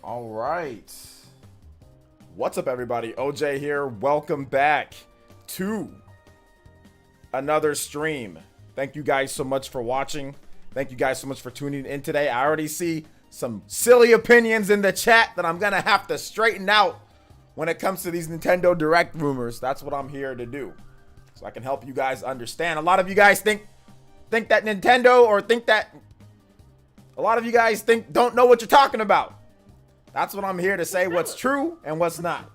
All right. What's up, everybody? OJ here. Welcome back to another stream. Thank you guys so much for watching. Thank you guys so much for tuning in today. I already see some silly opinions in the chat that I'm going to have to straighten out when it comes to these Nintendo Direct rumors. That's what I'm here to do, so I can help you guys understand. A lot of you guys think that Nintendo, or think that a lot of you guys don't know what you're talking about. That's what I'm here to say, what's true and what's not.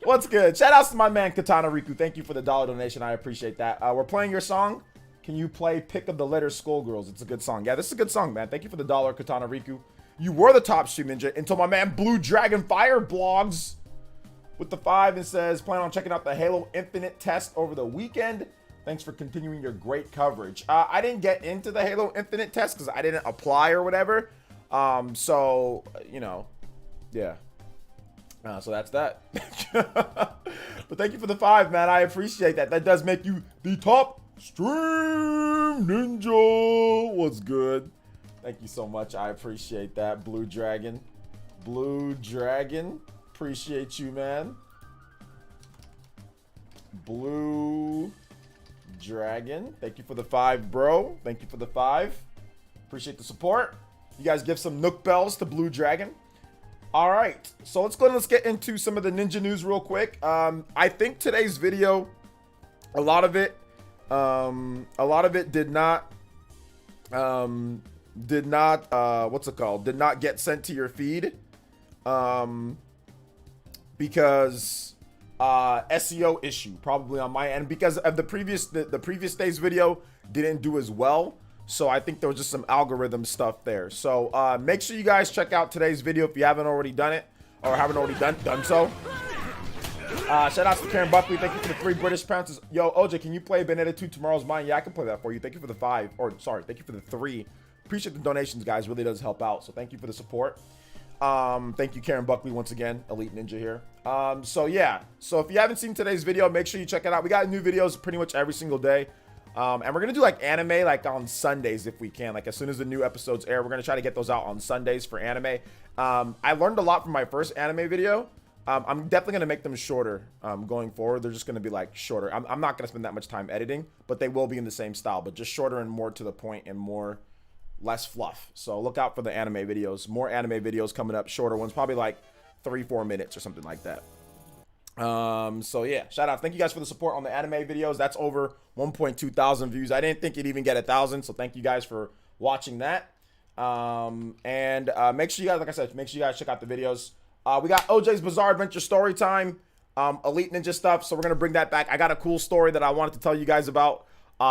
What's good? Shout outs to my man Katana Riku. Thank you for the $1 donation. I appreciate that. We're playing your song. Can you play Pick of the Litter Skullgirls? It's a good song. Yeah, this is a good song, man. Thank you for the $1, Katana Riku. You were the top stream ninja until my man Blue Dragon Fire blogs with the 5 and says, plan on checking out the Halo Infinite test over the weekend. Thanks for continuing your great coverage. I didn't get into the Halo Infinite test because I didn't apply or whatever. So, you know, yeah. So that's that. But thank you for the 5, man. I appreciate that. That does make you the top stream ninja. What's good? Thank you so much. I appreciate that. Blue Dragon. Blue Dragon. Appreciate you, man. Blue Dragon. Thank you for the 5, bro. Thank you for the 5. Appreciate the support. You guys give some Nook bells to Blue Dragon. All right, so let's go and let's get into some of the ninja news real quick. I think today's video, a lot of it did not did not get sent to your feed, because SEO issue probably on my end, because of the previous day's video didn't do as well. So I think there was just some algorithm stuff there. So make sure you guys check out today's video if you haven't already done it, or haven't already done so. Shout out to Karen Buckley. Thank you for the 3 British pounds. Yo, OJ, can you play Benetta 2 Tomorrow's Mine? Yeah, I can play that for you. Thank you for the 5, or sorry, thank you for the 3. Appreciate the donations, guys. Really does help out. So thank you for the support. Thank you, Karen Buckley, once again. Elite Ninja here. So yeah. So if you haven't seen today's video, make sure you check it out. We got new videos pretty much every single day. And we're gonna do like anime like on Sundays if we can. Like as soon as the new episodes air, we're gonna try to get those out on Sundays for anime. I learned a lot from my first anime video. I'm definitely gonna make them shorter going forward. They're just gonna be like shorter. I'm not gonna spend that much time editing, but they will be in the same style, but just shorter and more to the point and less fluff. So look out for the anime videos. More anime videos coming up, shorter ones, probably like 3-4 minutes or something like that. So yeah, shout out. Thank you guys for the support on the anime videos. That's over 1.2 thousand views. I didn't think it'd even get 1,000. So thank you guys for watching that. Make sure you guys, like I said, make sure you guys check out the videos. We got OJ's Bizarre Adventure story time, Elite Ninja stuff. So we're going to bring that back. I got a cool story that I wanted to tell you guys about,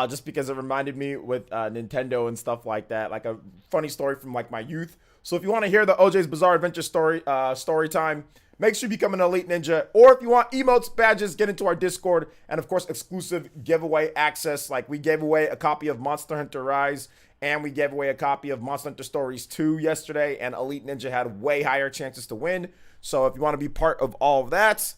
just because it reminded me with, Nintendo and stuff like that, like a funny story from like my youth. So if you want to hear the OJ's Bizarre Adventure story time, make sure you become an Elite Ninja. Or if you want emotes, badges, get into our Discord. And of course, exclusive giveaway access. Like we gave away a copy of Monster Hunter Rise, and we gave away a copy of Monster Hunter Stories 2 yesterday. And Elite Ninja had way higher chances to win. So if you want to be part of all of that,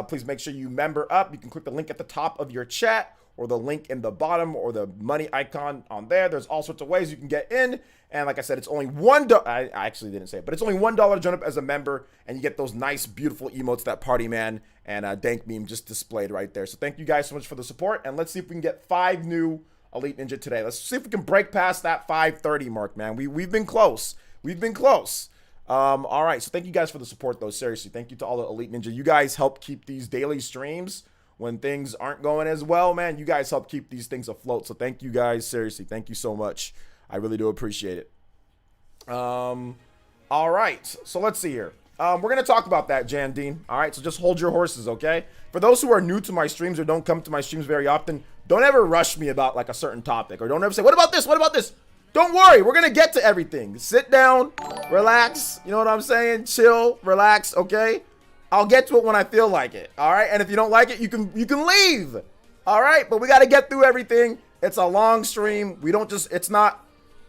please make sure you member up. You can click the link at the top of your chat, or the link in the bottom, or the money icon on there. There's all sorts of ways you can get in. And like I said, it's only $1. I actually didn't say it, but it's only $1 to join up as a member, and you get those nice, beautiful emotes that Party Man and Dank Meme just displayed right there. So thank you guys so much for the support, and let's see if we can get 5 new Elite Ninja today. Let's see if we can break past that 530 mark, man. We've been close. We've been close. All right, so thank you guys for the support, though. Seriously, thank you to all the Elite Ninja. You guys help keep these daily streams when things aren't going as well, man. You guys help keep these things afloat. So thank you guys. Seriously, thank you so much. I really do appreciate it. All right, so let's see here. We're going to talk about that, Jan Dean. All right, so just hold your horses, okay? For those who are new to my streams or don't come to my streams very often, don't ever rush me about like a certain topic, or don't ever say, what about this? What about this? Don't worry, we're going to get to everything. Sit down, relax, you know what I'm saying? Chill, relax, okay? I'll get to it when I feel like it, all right? And if you don't like it, you can leave, all right? But we got to get through everything. It's a long stream. We don't just, it's not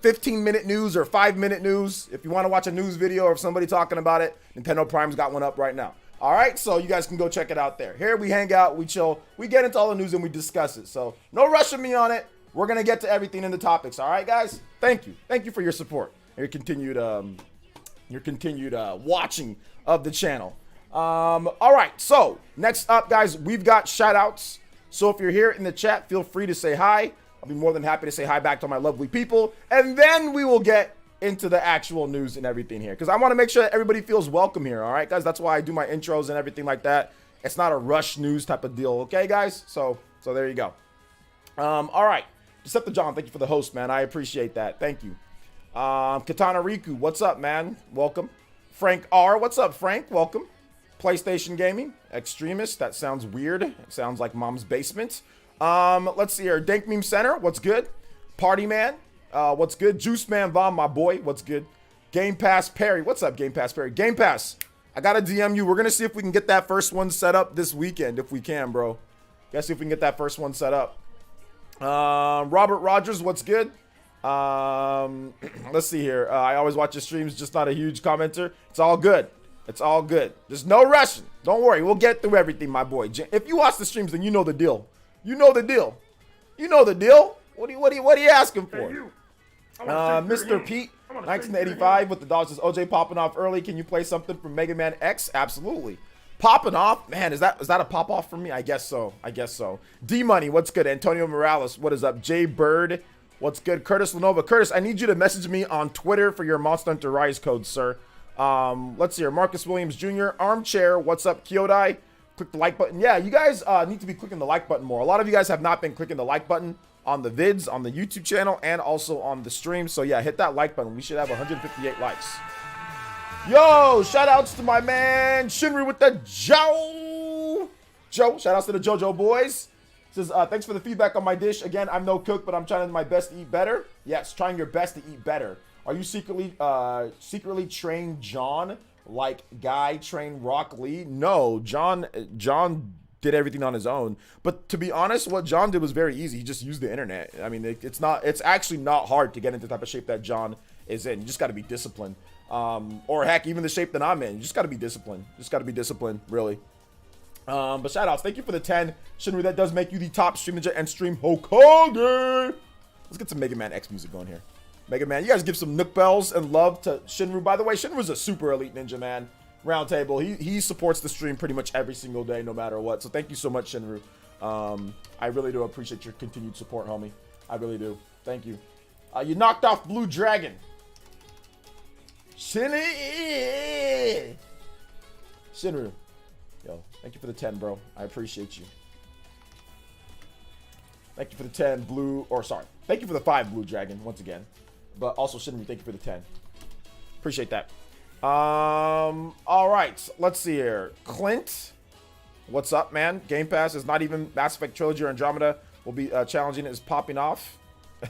15-minute news or 5-minute news. If you want to watch a news video of somebody talking about it, Nintendo Prime's got one up right now. All right, so you guys can go check it out there. Here we hang out, we chill, we get into all the news and we discuss it. So no rushing me on it. We're going to get to everything in the topics. All right, guys? Thank you. Thank you for your support and your continued your continued watching of the channel. All right, so next up, guys, we've got shout outs. So if you're here in the chat, feel free to say hi. I'll be more than happy to say hi back to my lovely people, and then we will get into the actual news and everything here, because I want to make sure that everybody feels welcome here. All right, guys, that's why I do my intros and everything like that. It's not a rush news type of deal, okay, guys? So there you go. All right, Decepticon, thank you for the host, man. I appreciate that. Thank you. Katana Riku, what's up, man? Welcome. Frank R, what's up, Frank? Welcome. PlayStation Gaming, Extremist, that sounds weird. It sounds like mom's basement. Let's see here. Dank Meme Center, what's good? Party Man, what's good? Juice Man Von, my boy, what's good? Game Pass Perry, what's up, Game Pass Perry? Game Pass, I gotta DM you. We're gonna see if we can get that first one set up this weekend, if we can, bro. Gotta see if we can get that first one set up. Robert Rogers, what's good? Let's see here. I always watch your streams, just not a huge commenter. It's all good. It's all good. There's no rushing. Don't worry. We'll get through everything, my boy. If you watch the streams, then you know the deal. You know the deal. You know the deal. What are you asking for? Hey, Mr. Pete, 1985 with the dogs. Says OJ popping off early. Can you play something from Mega Man X? Absolutely. Popping off? Man, is that a pop off for me? I guess so. I guess so. D Money, what's good? Antonio Morales, what is up? Jay Bird, what's good? Curtis Lenova. Curtis, I need you to message me on Twitter for your Monster Hunter Rise code, sir. Let's see here. Marcus Williams Jr. Armchair, what's up? Kyodai, click the like button. Yeah, you guys need to be clicking the like button more. A lot of you guys have not been clicking the like button on the vids, on the YouTube channel, and also on the stream. So yeah, hit that like button. We should have 158 likes. Yo, shout outs to my man Shinru with the Joe. Shout outs to the JoJo boys. Says, thanks for the feedback on my dish. Again, I'm no cook, but I'm trying my best to eat better. Yes, trying your best to eat better. Are you secretly trained John like Guy trained Rock Lee? No, John did everything on his own. But to be honest, what John did was very easy. He just used the internet. I mean, it's actually not hard to get into the type of shape that John is in. You just got to be disciplined. Or heck, even the shape that I'm in. You just got to be disciplined. Just got to be disciplined, really. But shout outs. Thank you for the 10. Shinru, that does make you the top stream ninja and stream Hokage. Let's get some Mega Man X music going here. Mega Man, you guys give some Nook Bells and love to Shinru. By the way, Shinru's a super elite ninja, man. Round table. He supports the stream pretty much every single day, no matter what. So thank you so much, Shinru. I really do appreciate your continued support, homie. I really do. Thank you. You knocked off Blue Dragon. Shinru. Yo, thank you for the 10, bro. I appreciate you. Thank you for the 10, Blue, or sorry. Thank you for the 5, Blue Dragon, once again. But also, Shinru, thank you for the 10. Appreciate that. All right, let's see here. Clint, what's up, man? Game Pass is not even Mass Effect Trilogy or Andromeda will be challenging. Is popping off.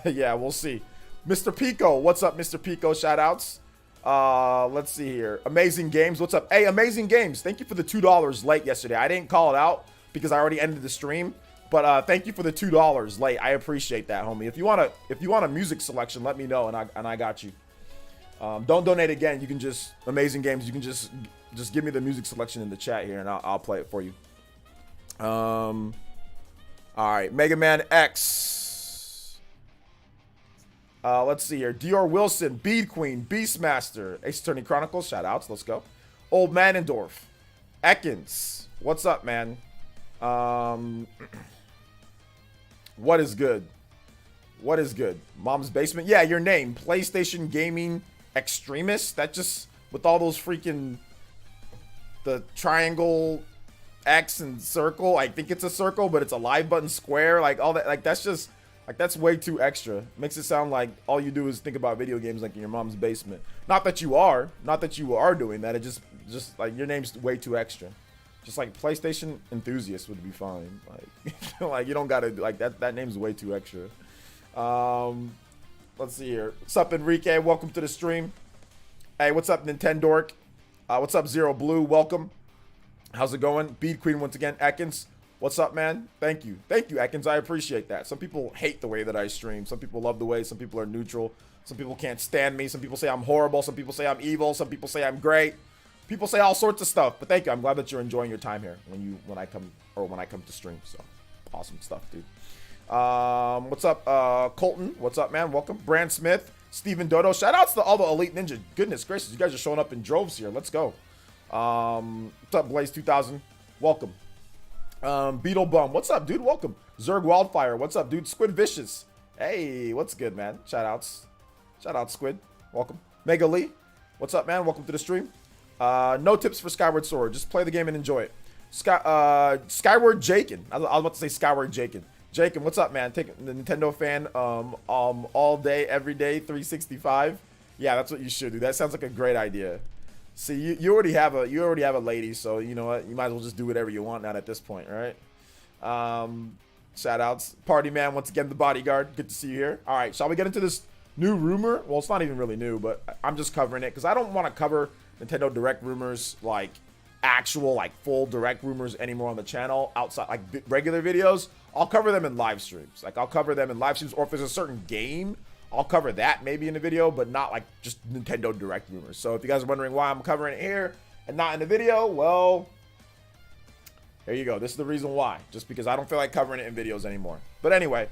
Yeah, we'll see. Mr. Pico, what's up, Mr. Pico? Shout outs. Let's see here. Amazing Games, what's up? Hey, Amazing Games, thank you for the $2 late yesterday. I didn't call it out because I already ended the stream. But thank you for the $2 late. I appreciate that, homie. If you want a music selection, let me know, and I got you. Don't donate again. You can just Amazing Games. You can just give me the music selection in the chat here, and I'll play it for you. All right, Mega Man X. Let's see here. Dior Wilson, Bead Queen, Beastmaster, Ace Attorney Chronicles. Shout outs. Let's go. Old Manendorf, Ekins. What's up, man? What is good? What is good? Mom's Basement. Yeah, your name. PlayStation Gaming Extremist. That just, with all those freaking, the triangle, X and circle. I think it's a circle, but it's a live button square. Like all that. Like that's just, like that's way too extra. Makes it sound like all you do is think about video games like in your mom's basement. Not that you are. Not that you are doing that. It just like your name's way too extra. Just like PlayStation enthusiast would be fine. Like, like you don't gotta like that. That name's way too extra. Let's see here. What's up, Enrique? Welcome to the stream. Hey, what's up, Nintendork? What's up, Zero Blue? Welcome. How's it going? Bead Queen once again. Ekins, what's up, man? Thank you, Ekins. I appreciate that. Some people hate the way that I stream. Some people love the way. Some people are neutral. Some people can't stand me. Some people say I'm horrible. Some people say I'm evil. Some people say I'm great. People say all sorts of stuff, but thank you. I'm glad that you're enjoying your time here when I come to stream. So awesome stuff, dude. What's up, Colton? What's up, man? Welcome. Brand Smith. Steven Dodo. Shout outs to all the Elite Ninja. Goodness gracious, you guys are showing up in droves here. Let's go. What's up, Blaze 2000? Welcome. Beetle Bum. What's up, dude? Welcome. Zerg Wildfire. What's up, dude? Squid Vicious. Hey, what's good, man? Shout outs. Shout out, Squid. Welcome. Mega Lee. What's up, man? Welcome to the stream. No tips for Skyward Sword. Just play the game and enjoy it. Skyward Jakin. I was about to say Skyward Jakin. Jakin, what's up, man? Take the Nintendo fan all day, every day, 365. Yeah, that's what you should do. That sounds like a great idea. See, you already have a lady, so you know what? You might as well just do whatever you want now at this point, right? Shout outs. Party man, once again, the bodyguard. Good to see you here. All right, shall we get into this new rumor? Well, it's not even really new, but I'm just covering it because I don't want to cover Nintendo Direct rumors, like actual, like full Direct rumors anymore on the channel outside, like regular videos. I'll cover them in live streams. Like I'll cover them in live streams, or if there's a certain game, I'll cover that maybe in a video, but not like just Nintendo Direct rumors. So if you guys are wondering why I'm covering it here and not in the video, well, there you go. This is the reason why. Just because I don't feel like covering it in videos anymore. But anyway,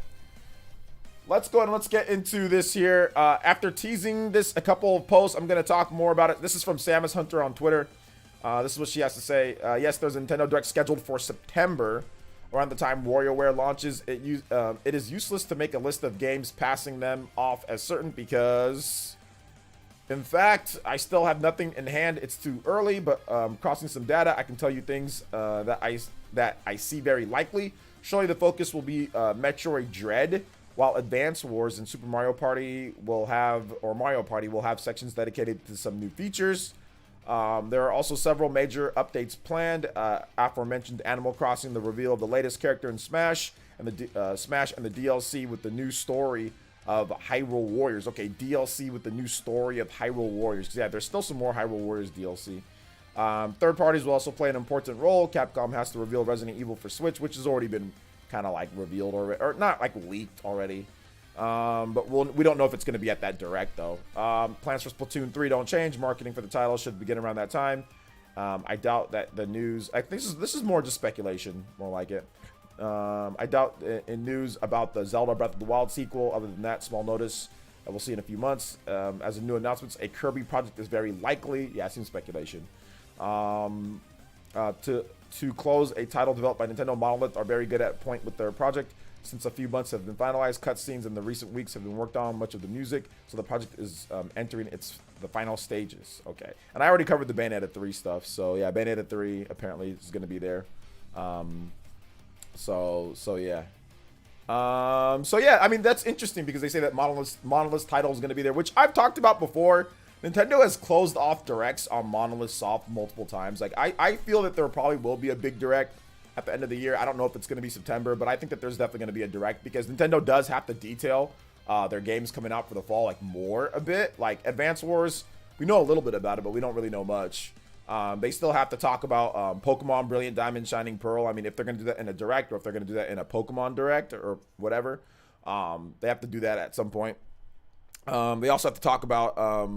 let's go and let's get into this here. After teasing this a couple of posts, I'm going to talk more about it. This is from Samus Hunter on Twitter. This is what she has to say. Yes, there's a Nintendo Direct scheduled for September. Around the time WarioWare launches, it is useless to make a list of games, passing them off as certain because, in fact, I still have nothing in hand. It's too early, but crossing some data, I can tell you things that I see very likely. Surely the focus will be Metroid Dread, while Advance Wars and Super Mario Party will have, or Mario Party will have sections dedicated to some new features. There are also several major updates planned. Aforementioned Animal Crossing, the reveal of the latest character in Smash, and the Smash and the DLC with the new story of Hyrule Warriors. Okay, DLC with the new story of Hyrule Warriors. Yeah, there's still some more Hyrule Warriors DLC. Third parties will also play an important role. Capcom has to reveal Resident Evil for Switch, which has already been kind of like revealed already, or not like leaked already. But we don't know if it's going to be at that Direct, though. Plans for Splatoon 3 don't change. Marketing for the title should begin around that time. I doubt that the news... I think this is more just speculation, more like it. I doubt in news about the Zelda Breath of the Wild sequel. Other than that, small notice that we'll see in a few months. As a new announcements, a Kirby project is very likely. Yeah, it seems speculation. To close, a title developed by Nintendo Monolith are very good at point with their project. Since a few months have been finalized, cutscenes in the recent weeks have been worked on, much of the music, so the project is entering the final stages. Okay, and I already covered the Bayonetta 3 stuff, so yeah, Bayonetta 3 apparently is going to be there. So yeah. I mean, that's interesting because they say that Monolith's title is going to be there, which I've talked about before. Nintendo has closed off directs on Monolith Soft multiple times. Like, I feel that there probably will be a big direct at the end of the year. I don't know if it's going to be September, but I think that there's definitely going to be a direct because Nintendo does have to detail their games coming out for the fall like more a bit. Like Advance Wars, we know a little bit about it, but we don't really know much. They still have to talk about Pokemon Brilliant Diamond Shining Pearl. I mean, if they're going to do that in a direct or if they're going to do that in a Pokemon direct or whatever, they have to do that at some point. They also have to talk about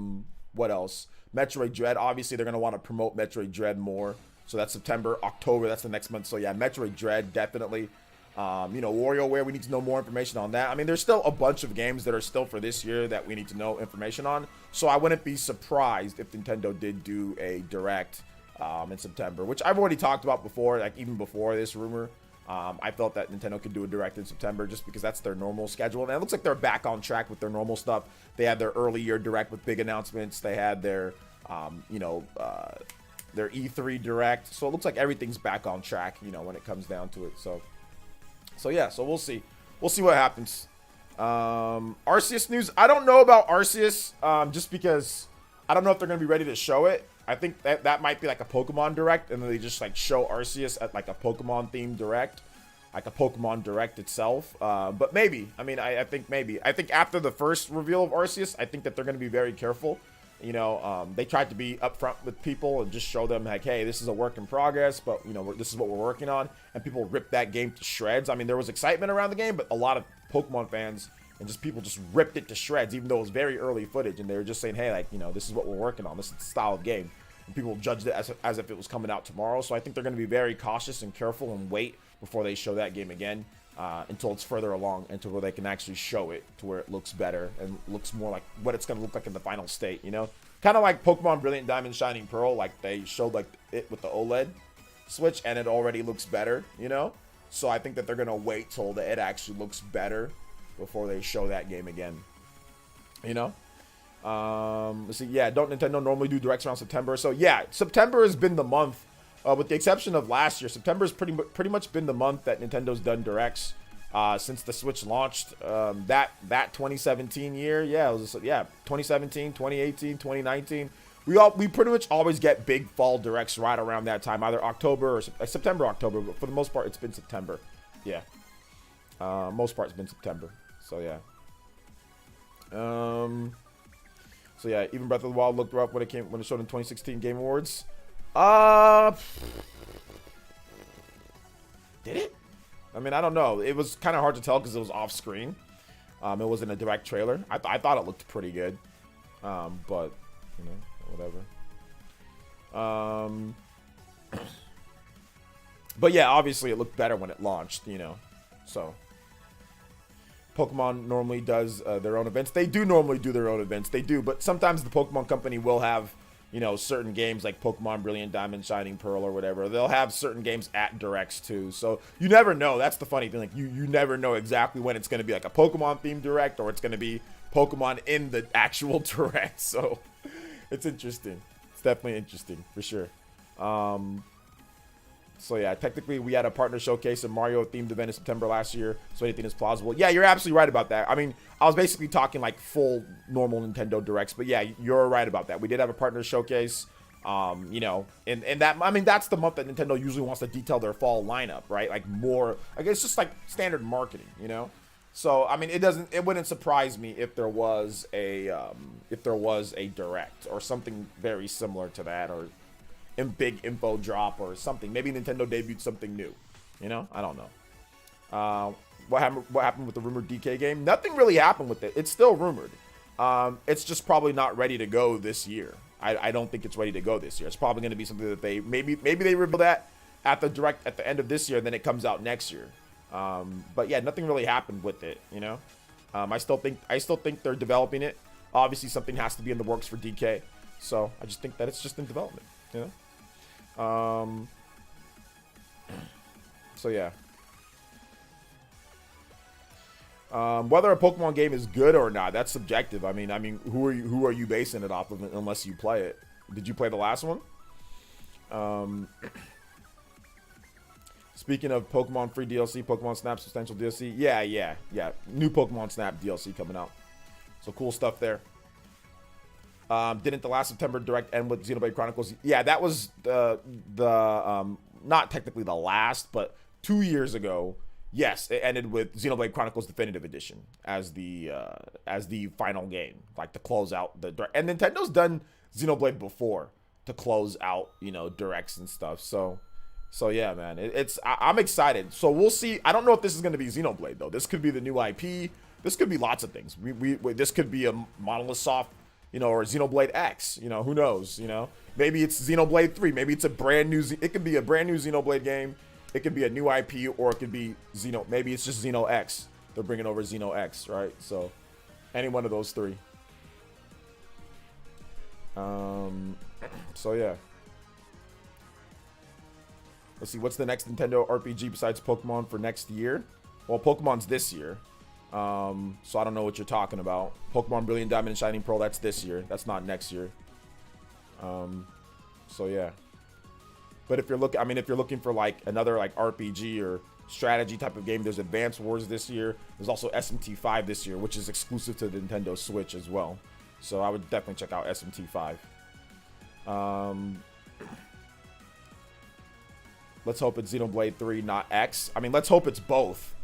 what else? Metroid Dread. Obviously, they're going to want to promote Metroid Dread more. So that's September, October, that's the next month. So yeah, Metroid Dread, definitely. WarioWare, we need to know more information on that. I mean, there's still a bunch of games that are still for this year that we need to know information on. So I wouldn't be surprised if Nintendo did do a Direct in September, which I've already talked about before, like even before this rumor. I felt that Nintendo could do a Direct in September just because that's their normal schedule. And it looks like they're back on track with their normal stuff. They had their early year Direct with big announcements. They had their, their E3 Direct. So it looks like everything's back on track, when it comes down to it. So yeah, so we'll see. We'll see what happens. Arceus news. I don't know about Arceus just because I don't know if they're going to be ready to show it. I think that might be like a Pokemon Direct, and then they just like show Arceus at like a Pokemon themed Direct, like a Pokemon Direct itself. But maybe. I mean, I think maybe. I think after the first reveal of Arceus, I think that they're going to be very careful. They tried to be upfront with people and just show them like, hey, this is a work in progress, but this is what we're working on. And people ripped that game to shreds. I mean, there was excitement around the game, but a lot of Pokemon fans and just people just ripped it to shreds, even though it was very early footage. And they were just saying, hey, like, this is what we're working on. This is the style of game. And people judged it as if it was coming out tomorrow. So I think they're going to be very cautious and careful and wait before they show that game again. until it's further along, until where they can actually show it to where it looks better and looks more like what it's going to look like in the final state, you know? Kind of like Pokemon Brilliant Diamond Shining Pearl, like they showed like it with the OLED switch and it already looks better, you know? So I think that they're going to wait till it actually looks better before they show that game again, you know? Let's see. Yeah, don't Nintendo normally do directs around September? So yeah, September has been the month, with the exception of last year. September's pretty much been the month that Nintendo's done directs since the Switch launched. That 2017 year, yeah, it was 2017, 2018, 2019. We pretty much always get big fall directs right around that time, either October or September, October. But for the most part, it's been September. Yeah, most part it's been September. So yeah. So yeah, even Breath of the Wild looked rough when it showed in 2016 Game Awards. Did it? I mean, I don't know. It was kind of hard to tell because it was off screen. It wasn't a direct trailer. I thought it looked pretty good. But you know, whatever. But yeah, obviously it looked better when it launched, you know. So Pokemon normally does their own events. They do normally do their own events. They do, but sometimes the Pokemon Company will have, you know, certain games like Pokemon Brilliant Diamond Shining Pearl or whatever. They'll have certain games at directs too. So you never know. That's the funny thing. Like you never know exactly when it's going to be like a Pokemon themed direct or it's going to be Pokemon in the actual direct. So it's interesting. It's definitely interesting for sure. So yeah, technically we had a partner showcase and Mario themed event in September last year, so anything is plausible. Yeah, you're absolutely right about that. I mean, I was basically talking like full normal Nintendo directs, but yeah, you're right about that. We did have a partner showcase, you know, and that, I mean, that's the month that Nintendo usually wants to detail their fall lineup, right? Like more, like it's just like standard marketing, you know. So I mean, it wouldn't surprise me if there was a direct or something very similar to that, or big info drop or something. Maybe Nintendo debuted something new, you know. I don't know. What happened with the rumored DK game? Nothing really happened with it. It's still rumored. It's just probably not ready to go this year. I don't think it's ready to go this year. It's probably going to be something that they maybe they reveal that at the direct at the end of this year, and then it comes out next year. But yeah, nothing really happened with it, you know. I still think they're developing it. Obviously something has to be in the works for DK, so I just think that it's just in development, you know. So yeah. Whether a Pokemon game is good or not, that's subjective. I mean, who are you basing it off of unless you play it? Did you play the last one? Speaking of Pokemon free DLC, Pokemon Snap substantial DLC. Yeah. New Pokemon Snap DLC coming out. So cool stuff there. Didn't the last September direct end with Xenoblade Chronicles? Yeah, that was the not technically the last, but 2 years ago. Yes, it ended with Xenoblade Chronicles Definitive Edition as the final game, like to close out the direct. And Nintendo's done Xenoblade before to close out, you know, directs and stuff. So yeah, man, I'm excited. So we'll see. I don't know if this is going to be Xenoblade though. This could be the new IP. This could be lots of things. This could be a Monolith Soft, you know, or Xenoblade X, you know, who knows, you know, maybe it's Xenoblade 3, maybe it's a brand new, it could be a brand new Xenoblade game, it could be a new IP, or it could be maybe it's just Xeno X, they're bringing over Xeno X, right? So, any one of those three. So yeah. Let's see, what's the next Nintendo RPG besides Pokemon for next year? Well, Pokemon's this year. So I don't know what you're talking about. Pokemon Brilliant Diamond and Shining Pearl, that's this year. That's not next year. So yeah. But if you're looking for like another like RPG or strategy type of game, there's Advance Wars this year. There's also SMT5 this year, which is exclusive to the Nintendo Switch as well. So I would definitely check out SMT5. Let's hope it's Xenoblade 3, not X. I mean, let's hope it's both.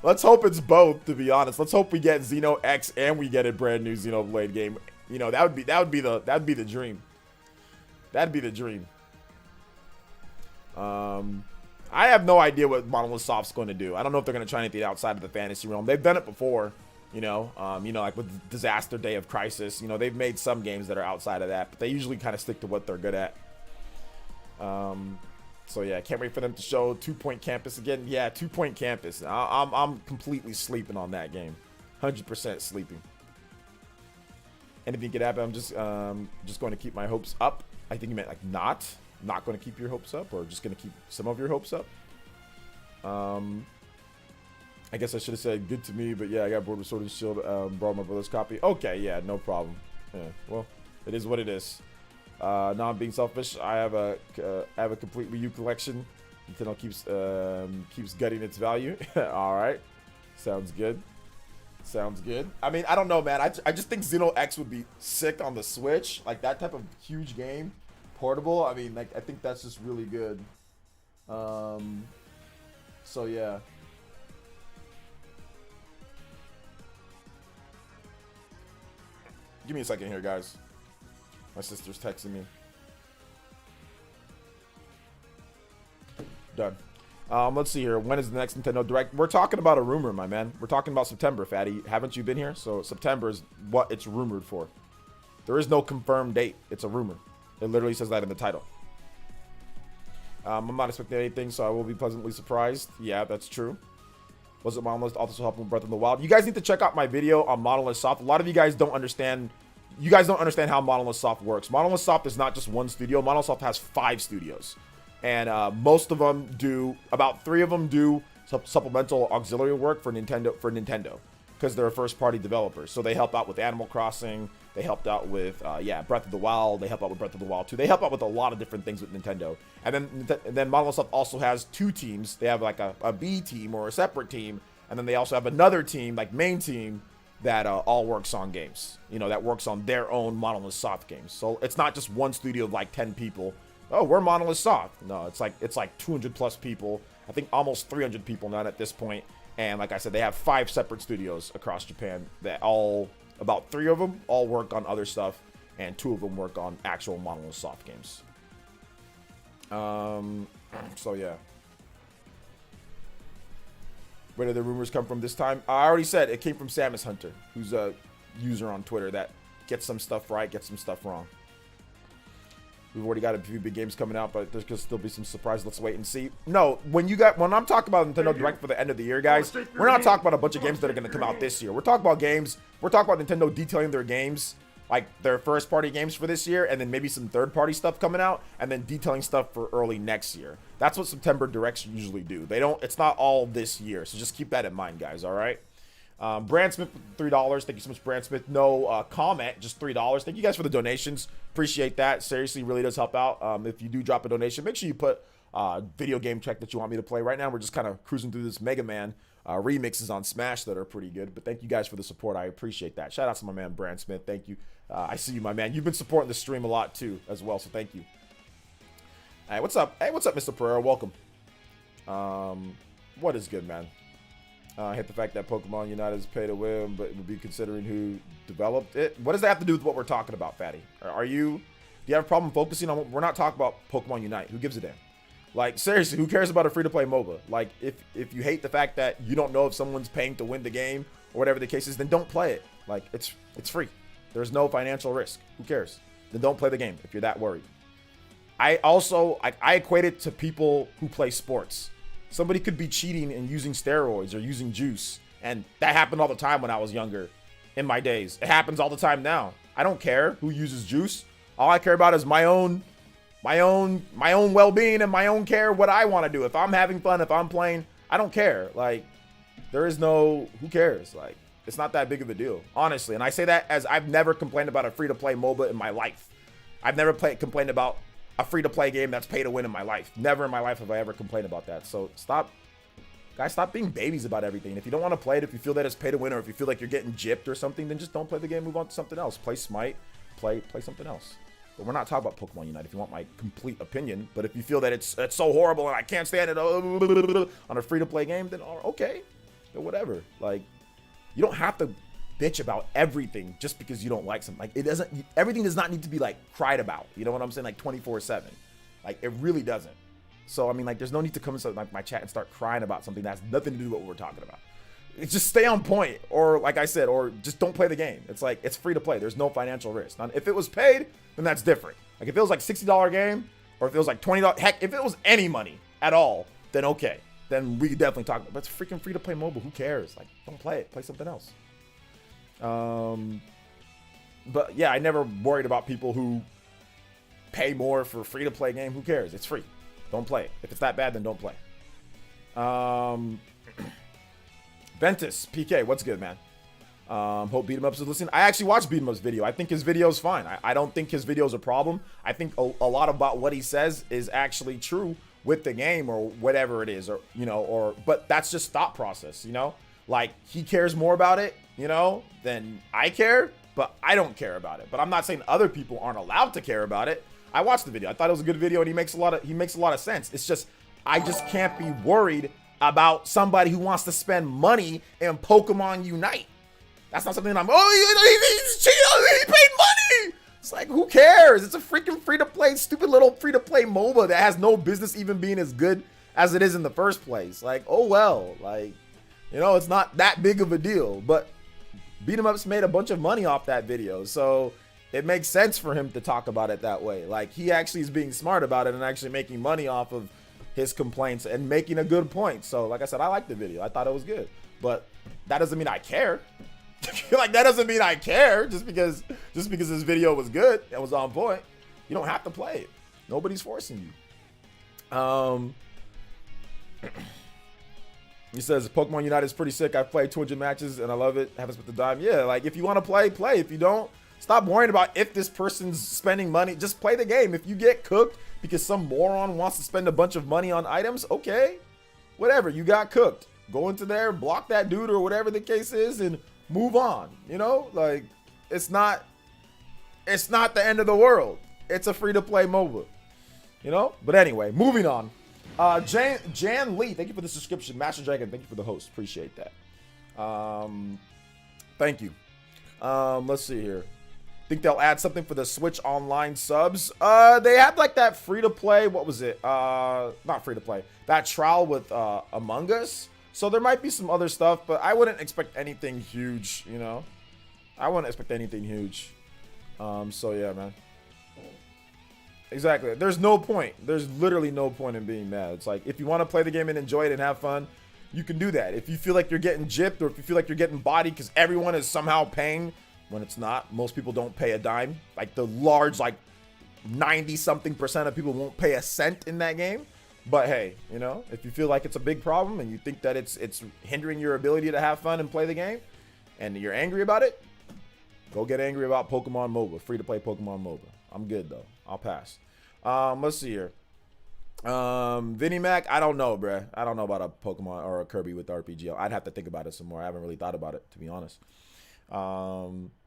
Let's hope it's both, to be honest. Let's hope we get Xeno X and we get a brand new Xenoblade game. You know, that'd be the dream. That'd be the dream. I have no idea what Monolith Soft's going to do. I don't know if they're going to try anything outside of the fantasy realm. They've done it before, you know, like with Disaster Day of Crisis. You know, they've made some games that are outside of that, but they usually kind of stick to what they're good at. So yeah, can't wait for them to show 2 Point Campus again. Yeah, 2 Point Campus. I'm completely sleeping on that game, 100% sleeping. Anything could happen. I'm just going to keep my hopes up. I think you meant like not going to keep your hopes up, or just going to keep some of your hopes up. I guess I should have said good to me, but yeah, I got bored with Sword and Shield. Borrowed my brother's copy. Okay, yeah, no problem. Yeah, well, it is what it is. Now I'm being selfish. I have a complete Wii U collection. Nintendo keeps gutting its value. All right, sounds good. Sounds good. I mean, I don't know, man. I just think Xeno X would be sick on the Switch, like that type of huge game, portable. I mean, like I think that's just really good. So yeah. Give me a second here, guys. My sister's texting me. Done. Let's see here. When is the next Nintendo Direct? We're talking about a rumor, my man. We're talking about September, Fatty. Haven't you been here? So September is what it's rumored for. There is no confirmed date. It's a rumor. It literally says that in the title. I'm not expecting anything, so I will be pleasantly surprised. Yeah, that's true. Was it Monolith also helping with Breath of the Wild? You guys need to check out my video on Monolith Soft. A lot of you guys don't understand. You guys don't understand how Monolith Soft works. Monolith Soft is not just one studio. Monolith Soft has 5 studios. And most of them do, about 3 of them do supplemental auxiliary work for Nintendo, because they're a first-party developer. So they help out with Animal Crossing. They helped out with, Breath of the Wild. They help out with Breath of the Wild 2. They help out with a lot of different things with Nintendo. And then Monolith Soft also has 2 teams. They have like a B team or a separate team. And then they also have another team, like main team, that all works on games. You know, that works on their own Monolith Soft games. So it's not just one studio of like 10 people. Oh, we're Monolith Soft. No, it's like 200 plus people. I think almost 300 people now at this point. And like I said, they have 5 separate studios across Japan that all, about 3 of them, all work on other stuff. And 2 of them work on actual Monolith Soft games. So yeah. Where did the rumors come from this time? I already said it came from Samus Hunter, who's a user on Twitter that gets some stuff right, gets some stuff wrong. We've already got a few big games coming out, but there's gonna still be some surprises. Let's wait and see. No, when I'm talking about Nintendo Direct for the end of the year, guys, we're not talking about a bunch of games that are gonna come out this year. We're talking about games. We're talking about Nintendo detailing their games, like their first-party games for this year, and then maybe some third-party stuff coming out, and then detailing stuff for early next year. That's what September Directs usually do. They don't. It's not all this year, so just keep that in mind, guys. All right. Brand Smith, $3. Thank you so much, Brand Smith. No comment, just $3. Thank you guys for the donations. Appreciate that. Seriously, really does help out. If you do drop a donation, make sure you put video game track that you want me to play. Right now, we're just kind of cruising through this Mega Man remixes on Smash that are pretty good. But thank you guys for the support. I appreciate that. Shout out to my man, Brand Smith. Thank you. I see you, my man. You've been supporting the stream a lot, too, as well. So thank you. Hey, what's up? Hey, what's up, Mr. Pereira? Welcome. What is good, man? I hate the fact that Pokemon Unite is pay to win, but would be considering who developed it. What does that have to do with what we're talking about, Fatty? Do you have a problem focusing on what we're not talking about? Pokemon Unite. Who gives a damn? Like, seriously, who cares about a free-to-play MOBA? Like, if you hate the fact that you don't know if someone's paying to win the game or whatever the case is, then don't play it. Like, it's free. There's no financial risk. Who cares? Then don't play the game if you're that worried. I equate it to people who play sports. Somebody could be cheating and using steroids or using juice. And that happened all the time when I was younger in my days. It happens all the time now. I don't care who uses juice. All I care about is my own well-being and my own care, what I want to do. If I'm having fun, if I'm playing, I don't care. Like, there is no, who cares? Like, it's not that big of a deal, honestly. And I say that as I've never complained about a free-to-play MOBA in my life. I've never complained about a free-to-play game that's pay to win in my life. Never in my life have I ever complained about that. So stop being babies about everything. If you don't want to play it, if you feel that it's pay to win, or if you feel like you're getting gypped or something, then just don't play the game. Move on to something else. Play Smite. Play something else. But we're not talking about Pokemon Unite if you want my complete opinion. But if you feel that it's so horrible and I can't stand it on a free-to-play game, then okay, then whatever. Like, you don't have to bitch about everything just because you don't like something. Like, everything does not need to be like cried about. You know what I'm saying? Like 24/7. Like, it really doesn't. So I mean, like, there's no need to come into my chat and start crying about something that has nothing to do with what we're talking about. It's just stay on point, or like I said, or just don't play the game. It's like, it's free to play. There's no financial risk. Now, if it was paid, then that's different. Like, if it was like $60 game or if it was like $20, heck, if it was any money at all, then okay. Then we could definitely talk about it. But it's freaking free to play mobile. Who cares? Like, don't play it. Play something else. But yeah, I never worried about people who pay more for a free to play game. Who cares? It's free. Don't play it. If it's that bad, then don't play. Ventus PK, what's good, man? Hope Beat 'em Ups is listening. I actually watched Beat 'em Ups video. I think his video is fine. I don't think his video is a problem. I think a lot about what he says is actually true with the game or whatever it is, or you know, or but that's just thought process, you know. Like he cares more about it, you know, than I care, but I don't care about it. But I'm not saying other people aren't allowed to care about it. I watched the video. I thought it was a good video, and he makes a lot of sense. It's just I just can't be worried about somebody who wants to spend money in Pokemon Unite. That's not something I'm, he's cheating, he paid money. It's like, who cares? It's a freaking free-to-play, stupid little free-to-play MOBA that has no business even being as good as it is in the first place. Like, oh well, like, you know, it's not that big of a deal. But Beat 'em Ups made a bunch of money off that video, so it makes sense for him to talk about it that way. Like, he actually is being smart about it and actually making money off of his complaints and making a good point. So, like I said, I liked the video. I thought it was good. But that doesn't mean I care. Like, that doesn't mean I care just because this video was good and was on point. You don't have to play it. Nobody's forcing you. He says Pokemon Unite is pretty sick. I've played 200 matches and I love it. Haven't spent the dime. Yeah, like if you want to play, play. If you don't, stop worrying about if this person's spending money. Just play the game. If you get cooked because some moron wants to spend a bunch of money on items, okay, whatever. You got cooked. Go into there, block that dude or whatever the case is, and move on. You know, like it's not the end of the world. It's a free-to-play MOBA. You know. But anyway, moving on. Jan Lee, thank you for the subscription. Master Dragon, thank you for the host. Appreciate that. Thank you. Let's see here. Think they'll add something for the Switch Online subs. They had like that free-to-play. What was it? Not free-to-play. That trial with Among Us. So there might be some other stuff, but I wouldn't expect anything huge, you know? I wouldn't expect anything huge. So yeah, man. Exactly. There's no point. There's literally no point in being mad. It's like, if you want to play the game and enjoy it and have fun, you can do that. If you feel like you're getting gypped or if you feel like you're getting bodied because everyone is somehow paying when it's not, most people don't pay a dime. Like the large, like 90-something% of people won't pay a cent in that game. But hey, you know, if you feel like it's a big problem and you think that it's hindering your ability to have fun and play the game and you're angry about it, go get angry about Pokemon MOBA, free-to-play Pokemon MOBA. I'm good, though. I'll pass. Let's see here. Vinny Mac, I don't know, bruh. I don't know about a Pokemon or a Kirby with RPG. I'd have to think about it some more. I haven't really thought about it, to be honest.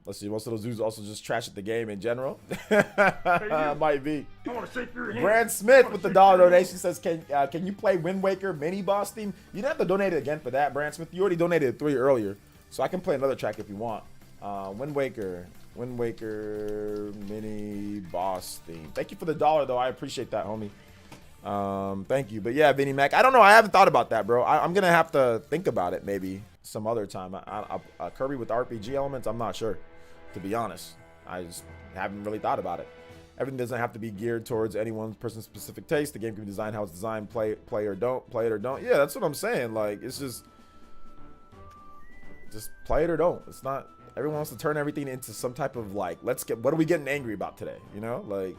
Let's see. Most of those dudes also just trash at the game in general. Might be. I want to shake your hand. Brad Smith with the $1 donation says, can you play Wind Waker mini boss theme? You don't have to donate it again for that, Brad Smith. You already donated 3 earlier, so I can play another track if you want. Wind Waker mini boss theme. Thank you for the $1 though. I appreciate that, homie. Thank you. But yeah, Vinny Mac, I don't know. I haven't thought about that, bro. I'm gonna have to think about it maybe some other time. A Kirby with RPG elements, I'm not sure, to be honest. I just haven't really thought about it. Everything doesn't have to be geared towards any one person's specific taste. The game can be designed how it's designed. Play or don't. Play it or don't. Yeah, that's what I'm saying. Like, it's just play it or don't. It's not. Everyone wants to turn everything into some type of like, what are we getting angry about today? You know, like,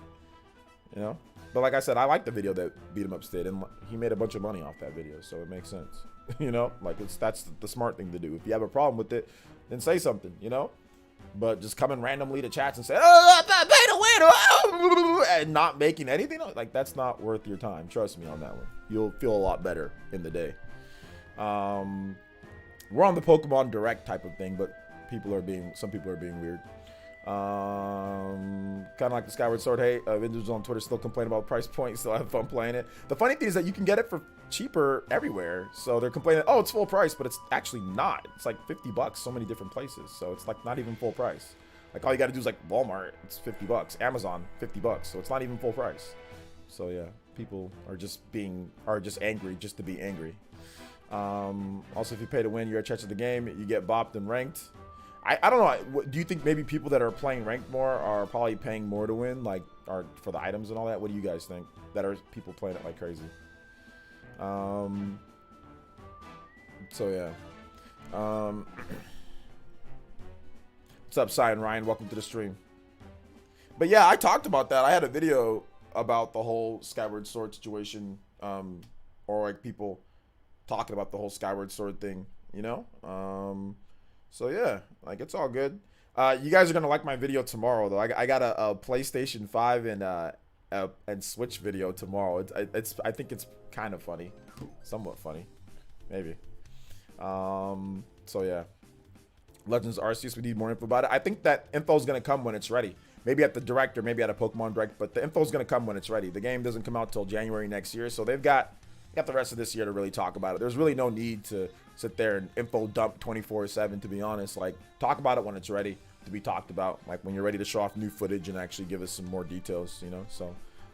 you know. But like I said, I like the video that Beat 'em Ups did, and he made a bunch of money off that video, so it makes sense. You know, like that's the smart thing to do. If you have a problem with it, then say something. You know, but just coming randomly to chats and say, "Oh, pay to win," and not making anything like that's not worth your time. Trust me on that one. You'll feel a lot better in the day. We're on the Pokemon Direct type of thing, but some people are being weird. Kind of like the Skyward Sword hate. Individuals on Twitter still complain about price point, still have fun playing it. The funny thing is that you can get it for cheaper everywhere, so they're complaining, oh, it's full price, but it's actually not. It's like $50 so many different places, so it's like not even full price. Like all you got to do is like Walmart, it's $50, Amazon $50, so it's not even full price. So yeah, people are just angry just to be angry. Also, if you pay to win, you're a church of the game, you get bopped and ranked. I don't know. Do you think maybe people that are playing ranked more are probably paying more to win, like, are for the items and all that? What do you guys think? That are people playing it like crazy? So yeah. What's up, Cy and Ryan? Welcome to the stream. But yeah, I talked about that. I had a video about the whole Skyward Sword situation, or like people talking about the whole Skyward Sword thing, you know? So yeah, like it's all good. You guys are gonna like my video tomorrow, though. I got a PlayStation 5 and Switch video tomorrow. I think it's kind of funny, somewhat funny, maybe. So yeah, Legends Arceus. We need more info about it. I think that info is gonna come when it's ready. Maybe at the direct or maybe at a Pokemon direct, but the info is gonna come when it's ready. The game doesn't come out till January next year, so they've got the rest of this year to really talk about it. There's really no need to sit there and info dump 24/7, to be honest. Like, talk about it when it's ready to be talked about, like when you're ready to show off new footage and actually give us some more details, you know?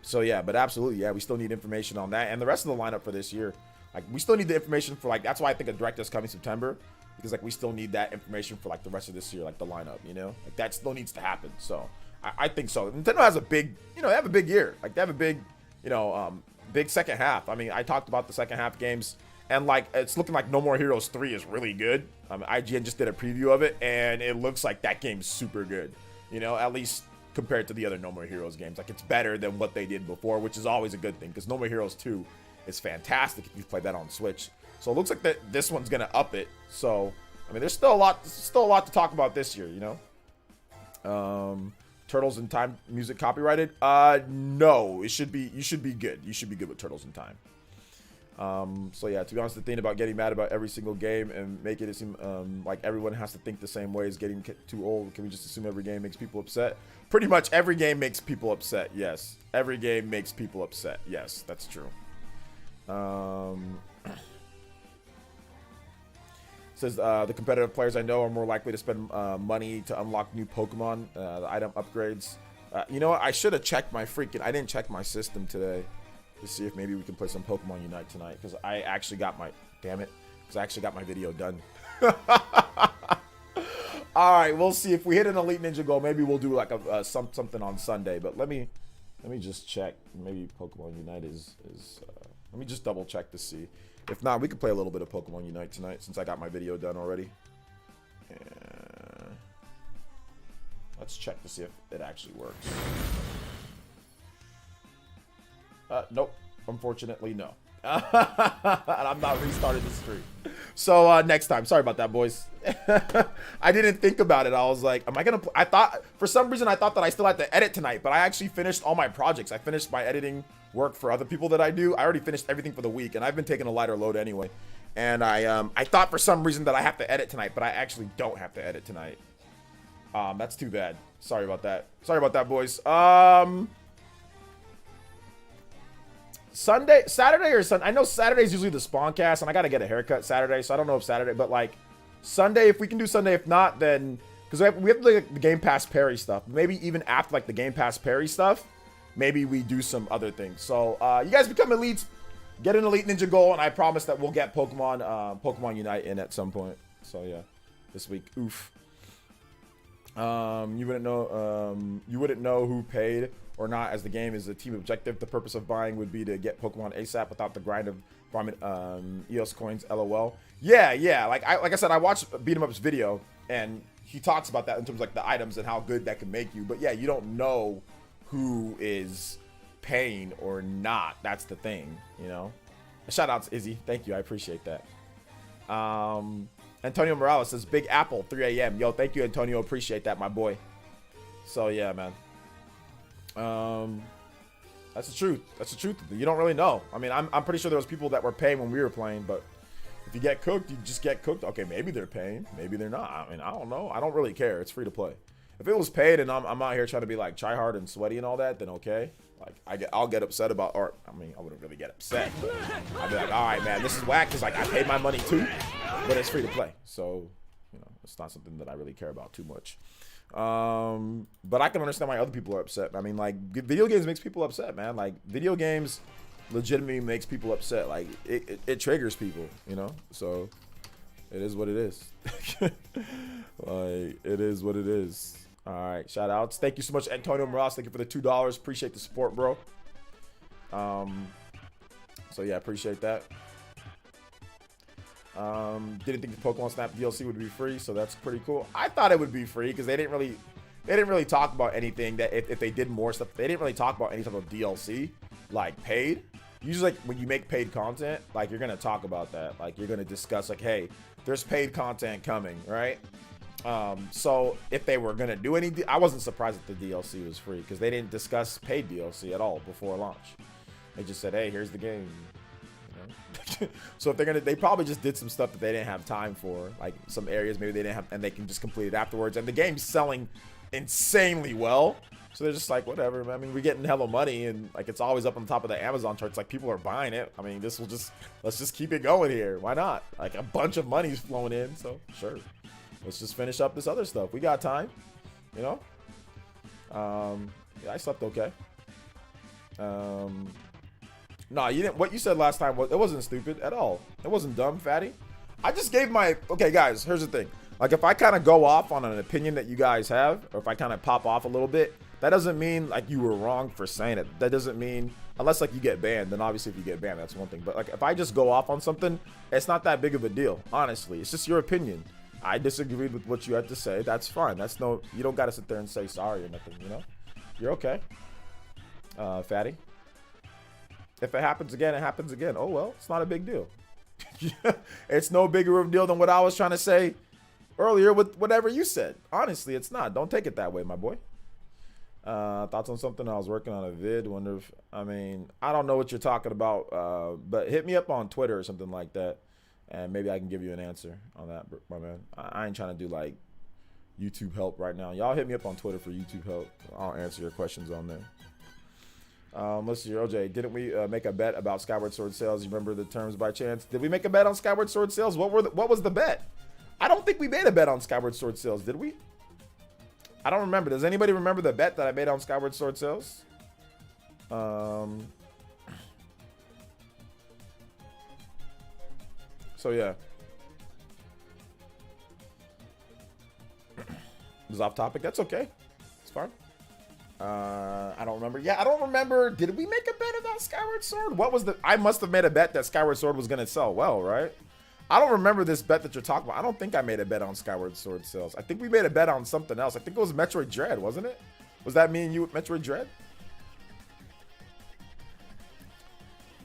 So yeah, but absolutely, yeah, we still need information on that and the rest of the lineup for this year. Like, we still need the information for, like, that's why I think a direct is coming September, because like we still need that information for like the rest of this year, like the lineup, you know? Like, that still needs to happen. So I think so. Nintendo has a big, you know, they have a big year. Like, they have a big, you know, big second half. I mean, I talked about the second half games, and like it's looking like No More Heroes 3 is really good. IGN just did a preview of it, and it looks like that game's super good, you know, at least compared to the other No More Heroes games. Like, it's better than what they did before, which is always a good thing, because No More Heroes 2 is fantastic if you play that on Switch. So it looks like that this one's gonna up it. So I mean, there's still a lot to talk about this year, you know. Turtles in Time music copyrighted? No, you should be good. You should be good with Turtles in Time. So yeah, to be honest, the thing about getting mad about every single game and making it seem like everyone has to think the same way is getting too old. Can we just assume every game makes people upset? Pretty much every game makes people upset. Yes, every game makes people upset. Yes, that's true. Says the competitive players I know are more likely to spend money to unlock new Pokemon, the item upgrades. You know what? I should have checked my I didn't check my system today to see if maybe we can play some Pokemon Unite tonight, because I actually got my, damn it, because I actually got my video done. All right, we'll see if we hit an Elite Ninja goal. Maybe we'll do like something on Sunday. But let me just check. Maybe Pokemon Unite is let me just double check to see. If not, we could play a little bit of Pokemon Unite tonight since I got my video done already. Let's check to see if it actually works. Nope. Unfortunately, no. And I'm not restarting the stream. So next time. Sorry about that, boys. I didn't think about it. I was like, am I gonna I thought, for some reason, I thought that I still had to edit tonight, but I actually finished all my projects. I finished my editing work for other people that I do. I already finished everything for the week, and I've been taking a lighter load anyway. And I thought for some reason that I have to edit tonight, but I actually don't have to edit tonight. That's too bad. Sorry about that. Sorry about that, boys. Saturday or Sunday. I know Saturday's usually the spawn cast, and I gotta get a haircut Saturday, so I don't know if Saturday, but like Sunday, if we can do Sunday. If not, then because we have like the Game Pass parry stuff. Maybe even after like the Game Pass parry stuff, maybe we do some other things. So you guys become elites, get an Elite Ninja goal, and I promise that we'll get Pokemon Unite in at some point. So yeah, this week. Oof. You wouldn't know who paid or not, as the game is a team objective. The purpose of buying would be to get Pokemon ASAP without the grind of farming EOS coins. LOL. Yeah. Like I said, I watched Beat 'em Up's video, and he talks about that in terms of like the items and how good that can make you. But yeah, you don't know who is paying or not. That's the thing, you know. Shout out to Izzy. Thank you. I appreciate that. Antonio Morales says Big Apple 3 a.m. Yo, thank you, Antonio. Appreciate that, my boy. So yeah, man. That's the truth. That's the truth. You don't really know. I mean, I'm pretty sure there was people that were paying when we were playing, but if you get cooked, you just get cooked. Okay, maybe they're paying, maybe they're not. I mean, I don't know. I don't really care. It's free to play. If it was paid and I'm out here trying to be like try hard and sweaty and all that, then okay. Like I'll get upset about, or I mean, I wouldn't really get upset, but I'd be like, all right, man, this is whack, because like I paid my money too, but it's free to play, so you know, it's not something that I really care about too much. But I can understand why other people are upset. I mean, like, video games makes people upset, man. Like, video games legitimately makes people upset. Like, it triggers people, you know? So It is what it is. Like, it is what it is. All right, shout outs. Thank you so much, Antonio Moraz. Thank you for the $2. Appreciate the support, bro. So yeah, appreciate that. Didn't think the Pokemon Snap DLC would be free, so that's pretty cool. I thought it would be free because they didn't really talk about anything that if they did more stuff, they didn't really talk about any type of DLC like paid. Usually, like when you make paid content, like you're gonna talk about that, like you're gonna discuss like, hey, there's paid content coming, right? So if they were gonna do any, I wasn't surprised that the DLC was free because they didn't discuss paid DLC at all before launch. They just said, hey, here's the game. You know? So if they probably just did some stuff that they didn't have time for, like some areas maybe they didn't have, and they can just complete it afterwards. And the game's selling insanely well, so they're just like, whatever. I mean, we're getting hella money, and like it's always up on the top of the Amazon charts. Like people are buying it. I mean, let's just keep it going here. Why not? Like a bunch of money's flowing in, so sure. Let's just finish up this other stuff. We got time, you know. Yeah, I slept okay. No, you didn't. What you said last time it wasn't stupid at all. It wasn't dumb, fatty. I just gave my okay, guys. Here's the thing. Like if I kind of go off on an opinion that you guys have, or if I kind of pop off a little bit, that doesn't mean like you were wrong for saying it. That doesn't mean unless like you get banned. Then obviously if you get banned, that's one thing. But like if I just go off on something, it's not that big of a deal. Honestly, it's just your opinion. I disagreed with what you had to say. That's fine. That's no. You don't got to sit there and say sorry or nothing. You know, you're okay, fatty. If it happens again, it happens again. Oh well, it's not a big deal. It's no bigger of a deal than what I was trying to say earlier with whatever you said. Honestly, it's not. Don't take it that way, my boy. Thoughts on something? I was working on a vid. Wonder if I don't know what you're talking about. But hit me up on Twitter or something like that, and maybe I can give you an answer on that, my man. I ain't trying to do like YouTube help right now. Y'all hit me up on Twitter for YouTube help. I'll answer your questions on there. Let's see, OJ. Didn't we make a bet about Skyward Sword sales? You remember the terms by chance? Did we make a bet on Skyward Sword sales? What was the bet? I don't think we made a bet on Skyward Sword sales, did we? I don't remember. Does anybody remember the bet that I made on Skyward Sword sales? So yeah. It was off topic. That's okay. It's fine. I don't remember. Yeah, I don't remember. Did we make a bet about Skyward Sword? What was the... I must have made a bet that Skyward Sword was going to sell well, right? I don't remember this bet that you're talking about. I don't think I made a bet on Skyward Sword sales. I think we made a bet on something else. I think it was Metroid Dread, wasn't it? Was that me and you with Metroid Dread?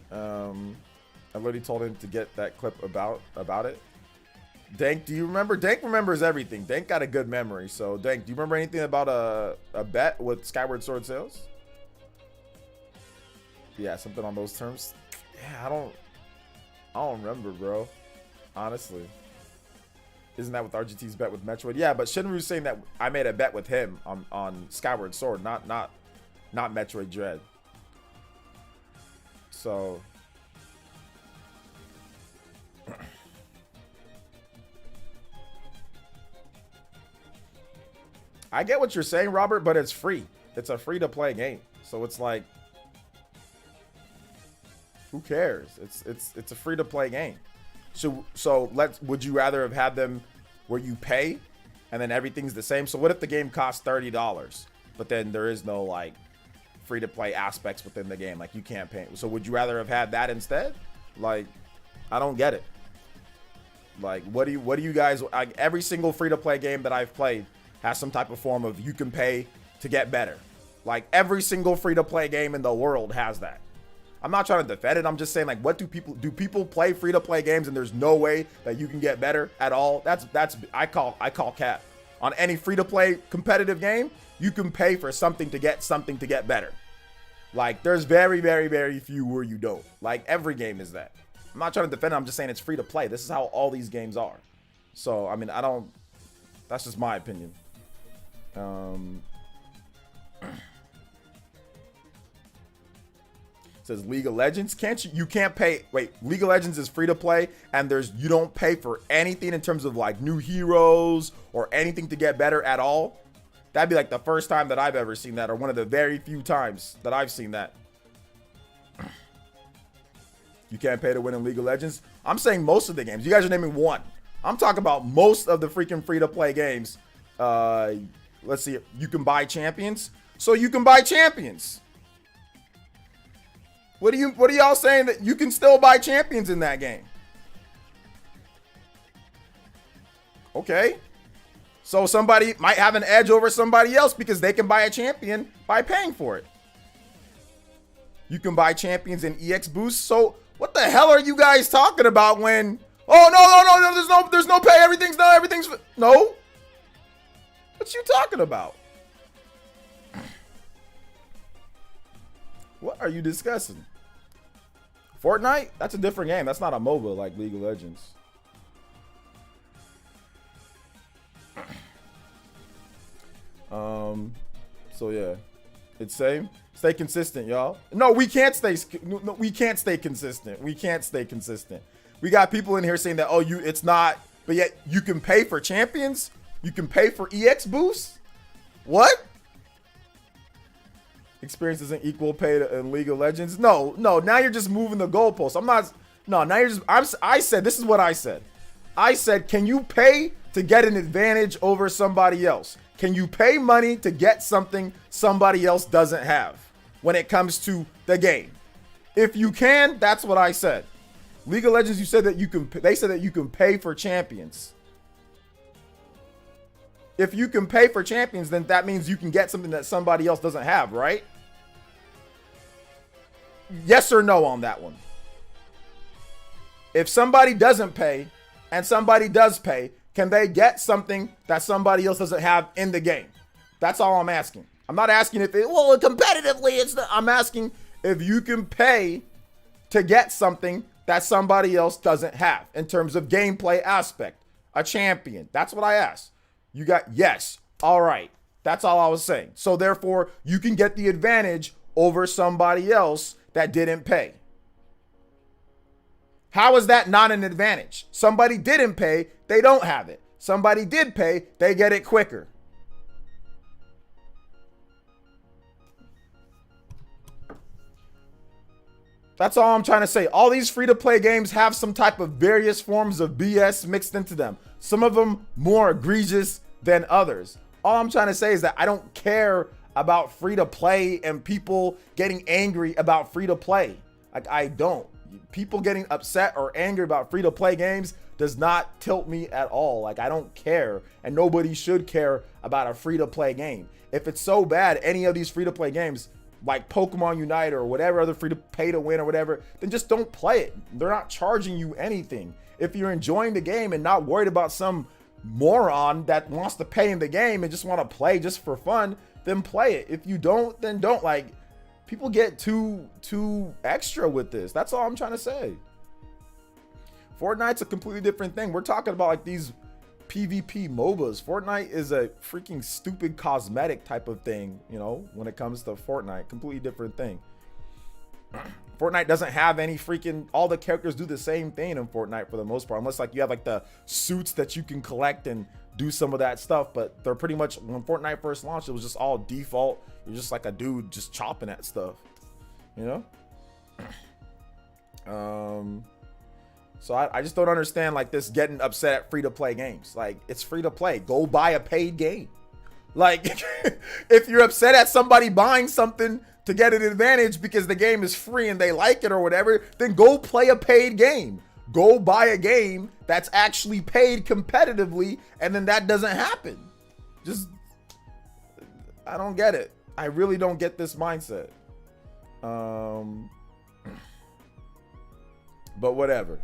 I literally told him to get that clip about it. Dank, do you remember? Dank remembers everything. Dank got a good memory. So, Dank, do you remember anything about a bet with Skyward Sword sales? Yeah, something on those terms. Yeah, I don't remember, bro. Honestly. Isn't that with RGT's bet with Metroid? Yeah, but Shinru's saying that I made a bet with him on Skyward Sword, not Metroid Dread. So... I get what you're saying, Robert, but it's free. It's a free-to-play game, so it's like, who cares? It's a free-to-play game. So would you rather have had them where you pay, and then everything's the same? So what if the game costs $30, but then there is no like free-to-play aspects within the game, like you can't pay? So would you rather have had that instead? Like, I don't get it. Like, what do you guys like? Every single free-to-play game that I've played has some type of form of you can pay to get better. Like every single free-to-play game in the world has that. I'm not trying to defend it. I'm just saying, like, what do people play free-to-play games and there's no way that you can get better at all? That's I call cap. On any free-to-play competitive game, you can pay for something to get better. Like there's very, very, very few where you don't. Like every game is that. I'm not trying to defend it. I'm just saying it's free to play. This is how all these games are. So I mean, that's just my opinion. Says League of Legends. You can't pay. Wait, League of Legends is free to play, and you don't pay for anything in terms of like new heroes or anything to get better at all. That'd be like the first time that I've ever seen that, or one of the very few times that I've seen that. You can't pay to win in League of Legends. I'm saying most of the games. You guys are naming one. I'm talking about most of the freaking free-to-play games. Let's see. You can buy champions. So you can buy champions. What are y'all saying that you can still buy champions in that game? Okay. So somebody might have an edge over somebody else because they can buy a champion by paying for it. You can buy champions in EX boosts. So what the hell are you guys talking about when, oh, no, there's no pay. Everything's no. What you talking about? What are you discussing? Fortnite? That's a different game. That's not a MOBA like League of Legends. So yeah, it's same. Stay consistent, y'all. No, we can't stay. No, we can't stay consistent. We can't stay consistent. We got people in here saying that, oh, it's not, but yet you can pay for champions. You can pay for EX boosts. What? Experience isn't equal pay in League of Legends. No. Now you're just moving the goalposts. I'm not. No. Now you're just. I said this is what I said. I said, can you pay to get an advantage over somebody else? Can you pay money to get something somebody else doesn't have when it comes to the game? If you can, that's what I said. League of Legends, you said that you can. They said that you can pay for champions. If you can pay for champions, then that means you can get something that somebody else doesn't have, right? Yes or no on that one? If somebody doesn't pay and somebody does pay, can they get something that somebody else doesn't have in the game? That's all I'm asking. I'm not asking if competitively I'm asking if you can pay to get something that somebody else doesn't have in terms of gameplay aspect. A champion. That's what I asked. You got yes. All right. That's all I was saying. So therefore, you can get the advantage over somebody else that didn't pay. How is that not an advantage? Somebody didn't pay, they don't have it. Somebody did pay, they get it quicker. That's all I'm trying to say. All these free-to-play games have some type of various forms of BS mixed into them. Some of them more egregious than others. All I'm trying to say is that I don't care about free-to-play and people getting angry about free-to-play. Like, I don't. People getting upset or angry about free-to-play games does not tilt me at all. Like, I don't care, and nobody should care about a free-to-play game. If it's so bad, any of these free-to-play games, like Pokemon Unite or whatever other free-to-pay-to-win or whatever, then just don't play it. They're not charging you anything. If you're enjoying the game and not worried about some moron that wants to pay in the game and just want to play just for fun, then play it. If you don't, then don't. Like, people get too extra with this. That's all I'm trying to say. Fortnite's a completely different thing. We're talking about like these PvP MOBAs. Fortnite is a freaking stupid cosmetic type of thing, you know, when it comes to Fortnite. Completely different thing. Fortnite doesn't have any freaking, all the characters do the same thing in Fortnite for the most part, unless like you have like the suits that you can collect and do some of that stuff. But they're pretty much, when Fortnite first launched, it was just all default. You're just like a dude just chopping at stuff, you know? So I just don't understand like this getting upset at free-to-play games. Like, it's free-to-play. Go buy a paid game. Like, if you're upset at somebody buying something to get an advantage because the game is free and they like it or whatever, then go play a paid game. Go buy a game that's actually paid competitively, and then that doesn't happen. Just, I don't get it. I really don't get this mindset. But whatever.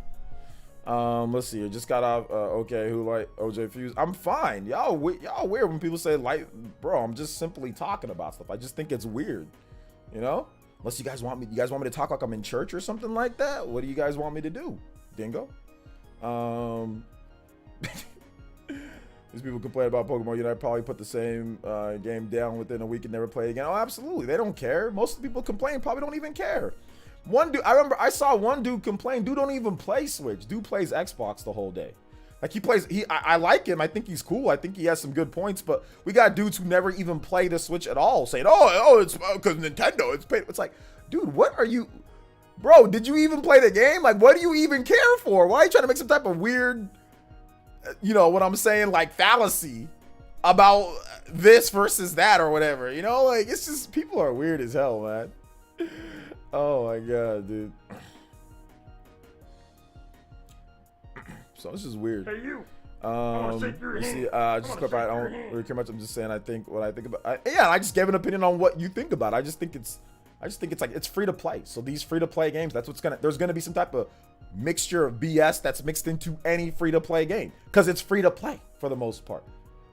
Let's see. I just got off. Okay, who like OJ Fuse? I'm fine. Y'all weird when people say like, bro. I'm just simply talking about stuff. I just think it's weird, you know. Unless you guys want me to talk like I'm in church or something like that. What do you guys want me to do, Dingo? These people complain about Pokemon Unite. Probably put the same game down within a week and never play it again. Oh, absolutely. They don't care. Most of the people complain probably don't even care. One dude, I remember I saw one dude complain. Dude don't even play Switch. Dude plays Xbox the whole day. Like, he plays, I like him. I think he's cool. I think he has some good points, but we got dudes who never even play the Switch at all saying, oh, it's because Nintendo, it's paid. It's like, dude, what are you, bro, did you even play the game? Like, what do you even care for? Why are you trying to make some type of weird you know what I'm saying, like fallacy about this versus that or whatever, you know, like it's just people are weird as hell, man. Oh my god, dude. So this is weird. Hey you. You see, just clip. I don't really care much. I'm just saying I think what I think about. Yeah, I just gave an opinion on what you think about it. I just think it's like it's free to play. So these free to play games, that's what's there's gonna be some type of mixture of BS that's mixed into any free to play game because it's free to play for the most part.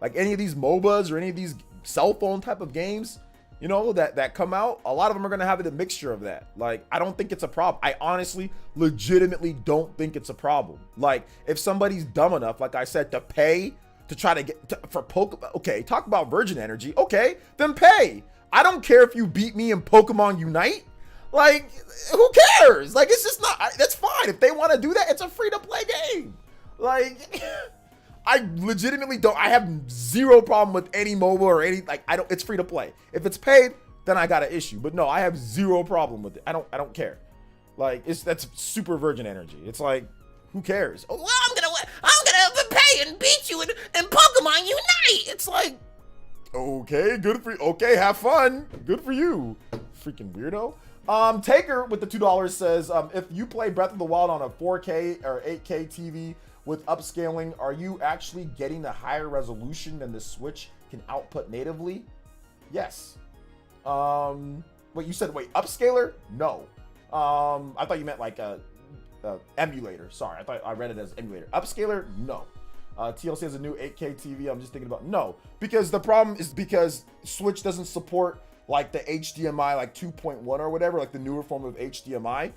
Like any of these MOBAs or any of these cell phone type of games, you know, that come out, a lot of them are gonna have a mixture of that. Like, I don't think it's a problem. I honestly, legitimately don't think it's a problem. Like, if somebody's dumb enough, like I said, to pay to try to get for Pokemon, okay, talk about virgin energy, okay, then pay. I don't care if you beat me in Pokemon Unite. Like, who cares? Like, it's just not, that's fine. If they want to do that, it's a free to play game. Like, I legitimately don't, I have zero problem with any MOBA or any, like, it's free to play. If it's paid, then I got an issue. But no, I have zero problem with it. I don't care. Like, that's super virgin energy. It's like, who cares? Oh, well, I'm gonna pay and beat you in Pokemon Unite. It's like, okay, good for you. Okay, have fun. Good for you. Freaking weirdo. Taker with the $2 says, if you play Breath of the Wild on a 4K or 8K TV with upscaling, are you actually getting a higher resolution than the Switch can output natively? Yes. Wait, you said, wait, upscaler? No. I thought you meant like a emulator. Sorry, I thought I read it as emulator. Upscaler? No. TLC has a new 8K TV. I'm just thinking about, no, because the problem is because Switch doesn't support like the HDMI like 2.1 or whatever, like the newer form of HDMI.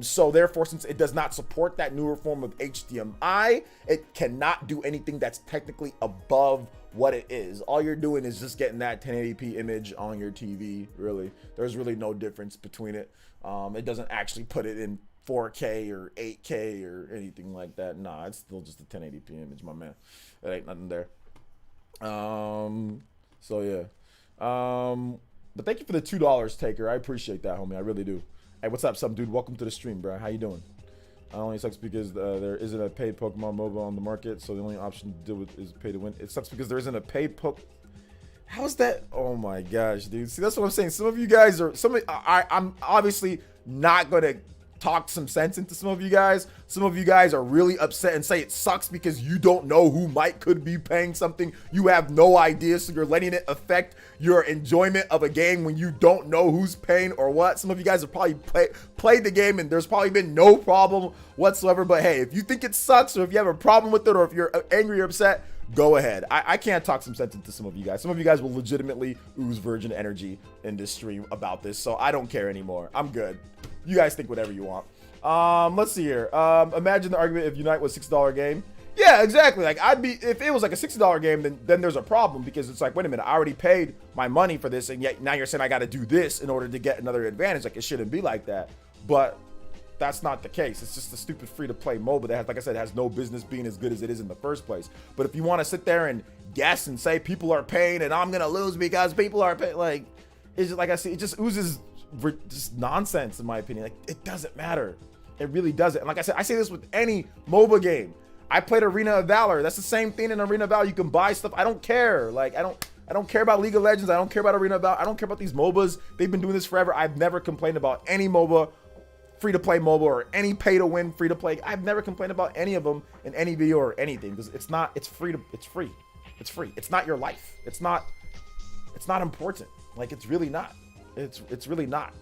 So therefore, since it does not support that newer form of HDMI, it cannot do anything that's technically above what it is. All you're doing is just getting that 1080p image on your TV, really. There's really no difference between it. It doesn't actually put it in 4K or 8K or anything like that. Nah, it's still just a 1080p image, my man. There ain't nothing there. So yeah. But thank you for the $2, Taker. I appreciate that, homie. I really do. Hey, what's up, some dude? Welcome to the stream, bro. How you doing? Only sucks because there isn't a paid Pokemon MOBA on the market, so the only option to deal with is pay to win. It sucks because there isn't a paid How's that? Oh my gosh, dude. See, that's what I'm saying. Some of you guys are I'm obviously not gonna talk some sense into some of you guys. Some of you guys are really upset and say it sucks because you don't know who could be paying something. You have no idea, so you're letting it affect your enjoyment of a game when you don't know who's paying or what. Some of you guys have probably played the game and there's probably been no problem whatsoever. But hey, if you think it sucks or if you have a problem with it or if you're angry or upset, go ahead. I can't talk some sense into some of you guys. Some of you guys will legitimately ooze virgin energy in this stream about this, so I don't care anymore. I'm good. You guys think whatever you want. Let's see here. Imagine the argument if Unite was $6 game. Yeah, exactly. Like, if it was like a $60 game, then there's a problem because it's like, wait a minute, I already paid my money for this, and yet now you're saying I got to do this in order to get another advantage. Like, it shouldn't be like that. But that's not the case. It's just a stupid free-to-play MOBA that has, like I said, has no business being as good as it is in the first place. But if you want to sit there and guess and say people are paying and I'm gonna lose because people are paying, like, it's just, like I see, it just oozes just nonsense in my opinion. Like, it doesn't matter. It really doesn't. And like I said, I say this with any MOBA game. I played Arena of Valor. That's the same thing in Arena of Valor. You can buy stuff. I don't care. Like, I don't care about League of Legends. I don't care about Arena of Valor. I don't care about these MOBAs. They've been doing this forever. I've never complained about any MOBA, free-to-play MOBA, or any pay-to-win free-to-play. I've never complained about any of them in any video or anything because it's free. It's free. It's not your life. It's not important. Like, it's really not. It's really not.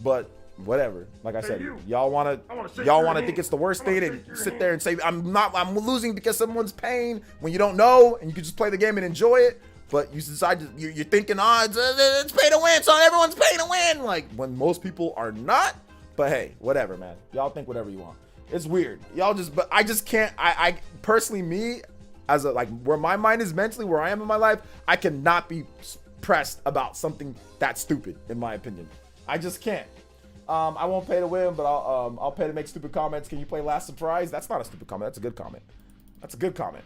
But whatever. Like I said, y'all want to think it's the worst thing and sit there and say I'm losing because someone's paying when you don't know and you can just play the game and enjoy it. But you decide you're thinking, it's pay to win, so everyone's paying to win. Like, when most people are not. But hey, whatever, man. Y'all think whatever you want. It's weird. But I just can't. I personally, me as like where my mind is mentally, where I am in my life, I cannot be pressed about something that stupid, in my opinion. I just can't. I won't pay to win, but I'll pay to make stupid comments. Can you play Last Surprise? That's not a stupid comment. That's a good comment. That's a good comment.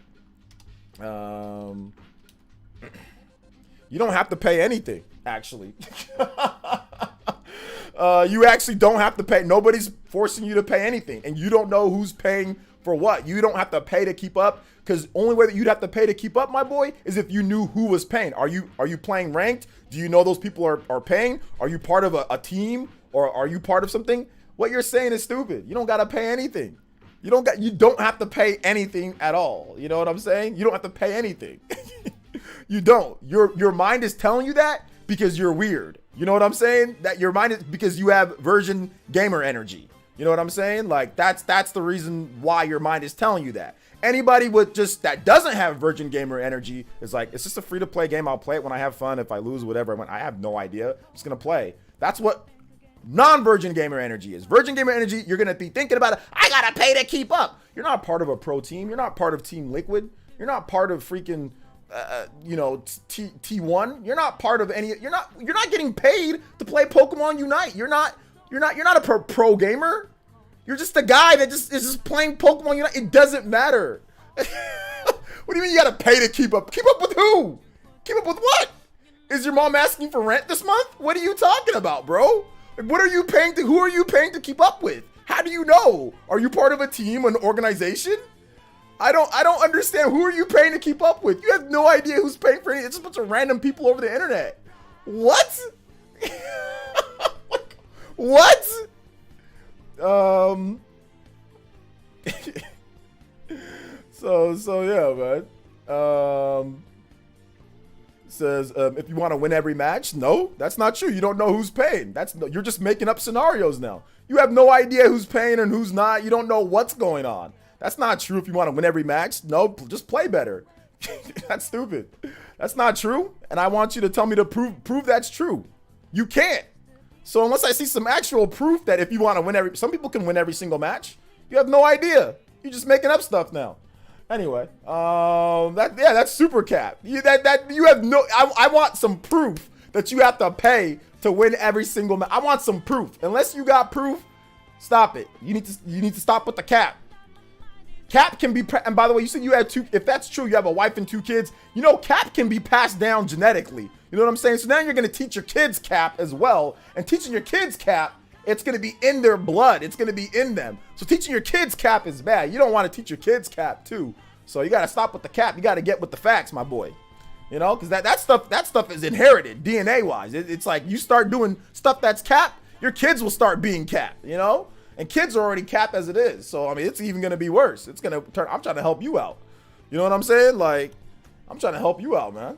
You don't have to pay anything, actually. You actually don't have to pay. Nobody's forcing you to pay anything, and you don't know who's paying For what? You don't have to pay to keep up, because only way that you'd have to pay to keep up, my boy, is if you knew who was paying. Are you playing ranked? Do you know those people are paying? Are you part of a team, or are you part of something? What you're saying is stupid. You don't gotta pay anything. You don't have to pay anything at all. You know what I'm saying? You don't have to pay anything. You don't. Your mind is telling you that because you're weird. You know what I'm saying? That your mind is because you have virgin gamer energy. You know what I'm saying? Like that's the reason why your mind is telling you that. Anybody with just that doesn't have virgin gamer energy is like, it's just a free to play game. I'll play it when I have fun. If I lose, whatever. I have no idea. I'm just gonna play. That's what non-virgin gamer energy is. Virgin gamer energy, you're gonna be thinking about it. I gotta pay to keep up. You're not part of a pro team. You're not part of Team Liquid. You're not part of freaking T1. You're not part of any. You're not getting paid to play Pokemon Unite. You're not a pro gamer. You're just a guy that is just playing Pokemon Unite. It doesn't matter. What do you mean you gotta pay to keep up? Keep up with who? Keep up with what? Is your mom asking for rent this month? What are you talking about, bro? What are you paying to? Who are you paying to keep up with? How do you know? Are you part of a team, an organization? I don't understand. Who are you paying to keep up with? You have no idea who's paying for anything. It's just a bunch of random people over the internet. What? What? So yeah, man. Says if you want to win every match, no, that's not true. You don't know who's paying. You're just making up scenarios now. You have no idea who's paying and who's not. You don't know what's going on. That's not true. If you want to win every match, no, just play better. That's stupid. That's not true. And I want you to tell me to prove that's true. You can't. So unless I see some actual proof that if you want to win some people can win every single match. You have no idea. You're just making up stuff now. Anyway, that's super cap. You have no. I want some proof that you have to pay to win every single match. I want some proof. Unless you got proof, stop it. You need to stop with the cap. Cap can be, and by the way, you said you had two. If that's true, you have a wife and 2 kids. You know, cap can be passed down genetically. You know what I'm saying? So now you're gonna teach your kids cap as well, and teaching your kids cap, it's gonna be in their blood. It's gonna be in them. So teaching your kids cap is bad. You don't want to teach your kids cap too. So you gotta stop with the cap. You gotta get with the facts, my boy. You know, because that stuff is inherited DNA wise. It's like you start doing stuff that's cap, your kids will start being cap. You know, and kids are already cap as it is. So I mean, it's even gonna be worse. It's gonna turn. I'm trying to help you out. You know what I'm saying? Like, I'm trying to help you out, man.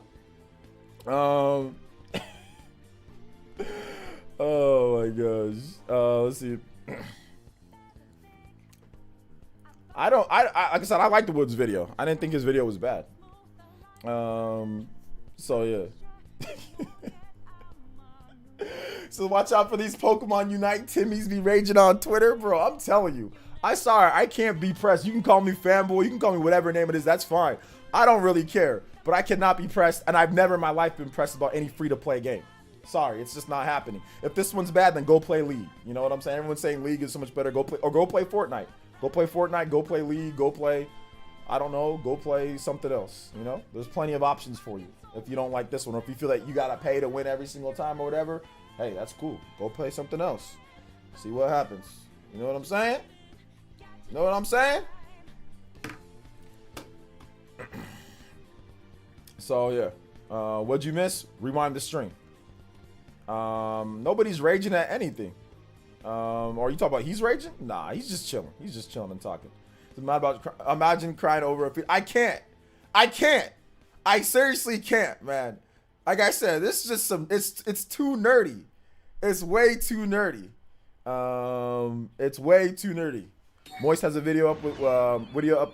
Oh my gosh. Let's see. Like I said, I liked the Woods video. I didn't think his video was bad. So yeah. So watch out for these Pokemon Unite Timmies be raging on Twitter, bro. I'm telling you. I can't be pressed. You can call me fanboy. You can call me whatever name it is. That's fine. I don't really care. But I cannot be pressed, and I've never in my life been pressed about any free-to-play game. Sorry, it's just not happening. If this one's bad, then go play League. You know what I'm saying? Everyone's saying League is so much better. Go play Fortnite. Go play Fortnite. Go play League. Go play, I don't know, go play something else. You know, there's plenty of options for you. If you don't like this one, or if you feel that you gotta pay to win every single time or whatever, hey, that's cool. Go play something else. See what happens. You know what I'm saying? You know what I'm saying? So yeah, what'd you miss? Rewind the stream. Nobody's raging at anything. Or you talking about he's raging? Nah, he's just chilling. He's just chilling and talking. It's not about imagine crying over a I can't. I seriously can't, man. Like I said, this is just it's too nerdy. It's way too nerdy. It's way too nerdy. Moist has a video up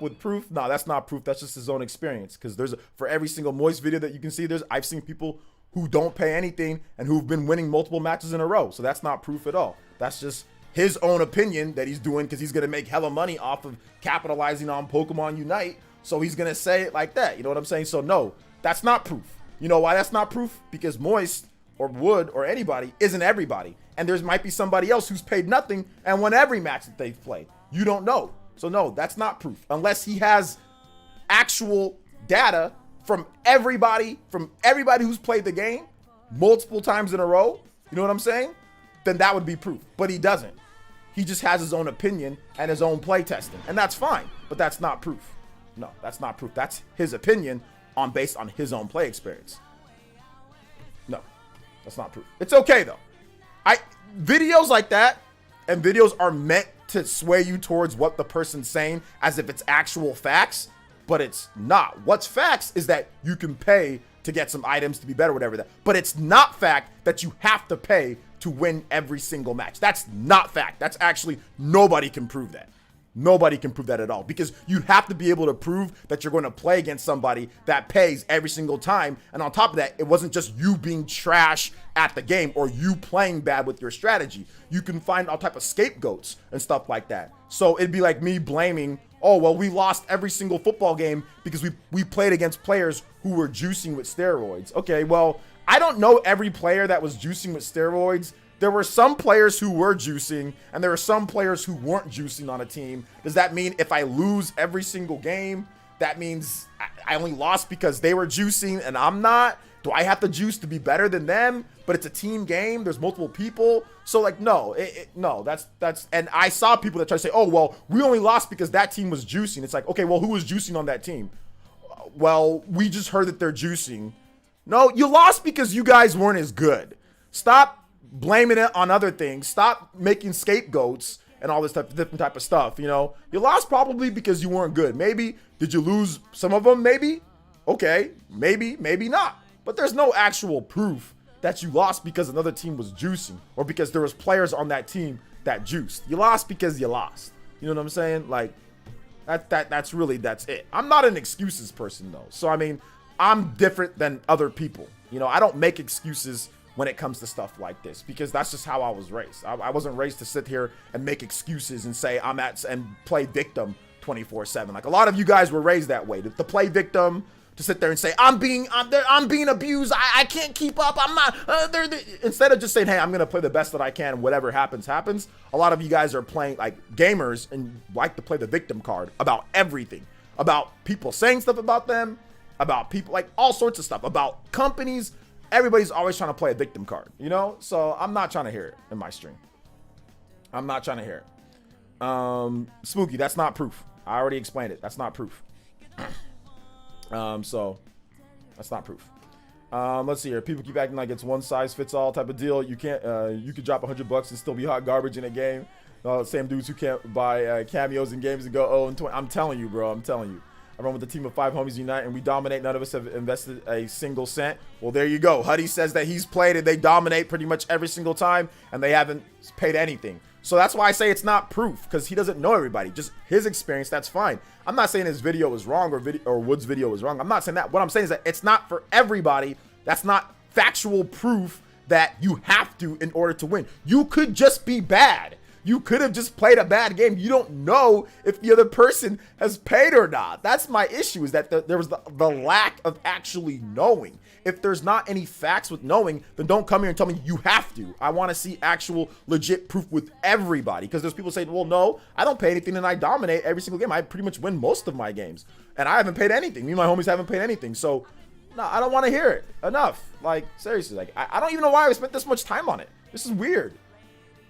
with proof. No, that's not proof. That's just his own experience. Because for every single Moist video that you can see, I've seen people who don't pay anything and who've been winning multiple matches in a row. So that's not proof at all. That's just his own opinion that he's doing because he's gonna make hella money off of capitalizing on Pokemon Unite. So he's gonna say it like that. You know what I'm saying? So no, that's not proof. You know why that's not proof? Because Moist or Wood or anybody isn't everybody. And there might be somebody else who's paid nothing and won every match that they've played. You don't know. So no, that's not proof. Unless he has actual data from everybody who's played the game multiple times in a row, you know what I'm saying? Then that would be proof. But he doesn't. He just has his own opinion and his own play testing. And that's fine. but that's not proof. No, that's not proof. That's his opinion based on his own play experience. No, that's not proof. It's okay though. Videos like that, and videos are meant to sway you towards what the person's saying as if it's actual facts, but it's not. What's facts is that you can pay to get some items to be better, whatever that. But it's not fact that you have to pay to win every single match. That's not fact. That's actually, nobody can prove that. Nobody can prove that at all, because you have to be able to prove that you're going to play against somebody that pays every single time. And on top of that, it wasn't just you being trash at the game or you playing bad with your strategy. You can find all type of scapegoats and stuff like that. So it'd be like me blaming, oh, well, we lost every single football game because we played against players who were juicing with steroids. Okay, well, I don't know every player that was juicing with steroids. There were some players who were juicing, and there were some players who weren't juicing on a team. Does that mean if I lose every single game, that means I only lost because they were juicing and I'm not? Do I have to juice to be better than them? But it's a team game. There's multiple people. So like, no, no, that's, and I saw people that try to say, oh, well, we only lost because that team was juicing. It's like, okay, well, who was juicing on that team? Well, we just heard that they're juicing. No, you lost because you guys weren't as good. Stop blaming it on other things. Stop making scapegoats and all this different type of stuff. You know, you lost probably because you weren't good. Maybe, did you lose some of them? Maybe. Okay, maybe not. But there's no actual proof that you lost because another team was juicing or because there was players on that team that juiced. You lost because you lost. You know what I'm saying? Like that's it. I'm not an excuses person though. So I mean, I'm different than other people. You know, I don't make excuses when it comes to stuff like this, because that's just how I was raised. I wasn't raised to sit here and make excuses and say and play victim 24/7. Like a lot of you guys were raised that way, to play victim, to sit there and say, I'm being abused. I can't keep up. I'm not, instead of just saying, hey, I'm going to play the best that I can and whatever happens, happens. A lot of you guys are playing like gamers and like to play the victim card about everything, about people saying stuff about them, about people, like all sorts of stuff, about companies. Everybody's always trying to play a victim card, you know? So I'm not trying to hear it in my stream. I'm not trying to hear it. Spooky, that's not proof. I already explained it. That's not proof. So that's not proof. Let's see here. People keep acting like it's one size fits all type of deal. You can't, you could drop $100 and still be hot garbage in a game. Same dudes who can't buy cameos in games and go 0-20. I'm telling you, bro. I'm telling you. I run with a team of 5 homies unite and we dominate. None of us have invested a single cent. Well, there you go. Huddy says that he's played and they dominate pretty much every single time and they haven't paid anything. So that's why I say it's not proof, because he doesn't know everybody. Just his experience, that's fine. I'm not saying his video is wrong or Wood's video is wrong. I'm not saying that. What I'm saying is that it's not for everybody. That's not factual proof that you have to in order to win. You could just be bad. You could have just played a bad game. You don't know if the other person has paid or not. That's my issue, is that there was the lack of actually knowing. If there's not any facts with knowing, then don't come here and tell me you have to. I want to see actual legit proof with everybody, because there's people saying, well, no, I don't pay anything and I dominate every single game. I pretty much win most of my games and I haven't paid anything. Me and my homies haven't paid anything. So no, I don't want to hear it. Enough. Like, seriously, like I don't even know why I spent this much time on it. This is weird.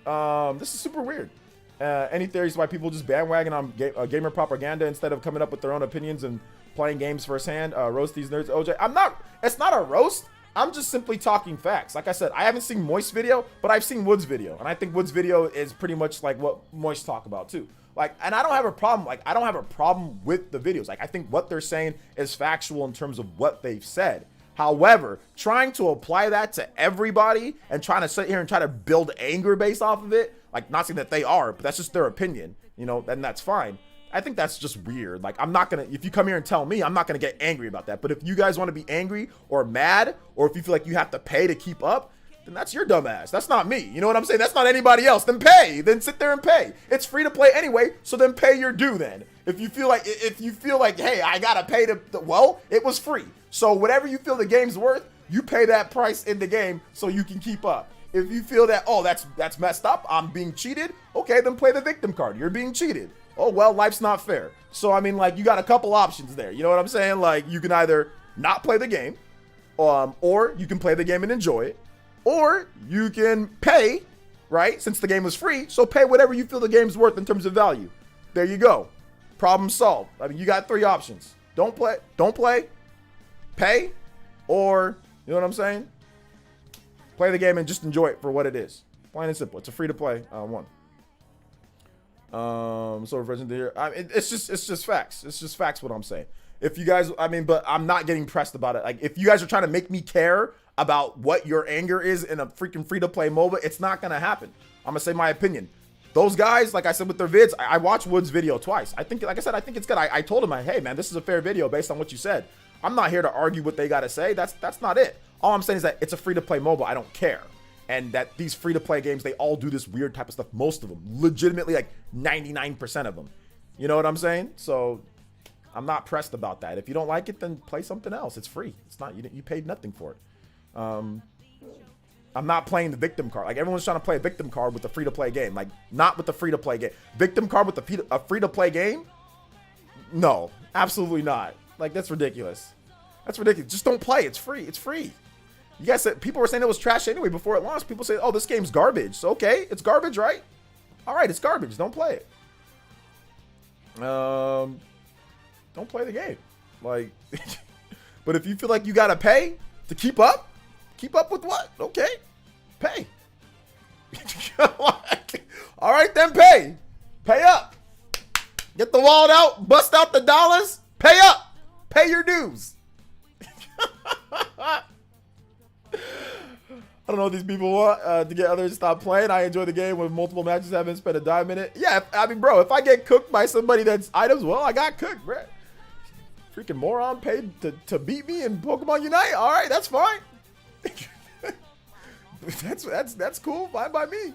This is super weird. Any theories why people just bandwagon on gamer propaganda instead of coming up with their own opinions and playing games firsthand? Roast these nerds, OJ. It's not a roast. I'm just simply talking facts. Like I said, I haven't seen Moist's video, but I've seen Wood's video. And I think Wood's video is pretty much like what Moist talk about too. Like, and I don't have a problem. Like, I don't have a problem with the videos. Like, I think what they're saying is factual in terms of what they've said. However, trying to apply that to everybody and trying to sit here and try to build anger based off of it, like, not saying that they are, but that's just their opinion, you know, and that's fine. I think that's just weird. Like, I'm not gonna, if you come here and tell me, I'm not gonna get angry about that. But if you guys want to be angry or mad, or if you feel like you have to pay to keep up, then that's your dumb ass. That's not me. You know what I'm saying? That's not anybody else. Then pay. Then sit there and pay. It's free to play anyway, so then pay your due then. If you feel like, hey, I gotta pay well, it was free. So whatever you feel the game's worth, you pay that price in the game so you can keep up. If you feel that, oh, that's messed up, I'm being cheated, okay, then play the victim card. You're being cheated. Oh, well, life's not fair. So, I mean, like, you got a couple options there. You know what I'm saying? Like, you can either not play the game, or you can play the game and enjoy it, or you can pay, right? Since the game was free, so pay whatever you feel the game's worth in terms of value. There you go. Problem solved. I mean, you got 3 options. Don't play, pay, or, you know what I'm saying? Play the game and just enjoy it for what it is. Plain and simple. It's a free-to-play one. So version here. I mean, it's just facts. It's just facts what I'm saying. If you guys, I mean, but I'm not getting pressed about it. Like, if you guys are trying to make me care about what your anger is in a freaking free-to-play MOBA, it's not gonna happen. I'm gonna say my opinion. Those guys, like I said with their vids, I watched Wood's video twice. I think, like I said, I think it's good. I told him, hey man, this is a fair video based on what you said. I'm not here to argue what they gotta say. That's not it. All I'm saying is that it's a free-to-play MOBA. I don't care. And that these free-to-play games, they all do this weird type of stuff. Most of them, legitimately, like 99% of them. You know what I'm saying? So I'm not pressed about that. If you don't like it, then play something else. It's free. It's not, you paid nothing for it. I'm not playing the victim card. Like, everyone's trying to play a victim card with a free-to-play game. Like, not with the free-to-play game. Victim card with a free-to-play game? No, absolutely not. Like, that's ridiculous. That's ridiculous. Just don't play. It's free. It's free. You guys said people were saying it was trash anyway before it launched. People say, oh, this game's garbage. So, okay, it's garbage, right? All right, it's garbage. Don't play it. Don't play the game. Like, but if you feel like you gotta pay to keep up with what? Okay, pay. All right, then pay. Pay up. Get the wallet out. Bust out the dollars. Pay up. Pay your dues. I don't know what these people want to get others to stop playing. I enjoy the game with multiple matches. Haven't spent a dime in it. Yeah, I mean, bro, if I get cooked by somebody that's items, well, I got cooked, bro. Freaking moron paid to beat me in Pokemon Unite. All right, that's fine. that's cool. Fine by me.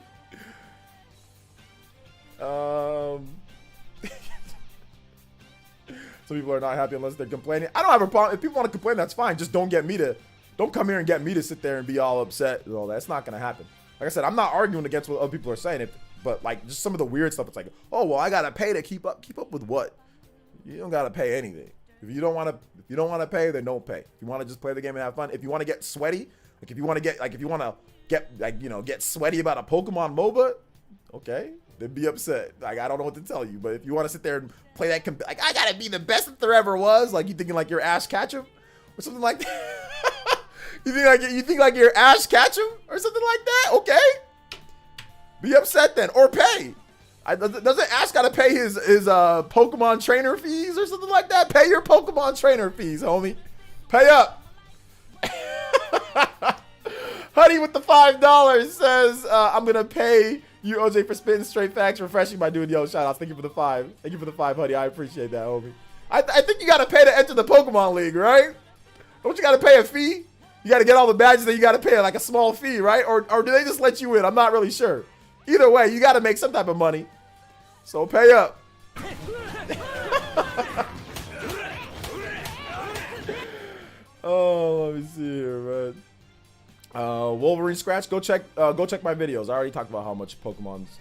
Some people are not happy unless they're complaining. I don't have a problem. If people want to complain, that's fine. Just don't come here and get me to sit there and be all upset and all that. It's not gonna happen. Like I said, I'm not arguing against what other people are saying, but like just some of the weird stuff. It's like, oh well, I gotta pay to keep up with what? You don't gotta pay anything. If you don't want to pay, then don't pay. If you want to just play the game and have fun, if you want to get sweaty, like if you want to get sweaty about a Pokemon MOBA, okay, then be upset. Like, I don't know what to tell you, but if you want to sit there and play that, like, I gotta be the best that there ever was, like you thinking like you're Ash Ketchum or something like that. You think like you're Ash Ketchum or something like that? Okay, be upset then, or pay. Doesn't Ash gotta pay his Pokemon trainer fees or something like that? Pay your Pokemon trainer fees, homie. Pay up. Huddy with the $5 says, I'm gonna pay you, OJ, for spitting straight facts, refreshing my dude. Yo, shout outs. Thank you for the 5. Thank you for the 5, Huddy. I appreciate that, homie. I think you gotta pay to enter the Pokemon League, right? Don't you gotta pay a fee? You gotta get all the badges, that you gotta pay like a small fee, right? Or do they just let you in? I'm not really sure. Either way, you gotta make some type of money. So pay up. Oh, let me see here, man. Wolverine Scratch, go check my videos. I already talked about how much Pokemon's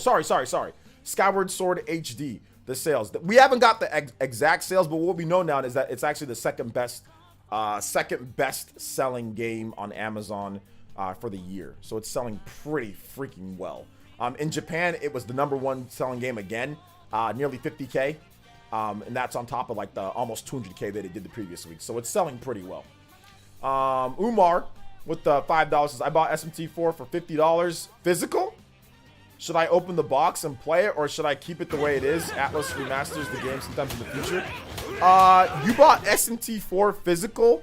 sorry. Skyward Sword HD, the sales. We haven't got the exact sales, but what we know now is that it's actually the second best selling game on Amazon for the year. So it's selling pretty freaking well. In Japan, it was the #1 selling game again, nearly 50K. And that's on top of like the almost 200K that it did the previous week. So it's selling pretty well. Umar with the $5 says, I bought SMT4 for $50 physical. Should I open the box and play it, or should I keep it the way it is? Atlas remasters the game sometimes in the future. You bought SMT4 physical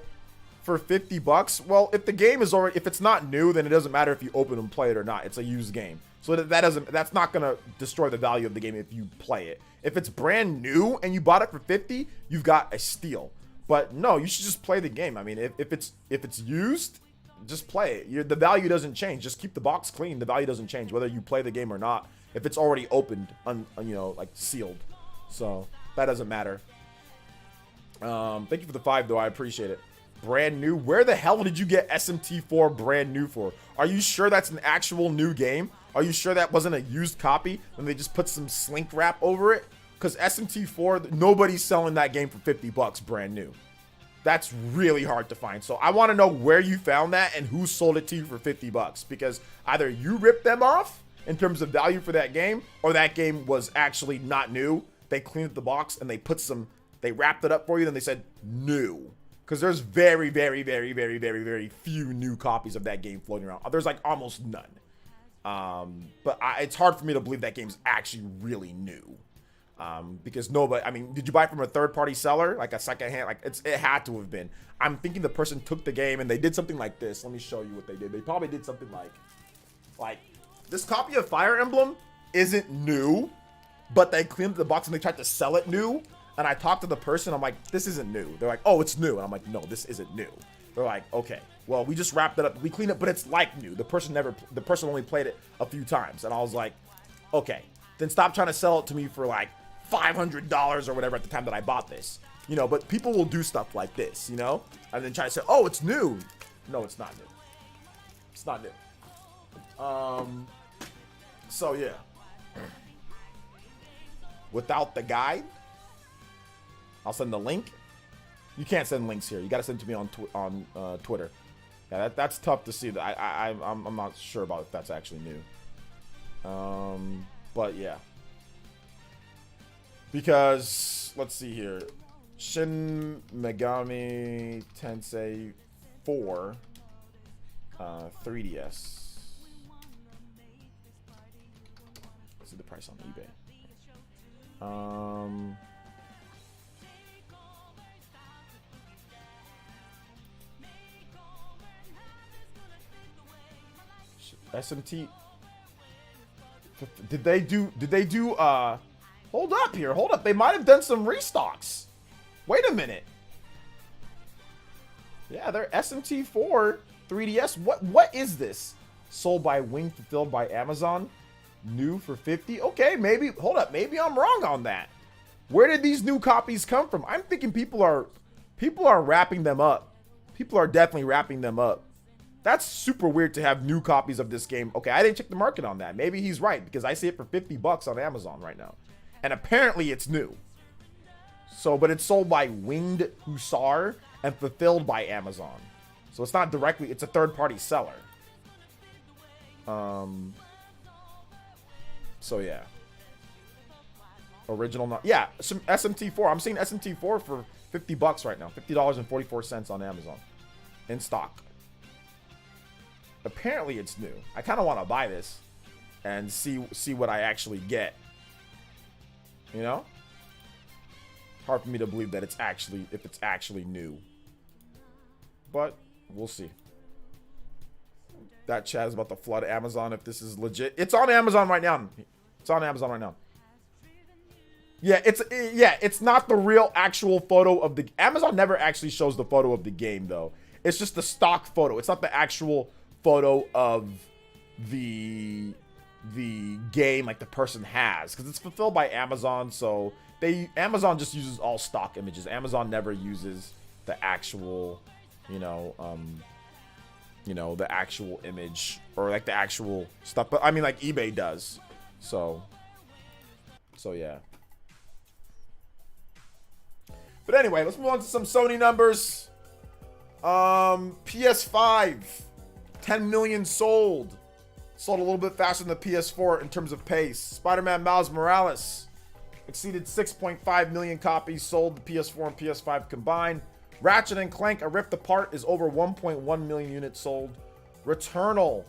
for $50. Well, if the game is already, if it's not new, then it doesn't matter if you open and play it or not. It's a used game. So that's not gonna destroy the value of the game if you play it. If it's brand new and you bought it for $50, you've got a steal. But no, you should just play the game. I mean, if it's used, just play it. The value doesn't change. Just keep the box clean. The value doesn't change whether you play the game or not. If it's already opened, like sealed, so that doesn't matter. Thank you for the 5 though. I appreciate it. Brand new. Where the hell did you get SMT4 brand new for? Are you sure that's an actual new game? Are you sure that wasn't a used copy and they just put some slink wrap over it? Because SMT4, nobody's selling that game for $50 brand new. That's really hard to find. So I want to know where you found that and who sold it to you for $50, because either you ripped them off in terms of value for that game, or that game was actually not new. They cleaned up the box and they wrapped it up for you, then they said new. Because there's very, very, very, very, very, very few new copies of that game floating around. There's like almost none. But it's hard for me to believe that game's actually really new. Because nobody, I mean, did you buy it from a third-party seller, like a secondhand? Like it had to have been. I'm thinking the person took the game and they did something like this. Let me show you what they did. They probably did something like this copy of Fire Emblem isn't new, but they cleaned up the box and they tried to sell it new. And I talked to the person. I'm like, this isn't new. They're like, oh, it's new. And I'm like, no, this isn't new. They're like, okay, well, we just wrapped it up. We cleaned it, but it's like new. The person only played it a few times. And I was like, okay, then stop trying to sell it to me for like $500 or whatever at the time that I bought this. You know, but people will do stuff like this, you know, and then try to say, oh, it's new. No, it's not new. It's not new. So yeah. Without the guide, I'll send the link. You can't send links here. You got to send it to me on Twitter. Yeah, that's tough to see. I'm not sure about if that's actually new. But yeah. Because let's see here. Shin Megami Tensei 4 3DS. Let's see the price on eBay. SMT. Did they do hold up here. Hold up. They might have done some restocks. Wait a minute. Yeah, they're SMT4 3DS. What is this? Sold by Wing, fulfilled by Amazon. New for 50. Okay, maybe hold up. Maybe I'm wrong on that. Where did these new copies come from? I'm thinking people are wrapping them up. People are definitely wrapping them up. That's super weird to have new copies of this game. Okay, I didn't check the market on that. Maybe he's right because I see it for $50 on Amazon right now. And apparently it's new. So, but it's sold by Winged Hussar and fulfilled by Amazon. So it's not directly, it's a third-party seller. So yeah. Original, yeah, some SMT4. I'm seeing SMT4 for $50 right now. $50.44 on Amazon. In stock. Apparently it's new. I kind of want to buy this and see what I actually get. You know? Hard for me to believe that it's actually new. But we'll see. That chat is about to flood Amazon if this is legit. It's on Amazon right now. It's on Amazon right now. Yeah, it's not the real actual photo of the Amazon never actually shows the photo of the game though. It's just the stock photo. It's not the actual photo of the game like the person has, because it's fulfilled by Amazon. So Amazon just uses all stock images. Amazon never uses the actual, the actual image or like the actual stuff. But I mean, like eBay does. So yeah. But anyway, let's move on to some Sony numbers. PS5, 10 million sold. Sold a little bit faster than the PS4 in terms of pace. Spider-Man Miles Morales exceeded 6.5 million copies sold, the PS4 and PS5 combined. Ratchet and Clank: A Rift Apart is over 1.1 million units sold. Returnal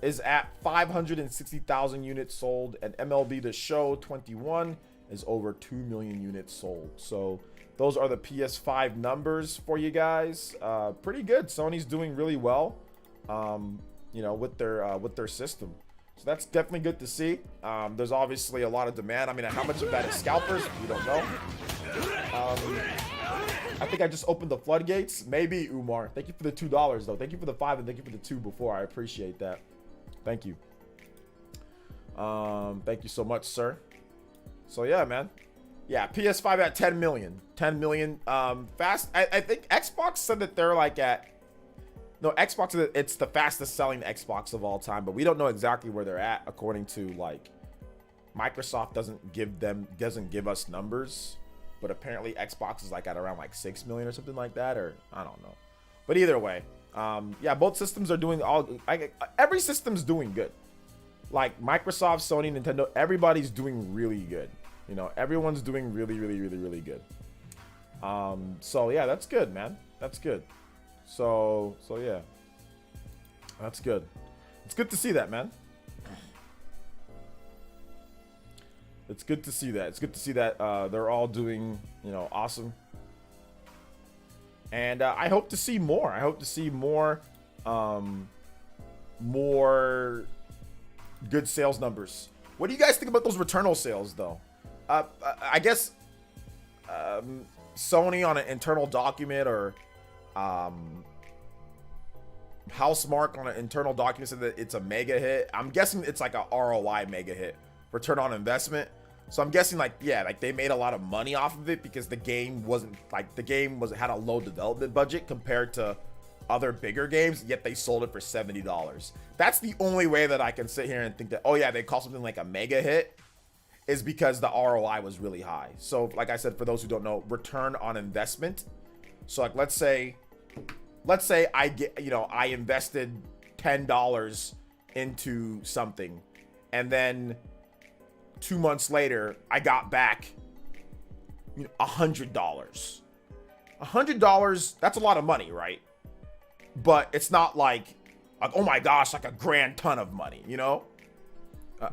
is at 560,000 units sold. And MLB The Show 21 is over 2 million units sold. So those are the PS5 numbers for you guys. Pretty good. Sony's doing really well, with their system. So that's definitely good to see. There's obviously a lot of demand. I mean, how much of that is scalpers? We don't know. I think I just opened the floodgates. Maybe, Umar. Thank you for the $2, though. Thank you for the 5 and thank you for the 2 before. I appreciate that. Thank you. Thank you so much, sir. So yeah, man. Yeah, PS5 at 10 million. 10 million. Fast. I think Xbox said that they're like at... No, Xbox, it's the fastest selling Xbox of all time, but we don't know exactly where they're at according to, like, Microsoft doesn't give us numbers, but apparently Xbox is like at around like 6 million or something like that, or I don't know. But either way, yeah, both systems are doing every system's doing good. like Microsoft, Sony, Nintendo, everybody's doing really good. You know, everyone's doing really, really, really, really good. So yeah, that's good, man. That's good. So yeah, that's good. It's good to see that, man. It's good to see that. It's good to see that they're all doing, you know, awesome. And I hope to see more. I hope to see more, more good sales numbers. What do you guys think about those Returnal sales, though? I guess Sony on an internal document, or Housemark on an internal document said that it's a mega hit. I'm guessing it's like a ROI mega hit, return on investment. So I'm guessing like, yeah, like they made a lot of money off of it because the game had a low development budget compared to other bigger games, yet they sold it for $70. That's the only way that I can sit here and think that, oh yeah, they call something like a mega hit, is because the ROI was really high. So like I said, for those who don't know, return on investment. So like, let's say I get, you know, I invested $10 into something, and then 2 months later, I got back, you know, $100. $100, that's a lot of money, right? But it's not like, oh my gosh, like a grand ton of money, you know?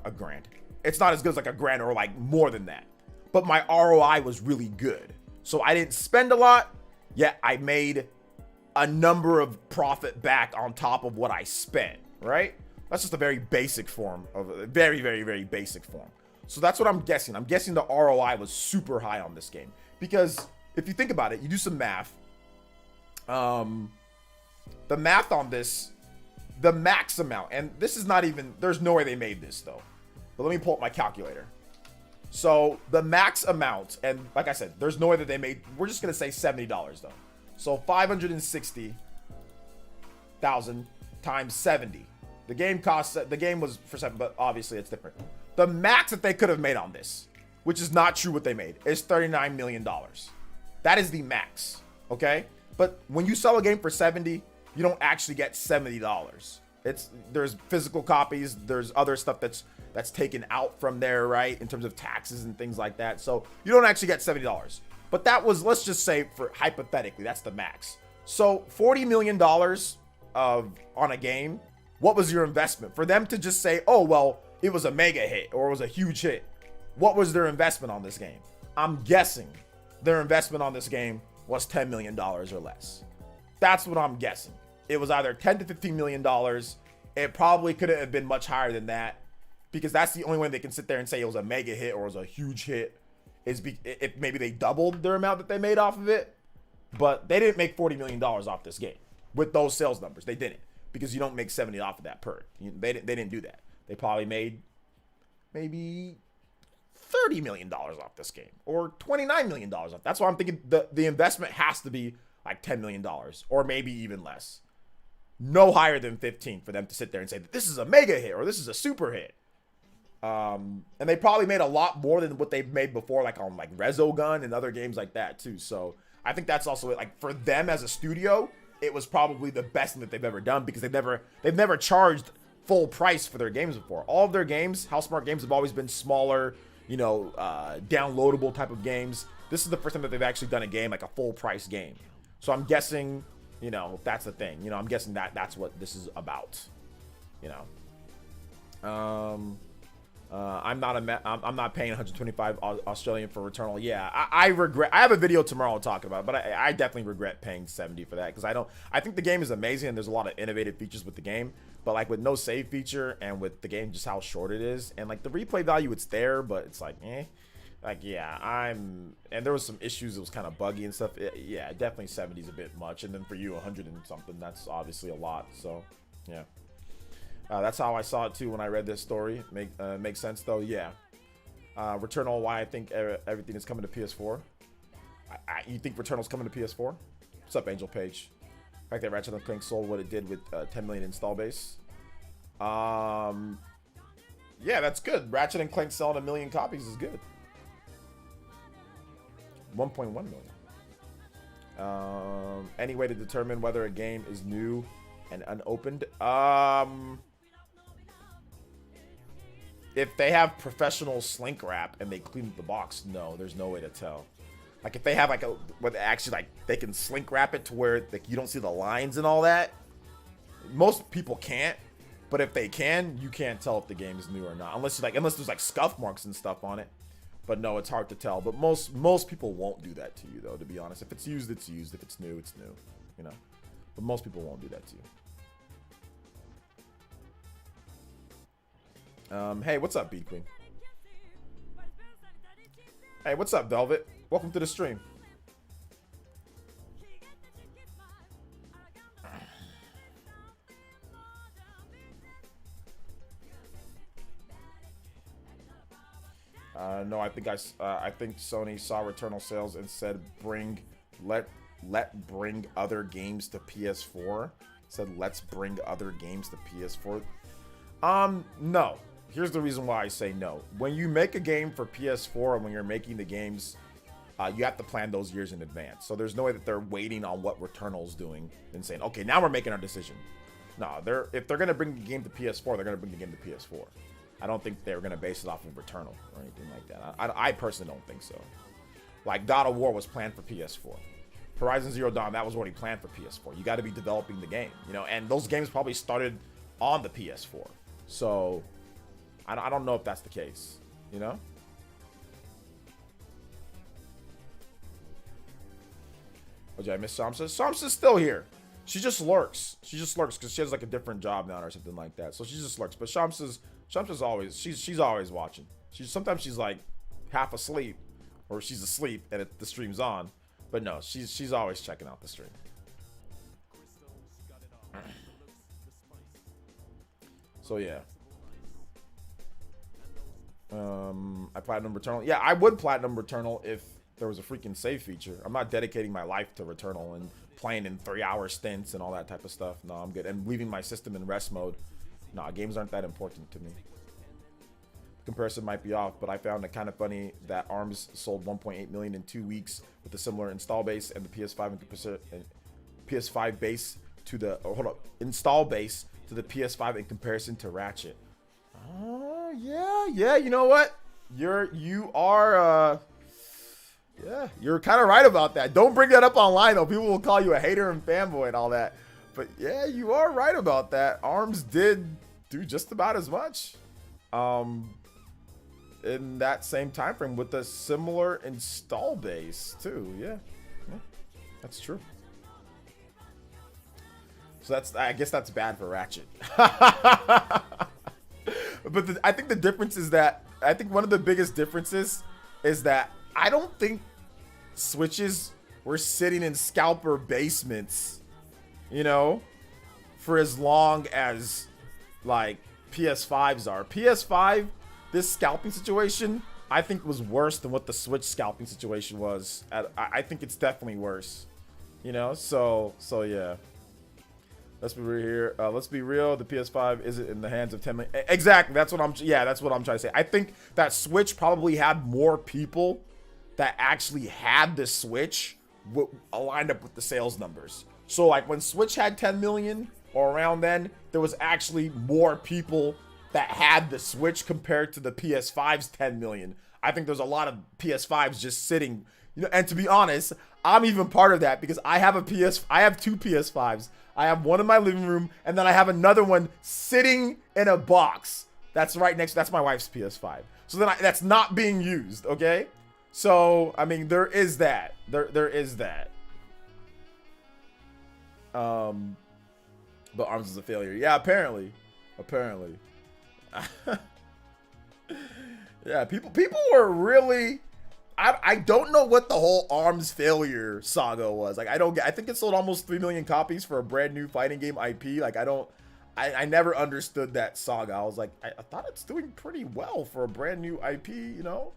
A grand. It's not as good as like a grand or like more than that. But my ROI was really good. So I didn't spend a lot, yet I made a number of profit back on top of what I spent, right? That's just a very basic form of a very, very, very basic form. So that's what I'm guessing. I'm guessing the ROI was super high on this game, because if you think about it, you do some math. The math on this, the max amount, and this is not even, there's no way they made this though. But let me pull up my calculator. So the max amount, and like I said, there's no way that they made, we're just going to say $70 though. So 560,000 times 70. The game was for 7, but obviously it's different. The max that they could have made on this, which is not true what they made, is $39 million. That is the max, okay? But when you sell a game for 70, you don't actually get $70. There's physical copies, there's other stuff that's taken out from there, right? In terms of taxes and things like that. So you don't actually get $70. But that was, let's just say, for hypothetically, that's the max. So $40 million on a game, what was your investment? For them to just say, oh, well, it was a mega hit or it was a huge hit, what was their investment on this game? I'm guessing their investment on this game was $10 million or less. That's what I'm guessing. It was either $10 to $15 million. It probably could have been much higher than that, because that's the only way they can sit there and say it was a mega hit or it was a huge hit, is if maybe they doubled their amount that they made off of it. But they didn't make $40 million off this game with those sales numbers. They didn't, because you don't make 70 off of that per. They didn't do that. They probably made maybe $30 million off this game, or $29 million off. That's why I'm thinking the investment has to be like $10 million, or maybe even less. No higher than 15 for them to sit there and say that this is a mega hit or this is a super hit. And they probably made a lot more than what they've made before, like on like Resogun and other games like that too. So I think that's also, like, for them as a studio, it was probably the best thing that they've ever done, because they've never charged full price for their games before. All of their games, Housemarque games, have always been smaller, you know, downloadable type of games. This is the first time that they've actually done a game like a full price game. So I'm guessing, you know, that's the thing. You know, I'm guessing that's what this is about. You know, I'm not paying 125 Australian for Returnal. Yeah, I regret. I have a video tomorrow talking about it, but I definitely regret paying 70 for that, because I think the game is amazing and there's a lot of innovative features with the game, but like with no save feature and with the game just how short it is, and like the replay value, it's there, but it's like, like, yeah, and there was some issues. It was kind of buggy and stuff. Yeah, definitely 70 is a bit much, and then for you 100 and something, that's obviously a lot. So yeah. That's how I saw it too when I read this story. Makes sense though. Yeah. Returnal, why I think everything is coming to PS4. You think Returnal's coming to PS4? What's up, Angel Page? The fact that Ratchet & Clank sold what it did with 10 million install base. Yeah, that's good. Ratchet & Clank selling 1 million copies is good. 1.1 million. Any way to determine whether a game is new and unopened? if they have professional slink wrap and they clean up the box, no, there's no way to tell. Like if they have like where they actually like they can slink wrap it to where like you don't see the lines and all that. Most people can't, but if they can, you can't tell if the game is new or not, unless there's like scuff marks and stuff on it. But no, it's hard to tell. But most people won't do that to you, though. To be honest, if it's used, it's used. If it's new, it's new. You know, but most people won't do that to you. Hey, what's up, Beat Queen? Hey, what's up, Velvet? Welcome to the stream. No, I think Sony saw Returnal sales and said let bring other games to PS4. Said let's bring other games to PS4. No. Here's the reason why I say no. When you make a game for PS4 and when you're making the games, you have to plan those years in advance. So there's no way that they're waiting on what Returnal's doing and saying, okay, now we're making our decision. No, if they're gonna bring the game to PS4, they're gonna bring the game to PS4. I don't think they're gonna base it off of Returnal or anything like that. I personally don't think so. Like God of War was planned for PS4. Horizon Zero Dawn, that was already planned for PS4. You got to be developing the game, you know, and those games probably started on the PS4. So I don't know if that's the case, you know. Oh, did I miss Samsa? Samsa's still here. She just lurks. She just lurks because she has like a different job now or something like that. So she just lurks. But Shamsa's always she's always watching. Sometimes she's like half asleep or she's asleep and the stream's on. But no, she's always checking out the stream. So yeah. I platinum Returnal. Yeah, I would platinum Returnal if there was a freaking save feature. I'm not dedicating my life to Returnal and playing in 3-hour stints and all that type of stuff. No, I'm good. And leaving my system in rest mode. Nah, games aren't that important to me. Comparison might be off, but I found it kind of funny that ARMS sold 1.8 million in 2 weeks with a similar install base and the PS5 and PS5 base to the install base to the PS5 in comparison to Ratchet. Oh yeah, you know what? You're kind of right about that. Don't bring that up online though. People will call you a hater and fanboy and all that. But yeah, you are right about that. ARMS did do just about as much. In that same time frame with a similar install base too. Yeah, that's true. So I guess that's bad for Ratchet. But I think the difference is that one of the biggest differences is that I don't think Switches were sitting in scalper basements, you know, for as long as like PS5s are. PS5, this scalping situation, I think was worse than what the Switch scalping situation was. I think it's definitely worse, you know. So yeah. Let's be real here. Let's be real. The PS5 isn't in the hands of 10 million. Exactly. That's what I'm trying to say. I think that Switch probably had more people that actually had the Switch aligned up with the sales numbers. So like when Switch had 10 million or around then, there was actually more people that had the Switch compared to the PS5's 10 million. I think there's a lot of PS5s just sitting, you know, and to be honest, I'm even part of that because I have two PS5s. I have one in my living room, and then I have another one sitting in a box that's right next. That's my wife's PS5. So then that's not being used. Okay, so I mean there is that. There is that. But ARMS is a failure. Yeah, apparently. Yeah, people were really. I don't know what the whole ARMS failure saga was. Like, I think it sold almost 3 million copies for a brand new fighting game IP. Like, I never understood that saga. I was like, I thought it's doing pretty well for a brand new IP, you know?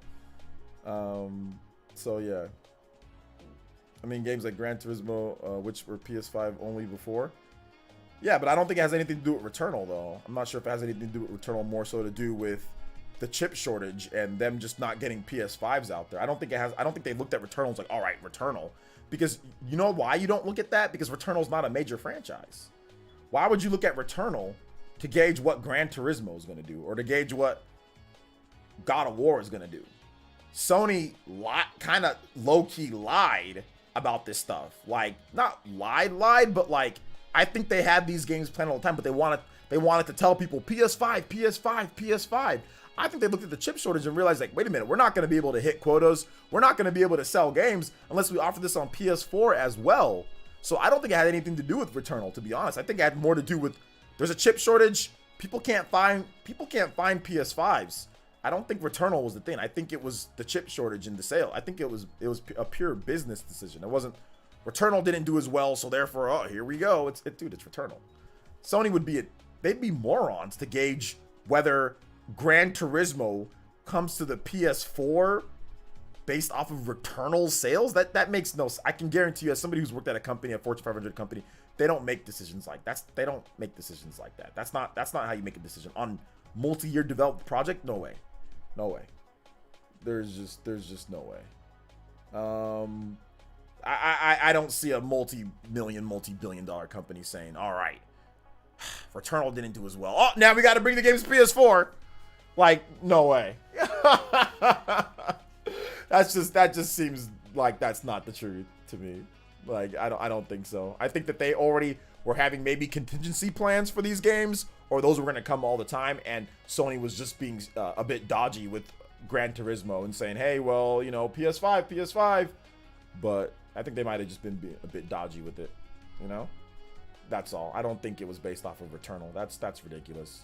So yeah. I mean, games like Gran Turismo, which were PS5 only before. Yeah, but I don't think it has anything to do with Returnal, though. I'm not sure if it has anything to do with Returnal, more so to do with the chip shortage and them just not getting PS5s out there. I don't think they looked at Returnal and was like, all right, Returnal. Because you know why you don't look at that? Because Returnal's not a major franchise. Why would you look at Returnal to gauge what Gran Turismo is going to do or to gauge what God of War is gonna do. Sony kind of low-key lied about this stuff. Like, not lied, but like, I think they had these games planned all the time, but they wanted to tell people PS5, PS5, PS5. I think they looked at the chip shortage and realized, like, wait a minute, we're not going to be able to hit quotas. We're not going to be able to sell games unless we offer this on PS4 as well. So I don't think it had anything to do with Returnal, to be honest. I think it had more to do with there's a chip shortage. People can't find PS5s. I don't think Returnal was the thing. I think it was the chip shortage in the sale. I think it was a pure business decision. It wasn't Returnal didn't do as well, so therefore, oh, here we go. Dude, it's Returnal. Sony they'd be morons to gauge whether Gran Turismo comes to the PS4 based off of Returnal sales. That makes no sense. I can guarantee you, as somebody who's worked at a company, a Fortune 500 company, they don't make decisions like that. They don't make decisions like that. That's not how you make a decision on multi-year developed project. No way. No way. There's just no way. I don't see a multi-billion-dollar company saying, all right, Returnal didn't do as well. Oh, now we got to bring the games to PS4. Like, no way. That just seems like that's not the truth to me. Like, I don't think so. I think that they already were having maybe contingency plans for these games, or those were going to come all the time, and Sony was just being a bit dodgy with Gran Turismo and saying, hey, well, you know, PS5. But I think they might have just been a bit dodgy with it, you know? That's all. I don't think it was based off of Returnal. That's ridiculous.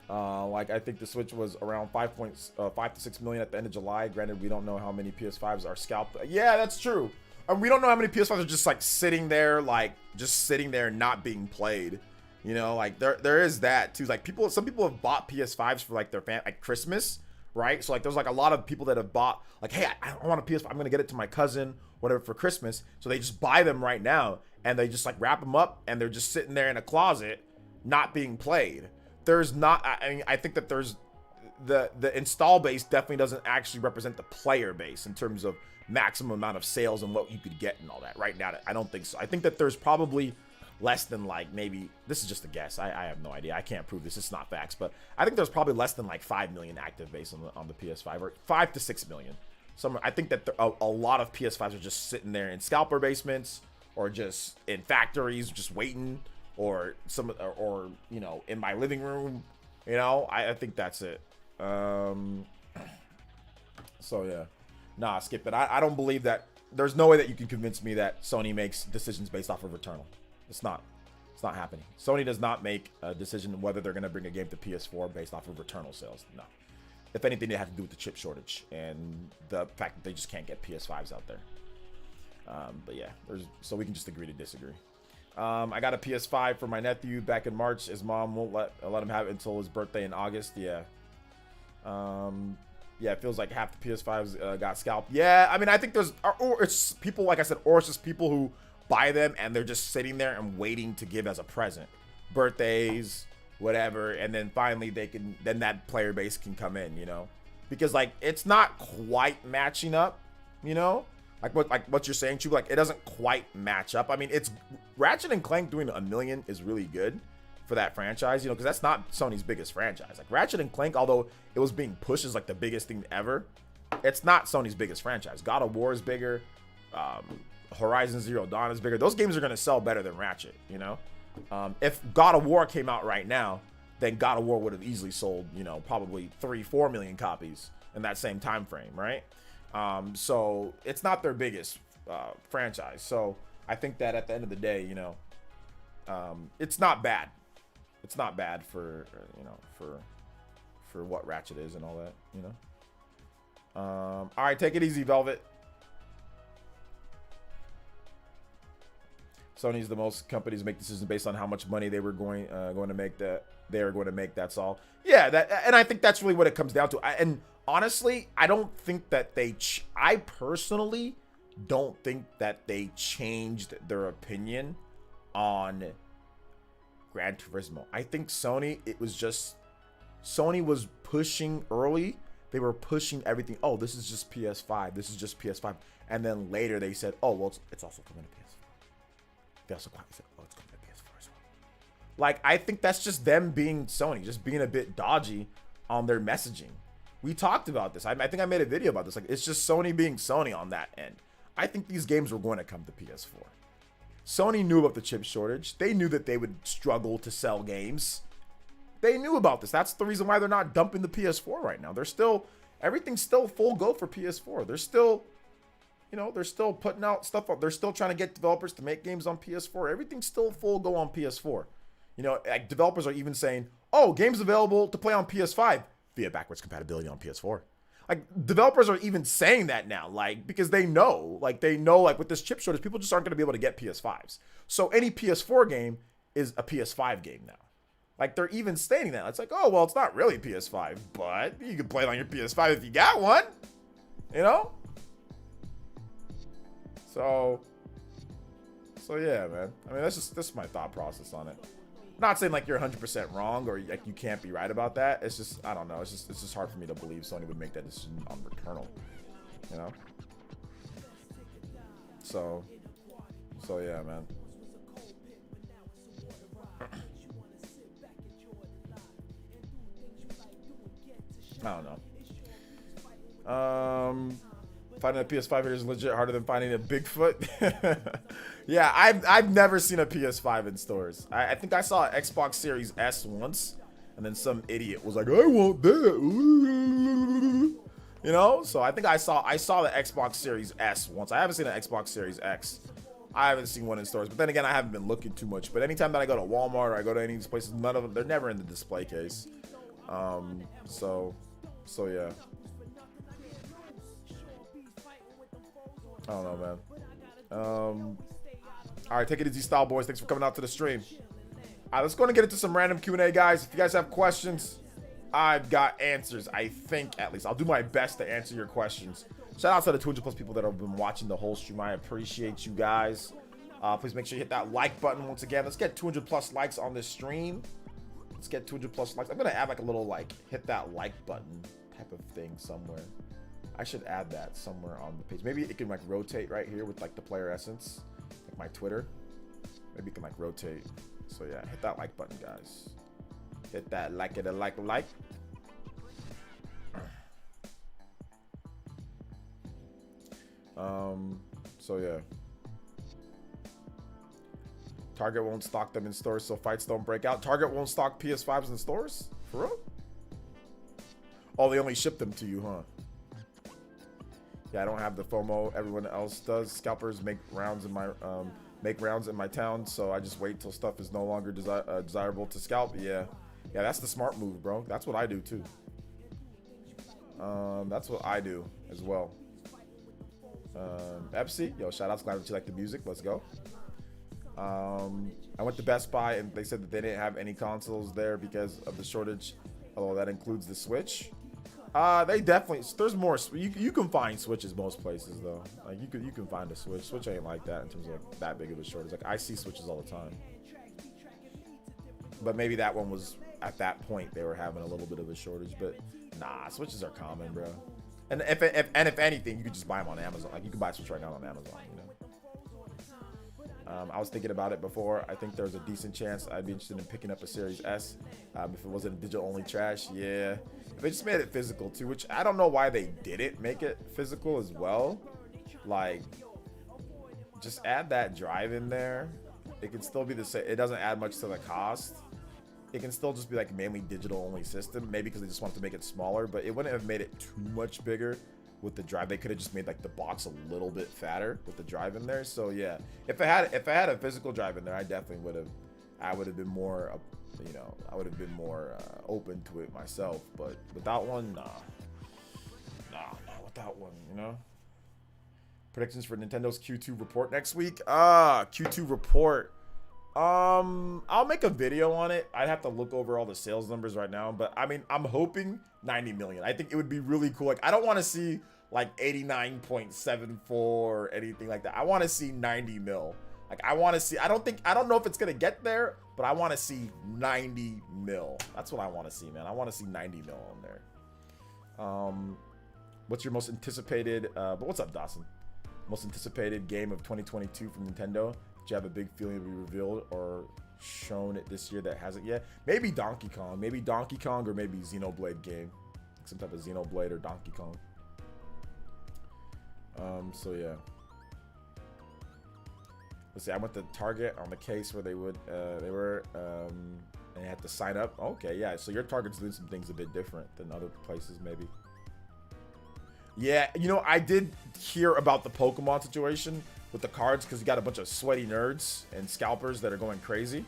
Like, I think the Switch was around 5 to 6 million at the end of July. Granted, we don't know how many PS5s are scalped. Yeah, that's true. We don't know how many PS5s are just like sitting there, not being played. You know, like there is that too. Like some people have bought PS5s for like their like Christmas, right? So like there's like a lot of people that have bought like, hey, I want a PS5. I'm gonna get it to my cousin, whatever, for Christmas. So they just buy them right now and they just like wrap them up and they're just sitting there in a closet, not being played. There's not. I mean, I think that there's the install base definitely doesn't actually represent the player base in terms of maximum amount of sales and what you could get and all that. Right now, I don't think so. I think that there's probably less than like maybe, this is just a guess. I have no idea. I can't prove this. It's not facts, but I think there's probably less than like 5 million active base on the PS5, or 5 to 6 million. I think that a lot of PS5s are just sitting there in scalper basements or just in factories, just waiting, or you know, in my living room. You know, I think that's it. So yeah, nah, skip it. I don't believe that. There's no way that you can convince me that Sony makes decisions based off of Returnal. It's not happening. Sony does not make a decision whether they're going to bring a game to PS4 based off of Returnal sales. No. If anything, they have to do with the chip shortage and the fact that they just can't get PS5s out there. But yeah, so we can just agree to disagree. I got a PS5 for my nephew back in March. His mom won't let him have it until his birthday in August. Yeah. Yeah, it feels like half the PS5s got scalped. Yeah, I mean, I think or it's people, like I said, or it's just people who buy them and they're just sitting there and waiting to give as a present. Birthdays, whatever, and then finally then that player base can come in, you know? Because like it's not quite matching up, you know? Like what you're saying, Chuba, like it doesn't quite match up. I mean, it's Ratchet and Clank doing 1 million is really good for that franchise, you know, because that's not Sony's biggest franchise. Like Ratchet and Clank, although it was being pushed as like the biggest thing ever, it's not Sony's biggest franchise. God of War is bigger. Horizon Zero Dawn is bigger. Those games are going to sell better than Ratchet, you know? If God of War came out right now, then God of War would have easily sold, you know, probably 3-4 million copies in that same time frame, right? So it's not their biggest franchise. So I think that at the end of the day, you know, it's not bad. It's not bad for, you know, for what Ratchet is and all that, you know? All right, take it easy, Velvet. Sony's the most companies make decisions based on how much money they were going to make. That's all. Yeah, and I think that's really what it comes down to. And honestly, I don't think that I personally don't think that they changed their opinion on Gran Turismo. I think Sony was pushing early. They were pushing everything. Oh, this is just PS5. This is just PS5. And then later they said, oh, well, it's also coming to PS4. They also said, oh, it's coming to PS4 as well. Like, I think that's just them being Sony, just being a bit dodgy on their messaging. We talked about this. I think I made a video about this. Like, it's just Sony being Sony on that end. I think these games were going to come to PS4. Sony knew about the chip shortage. They knew that they would struggle to sell games. They knew about this. That's the reason why they're not dumping the PS4 right now. They're still, everything's still full go for PS4. They're still, you know, they're still putting out stuff. They're still trying to get developers to make games on PS4. Everything's still full go on PS4. You know, like developers are even saying, oh, games available to play on PS5 via backwards compatibility on PS4. Like, developers are even saying that now, like, because they know, like, with this chip shortage, people just aren't going to be able to get PS5s. So any PS4 game is a PS5 game now. Like, they're even stating that. It's like, oh, well, it's not really PS5, but you can play it on your PS5 if you got one, you know? So yeah, man. I mean, that's my thought process on it. Not saying like you're 100% wrong or like you can't be right about that. It's just, I don't know. It's just hard for me to believe Sony would make that decision on Returnal, you know? So yeah, man. I don't know. Finding a PS5 here is legit harder than finding a Bigfoot. Yeah, I've never seen a PS5 in stores. I think I saw an Xbox Series S once, and then some idiot was like, I want that. You know? So I think I saw the Xbox Series S once. I haven't seen an Xbox Series X. I haven't seen one in stores. But then again, I haven't been looking too much. But anytime that I go to Walmart or I go to any of these places, none of them, they're never in the display case. So yeah. I don't know, man. All right, take it easy, style boys. Thanks for coming out to the stream. All right, let's go and get into some random Q&A, guys. If you guys have questions, I've got answers. I think, at least. I'll do my best to answer your questions. Shout out to the 200 plus people that have been watching the whole stream. I appreciate you guys. Please make sure you hit that like button once again. Let's get 200 plus likes on this stream. Let's get 200 plus likes. I'm going to add like a little like hit that like button type of thing somewhere. I should add that somewhere on the page. Maybe it can like rotate right here with like the PlayerEssence, like my Twitter. Maybe it can like rotate. So yeah, hit that like button, guys. Hit that like it a like. So yeah. Target won't stock them in stores so fights don't break out. Target won't stock PS5s in stores? For real? Oh, they only ship them to you, huh? Yeah, I don't have the FOMO everyone else does. Scalpers make rounds in my town, so I just wait till stuff is no longer desirable to scalp. Yeah, that's the smart move, bro. That's what I do too. That's what I do as well. Epsi, yo, shout out, glad that you like the music. Let's go. I went to Best Buy and they said that they didn't have any consoles there because of the shortage, although that includes the Switch. They definitely, there's more. You can find Switches most places though. Like you can find a Switch. Switch ain't like that in terms of that big of a shortage. Like I see Switches all the time. But maybe that one was at that point they were having a little bit of a shortage. But nah, Switches are common, bro. And if anything, you could just buy them on Amazon. Like you can buy a Switch right now on Amazon. You know. I was thinking about it before. I think there's a decent chance I'd be interested in picking up a Series S if it wasn't digital only trash. Yeah. They just made it physical too, which I don't know why they didn't make it physical as well. Like, just add that drive in there. It can still be the same. It doesn't add much to the cost. It can still just be like mainly digital only system. Maybe because they just wanted to make it smaller, but it wouldn't have made it too much bigger with the drive. They could have just made like the box a little bit fatter with the drive in there. So yeah, if I had a physical drive in there, I definitely would have. I would have been more. You know, I would have been more open to it myself, but without one, nah, without one, you know. Predictions for Nintendo's Q2 report next week. Q2 report. I'll make a video on it. I'd have to look over all the sales numbers right now, but I mean, I'm hoping 90 million. I think it would be really cool. Like, I don't want to see like 89.74 or anything like that. I want to see 90 mil. Like, I want to see, I don't know if it's going to get there, but I want to see 90 mil. That's what I want to see, man. I want to see 90 mil on there. What's your most anticipated, but what's up, Dawson? Most anticipated game of 2022 from Nintendo? Do you have a big feeling to be revealed or shown it this year that hasn't yet? Maybe Donkey Kong. Maybe Donkey Kong or maybe Xenoblade game. Some type of Xenoblade or Donkey Kong. So yeah. Let's see, I went to Target on the case where they had to sign up. Okay, yeah, so your Target's doing some things a bit different than other places maybe. Yeah, you know, I did hear about the Pokemon situation with the cards because you got a bunch of sweaty nerds and scalpers that are going crazy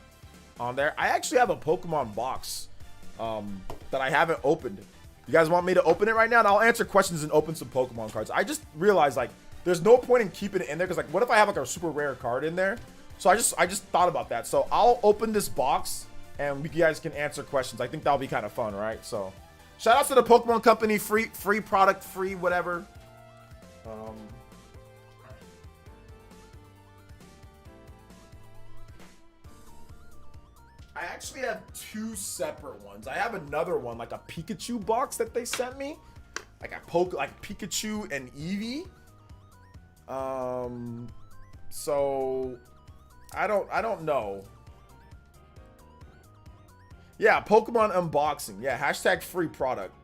on there. I actually have a Pokemon box that I haven't opened. You guys want me to open it right now? And I'll answer questions and open some Pokemon cards. I just realized, like, there's no point in keeping it in there because, like, what if I have, like, a super rare card in there? So I just thought about that. So I'll open this box and you guys can answer questions. I think that'll be kind of fun, right? So shout out to the Pokemon Company. Free product, free whatever. I actually have two separate ones. I have another one, like a Pikachu box that they sent me, like Pikachu and Eevee. So I don't know. Yeah, Pokemon unboxing. Yeah, hashtag free product.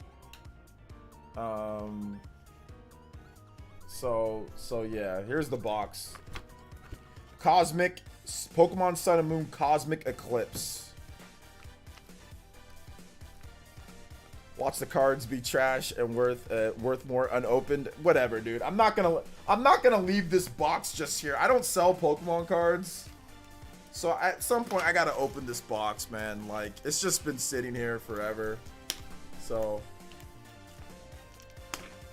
So yeah, here's the box. Cosmic Pokemon Sun and Moon Cosmic Eclipse. Watch the cards be trash and worth more unopened. Whatever, dude. I'm not gonna leave this box just here. I don't sell Pokemon cards. So at some point I gotta open this box, man. Like, it's just been sitting here forever. So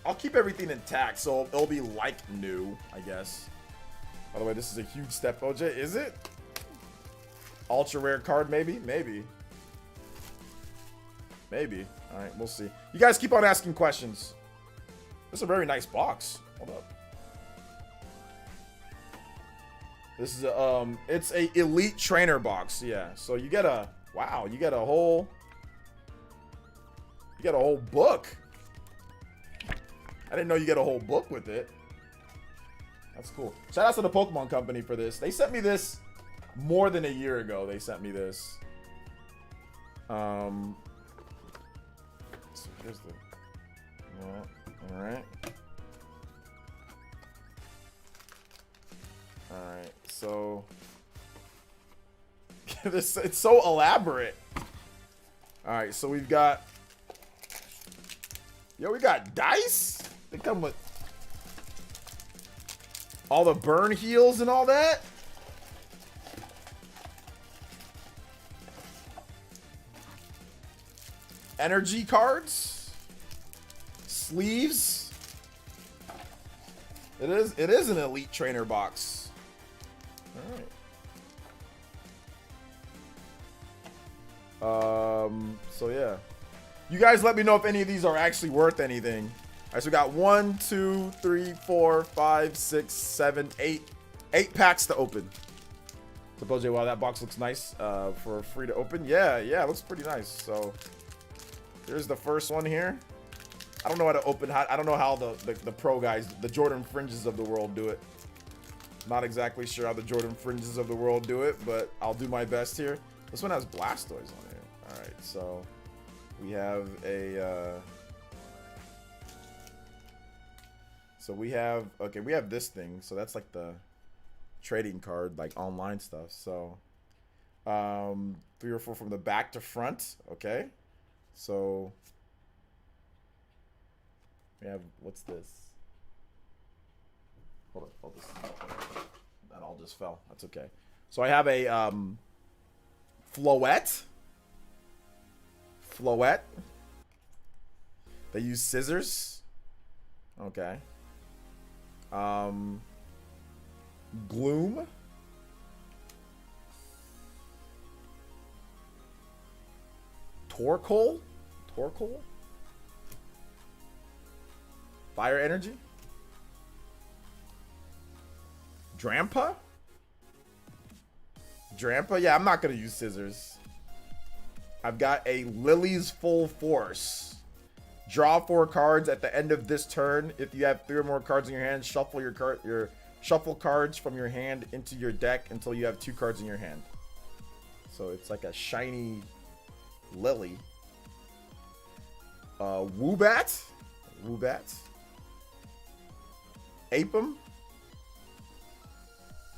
I'll keep everything intact, so it'll be like new, I guess. By the way, this is a huge step, OJ. Is it? Ultra rare card, maybe? Maybe. Maybe. All right, we'll see. You guys keep on asking questions. This is a very nice box. Hold up. This is a, it's a elite trainer box. Yeah. So you get a, wow, you get a whole book. I didn't know you get a whole book with it. That's cool. Shout out to the Pokemon Company for this. They sent me this more than a year ago. They sent me this. So here's the, yeah, all right. All right, so this, it's so elaborate. All right, so we've got, yo, we got dice. They come with all the burn heals and all that. Energy cards, sleeves. It is an elite trainer box. All right. So yeah, you guys let me know if any of these are actually worth anything. All right, so we got 1, 2, 3, 4, 5, 6, 7, 8 packs to open. So OJ, wow, that box looks nice for free to open. Yeah, it looks pretty nice. So here's the first one here. I don't know how to open. I don't know how the pro guys, the Jordan Fringes of the world, do it. Not exactly sure how the Jordan Fringes of the world do it, but I'll do my best here. This one has Blastoise on here. All right, so we have a. So we have, okay, we have this thing. So that's like the trading card, like online stuff. So 3 or 4 from the back to front. Okay, so we have, what's this? Hold this. That all just fell. That's okay. So I have a Floette. They use scissors. Okay. Gloom. Torkoal. Fire energy. Drampa? Yeah, I'm not gonna use scissors. I've got a Lily's Full Force. Draw 4 cards at the end of this turn. If you have 3 or more cards in your hand, shuffle your Shuffle cards from your hand into your deck until you have 2 cards in your hand. So it's like a shiny Lily. Woobat. Apem.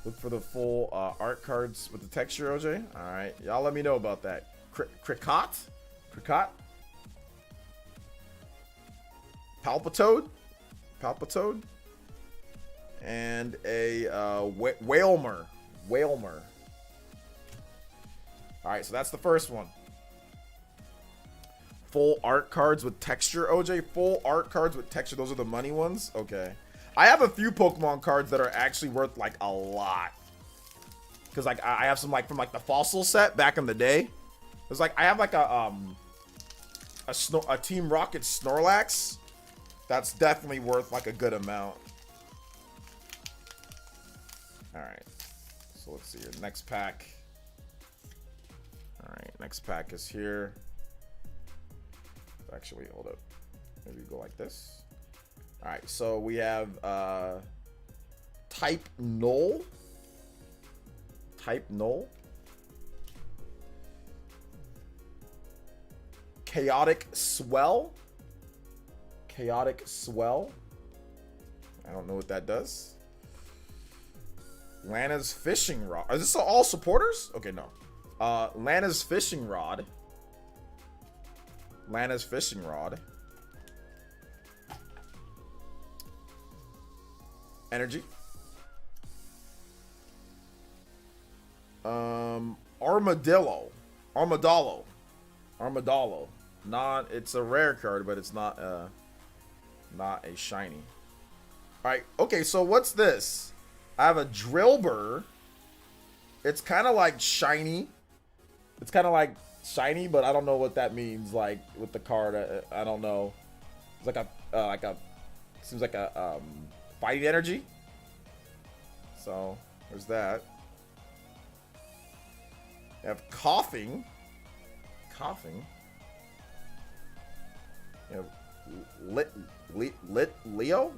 Look for the full art cards with the texture, OJ. Alright, y'all let me know about that. Krikot. Palpitoad. And a Whalmer. Alright, so that's the first one. Full art cards with texture, OJ. Full art cards with texture. Those are the money ones? Okay. I have a few Pokemon cards that are actually worth like a lot. Because like I have some like from like the fossil set back in the day. There's like I have like a Team Rocket Snorlax. That's definitely worth like a good amount. Alright. So let's see here. Next pack. Alright, next pack is here. Actually, hold up. Maybe go like this. Alright, so we have Type Null. Chaotic Swell. I don't know what that does. Lana's Fishing Rod. Is this all supporters? Okay, no. Lana's Fishing Rod. Energy. Armadillo. It's a rare card, but it's not a shiny. Alright, okay, so what's this? I have a Drillbur. It's kind of like shiny. But I don't know what that means. Like with the card, I don't know. It's seems like a fighting energy. So there's that. I have coughing. You have lit Leo.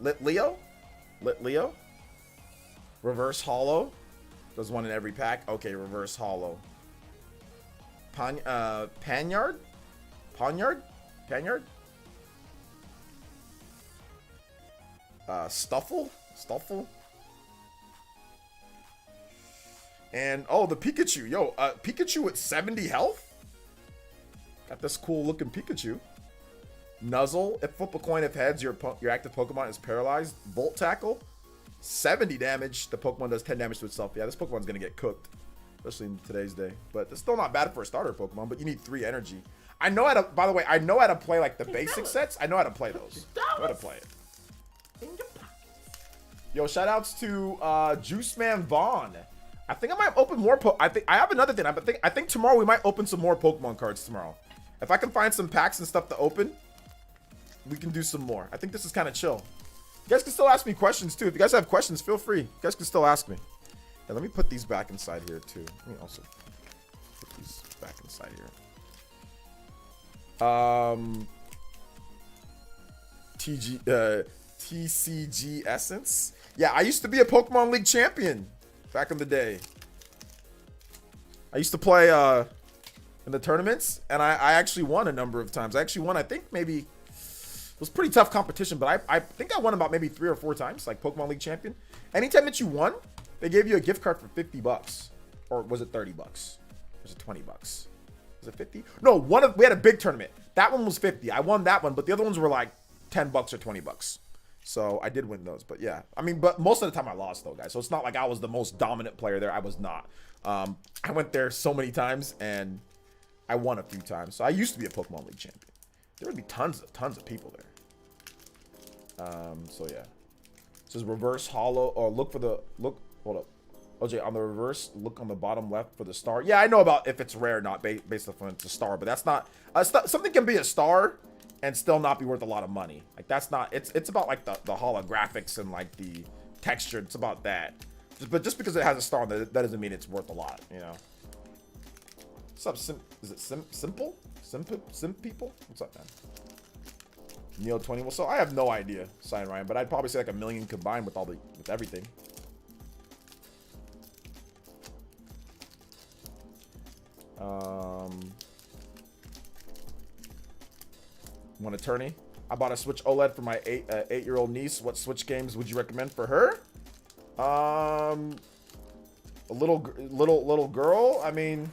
Reverse Hollow. There's one in every pack. Okay, reverse Hollow. Panyard. Stuffle. And oh, the Pikachu. Yo, Pikachu with 70 health. Got this cool looking Pikachu. Nuzzle. If flip a coin, if heads, your active Pokemon is paralyzed. Volt Tackle. 70 damage. The Pokemon does 10 damage to itself. Yeah, this Pokemon's gonna get cooked, especially in today's day. But it's still not bad for a starter Pokemon. But you need 3 energy. I know how to. By the way, I know how to play like the basic sets. I know how to play those. I know how to play it. Yo, shout outs to Juice Man Vaughn. I think I might open more. I have another thing. I think tomorrow we might open some more Pokemon cards tomorrow. If I can find some packs and stuff to open, we can do some more. I think this is kind of chill. You guys can still ask me questions too. If you guys have questions, feel free. You guys can still ask me. Yeah, let me put these back inside here too. Let me also put these back inside here. TCG Essence. Yeah, I used to be a Pokemon League champion back in the day. I used to play in the tournaments, and I actually won a number of times. I actually won, I think maybe, it was pretty tough competition, but I think I won about maybe 3 or 4 times, like Pokemon League champion. Anytime that you won, they gave you a gift card for $50. Or was it $30? Was it $20? Was it 50? No, we had a big tournament. That one was 50. I won that one, but the other ones were like $10 or $20. So I did win those, but yeah. I mean, but most of the time I lost though, guys. So it's not like I was the most dominant player there. I was not. I went there so many times and I won a few times. So I used to be a Pokemon League champion. There would be tons of people there. So yeah. It says reverse hollow, or hold up. OJ, on the reverse, look on the bottom left for the star. Yeah, I know about if it's rare or not based on it's a star, but that's not something can be a star and still not be worth a lot of money. Like that's not, it's about like the holographics and like the texture. It's about that. But just because it has a star, that doesn't mean it's worth a lot, you know. What's up, is it Simple? Simp people? What's up, man? Neo 20. Well, so I have no idea, Sign Ryan, but I'd probably say like 1 million combined with everything. One attorney. I bought a Switch OLED for my 8-year-old niece. What Switch games would you recommend for her? A little girl. I mean,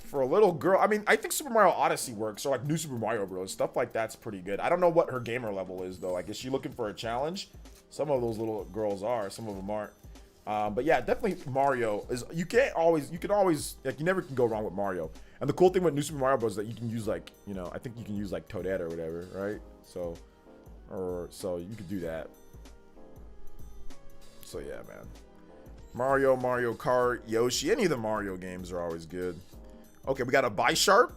for a little girl, I mean, I think Super Mario Odyssey works, or like New Super Mario Bros. Stuff like that's pretty good. I don't know what her gamer level is though. Like, is she looking for a challenge? Some of those little girls are. Some of them aren't. But yeah, definitely Mario is. You can always like, you never can go wrong with Mario. And the cool thing with New Super Mario Bros. Is that you can use like, you know, I think you can use like Toadette or whatever, right? So you could do that. So yeah, man. Mario, Mario Kart, Yoshi, any of the Mario games are always good. Okay, we got a Bisharp.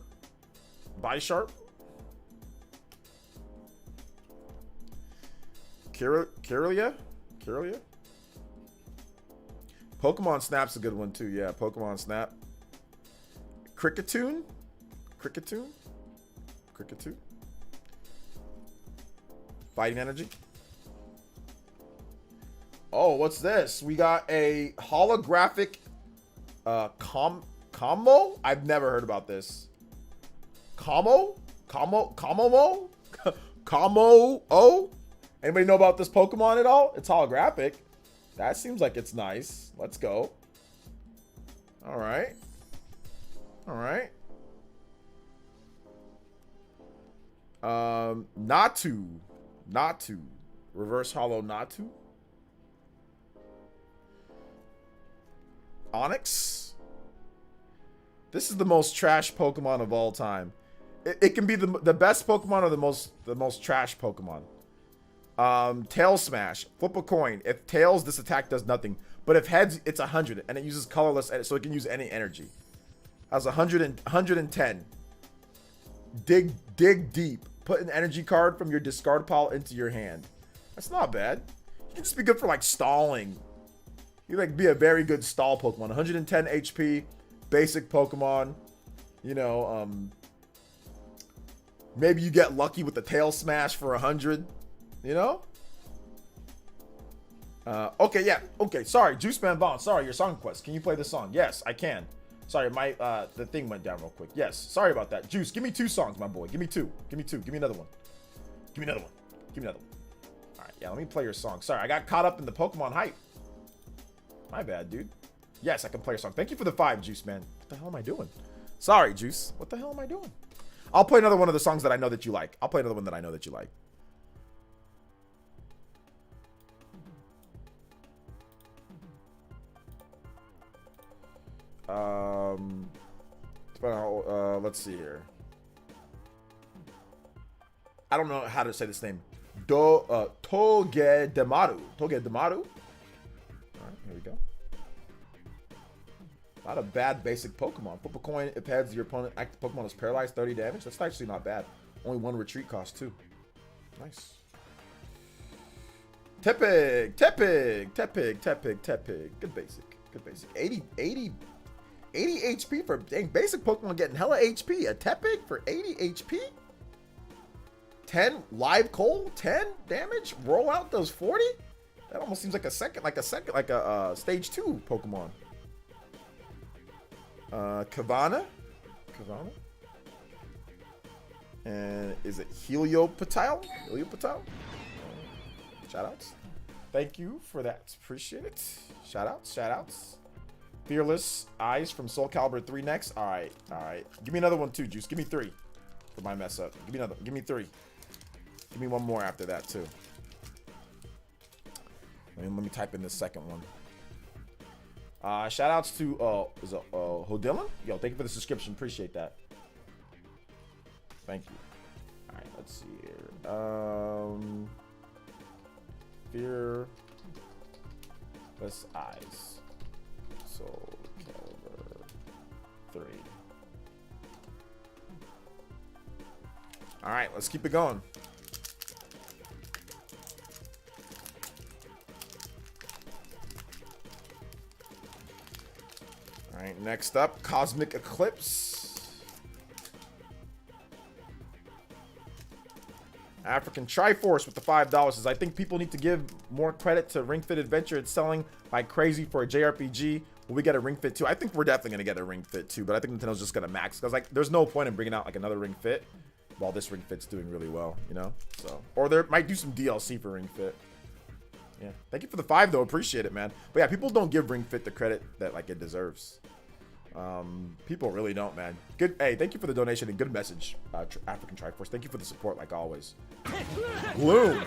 Kirlia? Pokemon Snap's a good one too. Yeah, Pokemon Snap. Cricketune. Fighting Energy. Oh, what's this? We got a holographic combo? I've never heard about this. Combo? Anybody know about this Pokemon at all? It's holographic. That seems like it's nice. Let's go. All right. Natu. Reverse Hollow Natu. Onyx. This is the most trash Pokemon of all time. It can be the best Pokemon or the most trash Pokemon. Tail Smash. Flip a coin. If tails, this attack does nothing. But if heads, it's 100, and it uses colorless, so it can use any energy. Has 110. Dig deep. Put an energy card from your discard pile into your hand. That's not bad. You can just be good for like stalling. You like be a very good stall Pokemon. 110 HP, basic Pokemon. You know, maybe you get lucky with the Tail Smash for 100. You know? Okay, yeah. Okay, sorry. Juice Man Vaughn. Sorry, your song request. Can you play this song? Yes, I can. Sorry, the thing went down real quick. Yes, sorry about that. Juice, give me 2 songs, my boy. Give me 2. Give me another one. Give me another one. All right, yeah, let me play your song. Sorry, I got caught up in the Pokemon hype. My bad, dude. Yes, I can play your song. Thank you for the 5, Juice Man. What the hell am I doing? Sorry, Juice. What the hell am I doing? I'll play another one of the songs that I know that you like. Let's see here. I don't know how to say this name. Togedemaru. All right, here we go. Not a bad basic Pokemon. Flip a coin. If heads, your opponent active Pokemon is paralyzed, 30 damage. That's actually not bad. Only 1 retreat cost too. Nice. Tepig. Good basic. 80 HP for dang basic Pokemon getting hella HP. A Tepig for 80 HP. 10 live coal. 10 damage. Rollout does 40. That almost seems like a stage 2 Pokemon. Kavana. And is it Helioptile? Shoutouts. Thank you for that. Appreciate it. Shoutouts. Fearless Eyes from Soul Calibur 3 next. All right. Give me another one too, Juice. Give me 3 for my mess up. Give me 3. Give me one more after that too. Let me type in this second one. Shoutouts to Hodillan. Yo, thank you for the subscription. Appreciate that. Thank you. All right, let's see here. Fearless Eyes. Soul Calibur 3. All right, let's keep it going. All right, next up, Cosmic Eclipse. African Triforce with the $5 says, I think people need to give more credit to Ring Fit Adventure. It's selling like crazy for a JRPG Will we get a Ring Fit 2? I think we're definitely going to get a Ring Fit 2, but I think Nintendo's just going to max. Because, like, there's no point in bringing out, like, another Ring Fit while this Ring Fit's doing really well, you know? So, or there might do some DLC for Ring Fit. Yeah. Thank you for the 5, though. Appreciate it, man. But, yeah, people don't give Ring Fit the credit that, like, it deserves. People really don't, man. Good. Hey, thank you for the donation and good message, African Triforce. Thank you for the support, like always. Gloom.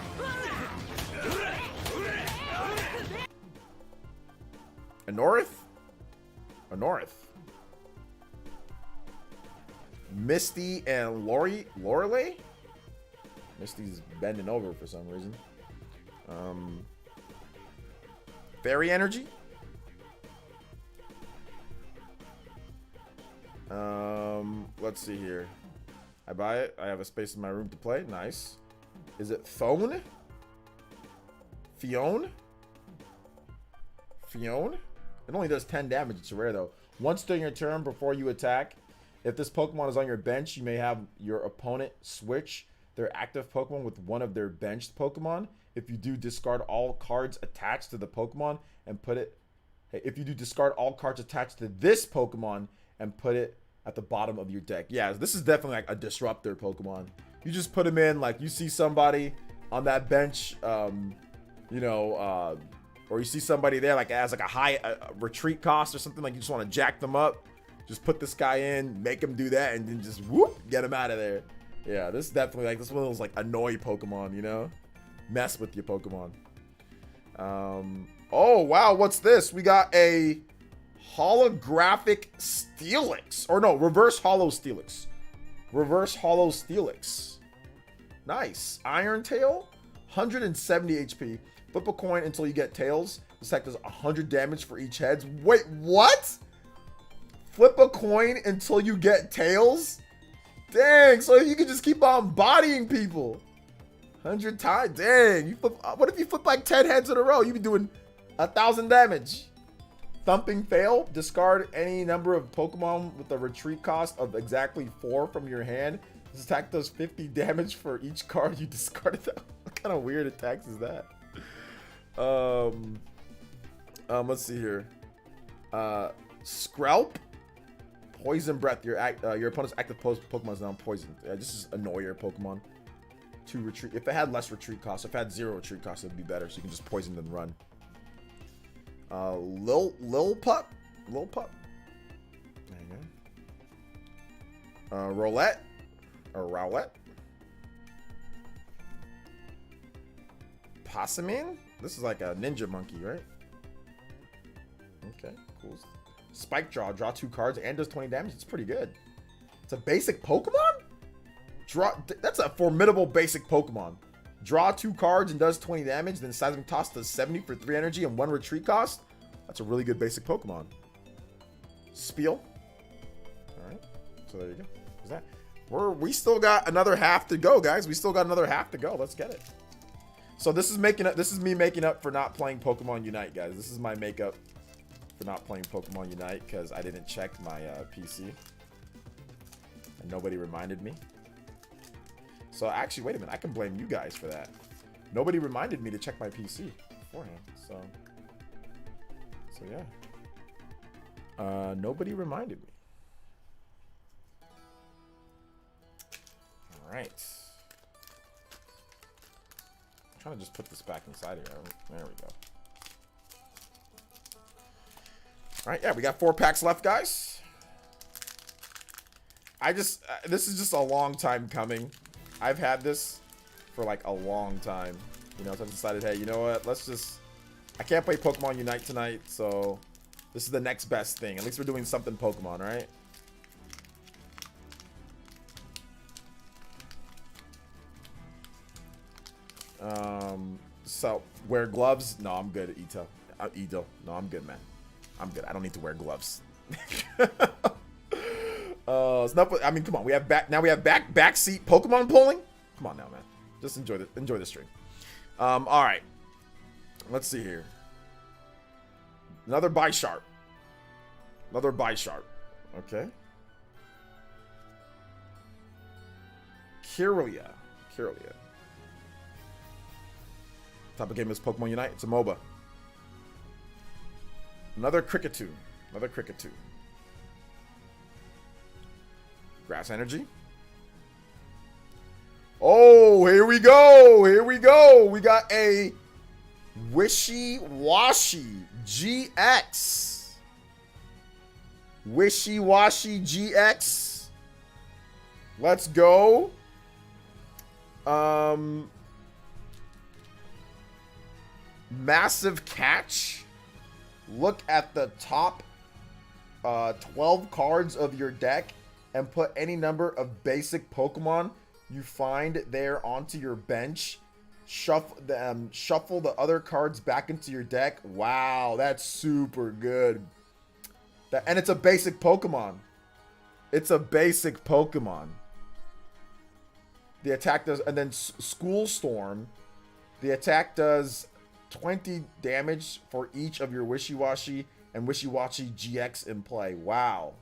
Anorith? Anorith. Misty and Lorelei? Misty's bending over for some reason. Fairy Energy? Let's see here. I buy it. I have a space in my room to play. Nice. Is it Phone? Fione? Fione? It only does 10 damage. It's rare though. Once during your turn before you attack, if this Pokemon is on your bench, you may have your opponent switch their active Pokemon with one of their benched Pokemon. If you do, discard all cards attached to the Pokemon and put it... If you do, discard all cards attached to this Pokemon and put it at the bottom of your deck. Yeah, this is definitely like a disruptor Pokemon. You just put them in, like you see somebody on that bench, you know, or you see somebody there like as like a high retreat cost or something, like you just want to jack them up. Just put this guy in, make him do that, and then just whoop, get him out of there. Yeah, this is definitely like, this is one of those like annoy Pokemon, you know? Mess with your Pokemon. Oh, wow, what's this? We got a holographic Steelix. Or no, reverse hollow Steelix. Reverse hollow Steelix. Nice. Iron Tail, 170 HP. Flip a coin until you get tails. This attack does 100 damage for each head. Wait, what? Flip a coin until you get tails? Dang, so you can just keep on bodying people. 100 times, dang. You flip, what if you flip like 10 heads in a row? You'd be doing 1,000 damage. Thumping Fail, discard any number of Pokemon with a retreat cost of exactly 4 from your hand. This attack does 50 damage for each card you discarded. What kind of weird attacks is that? Let's see here. Skrelp, Poison Breath. Your opponent's active Pokemon is now poisoned. Yeah, this is annoy your Pokemon. 2 retreat. If it had less retreat cost, if it had 0 retreat cost, it'd be better. So you can just poison then run. Lil Pup. There you go. Rowlet. Or Rowlet. Possamine. This is like a ninja monkey, right? Okay, cool. Spike Draw. Draw 2 cards and does 20 damage. It's pretty good. It's a basic Pokemon? That's a formidable basic Pokemon. Draw 2 cards and does 20 damage. Then Seismic Toss does 70 for 3 energy and 1 retreat cost. That's a really good basic Pokemon. Spiel. Alright. So there you go. What's that? We still got another half to go, guys. We still got another half to go. Let's get it. So this is me making up for not playing Pokemon Unite, guys. This is my makeup for not playing Pokemon Unite because I didn't check my PC. And nobody reminded me. So actually, wait a minute. I can blame you guys for that. Nobody reminded me to check my PC beforehand. So yeah. Nobody reminded me. All right. I'm trying to just put this back inside here. There we go. All right, yeah, we got 4 packs left, guys. This is just a long time coming. I've had this for like a long time. You know, so I decided, hey, you know what? I can't play Pokemon Unite tonight, so this is the next best thing. At least we're doing something Pokemon, right? So wear gloves? No, I'm good. Ito. No, I'm good, man. I'm good. I don't need to wear gloves. It's not, I mean, come on. We have backseat Pokemon pulling. Come on now, man. Just enjoy the stream. All right. Let's see here. Another Bisharp. Okay. Kirlia. Type of game is Pokemon Unite. It's a MOBA. Another Kricketune. Another Cricket 2. Grass Energy. Oh, here we go. Here we go. We got a Wishy-Washy GX. Wishy-Washy GX. Let's go. Massive catch. Look at the top 12 cards of your deck and put any number of basic Pokemon you find there onto your bench. Shuffle the other cards back into your deck. Wow, that's super good. And it's a basic Pokemon. It's a basic Pokemon. The attack does, and then School Storm. The attack does 20 damage for each of your Wishy-Washy and Wishy-Washy GX in play. Wow.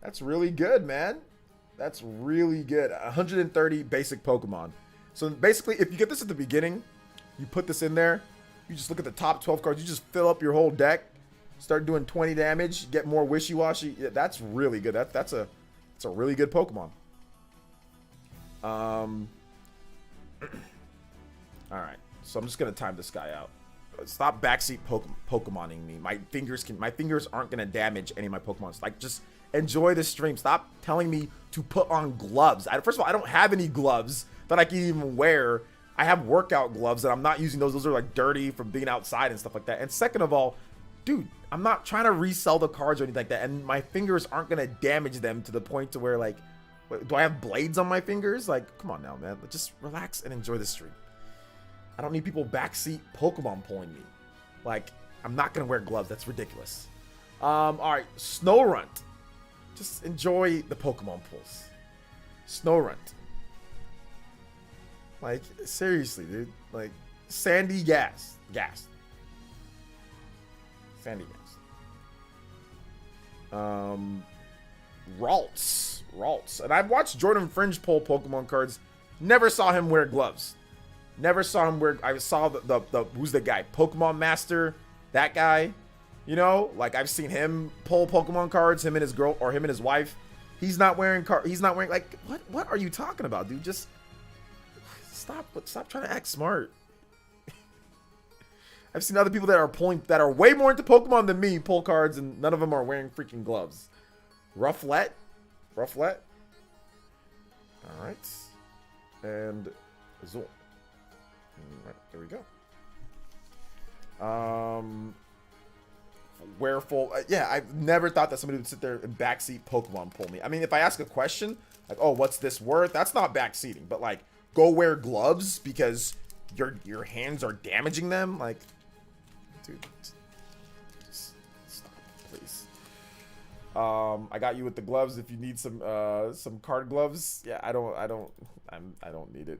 That's really good, man. That's really good. 130 basic Pokemon. So basically, if you get this at the beginning, you put this in there, you just look at the top 12 cards, you just fill up your whole deck, start doing 20 damage, get more Wishy-Washy. Yeah, that's really good. That's a really good Pokemon. All right. So I'm just gonna time this guy out. Stop backseat Pokemoning me. My fingers aren't gonna damage any of my Pokemons. Like, just enjoy the stream. Stop telling me to put on gloves. First of all, I don't have any gloves that I can even wear. I have workout gloves and I'm not using those. Those are like dirty from being outside and stuff like that. And second of all, dude, I'm not trying to resell the cards or anything like that. And my fingers aren't gonna damage them to the point to where, like, do I have blades on my fingers? Like, come on now, man. Just relax and enjoy the stream. I don't need people backseat Pokemon pulling me. Like, I'm not gonna wear gloves. That's ridiculous. All right, Snorunt. Just enjoy the Pokemon pulls. Snorunt. Like, seriously, dude. Like, Sandy Gas. Sandy Gas. Ralts. And I've watched Jordan Fringe pull Pokemon cards. Never saw him wear gloves. Never saw him wear. I saw the who's the guy? Pokemon Master. That guy. You know, like, I've seen him pull Pokemon cards. Him and his girl, or him and his wife. He's not wearing He's not wearing, like, what are you talking about, dude? Just stop trying to act smart. I've seen other people that are way more into Pokemon than me pull cards, and none of them are wearing freaking gloves. Rufflet. All right. And Azul. All right, there we go. Werewolf. Yeah, I've never thought that somebody would sit there and backseat Pokemon pull me. I mean, if I ask a question, like, oh, what's this worth? That's not backseating. But, like, go wear gloves because your hands are damaging them? Like, dude, just stop, please. I got you with the gloves if you need some card gloves. Yeah, I don't need it.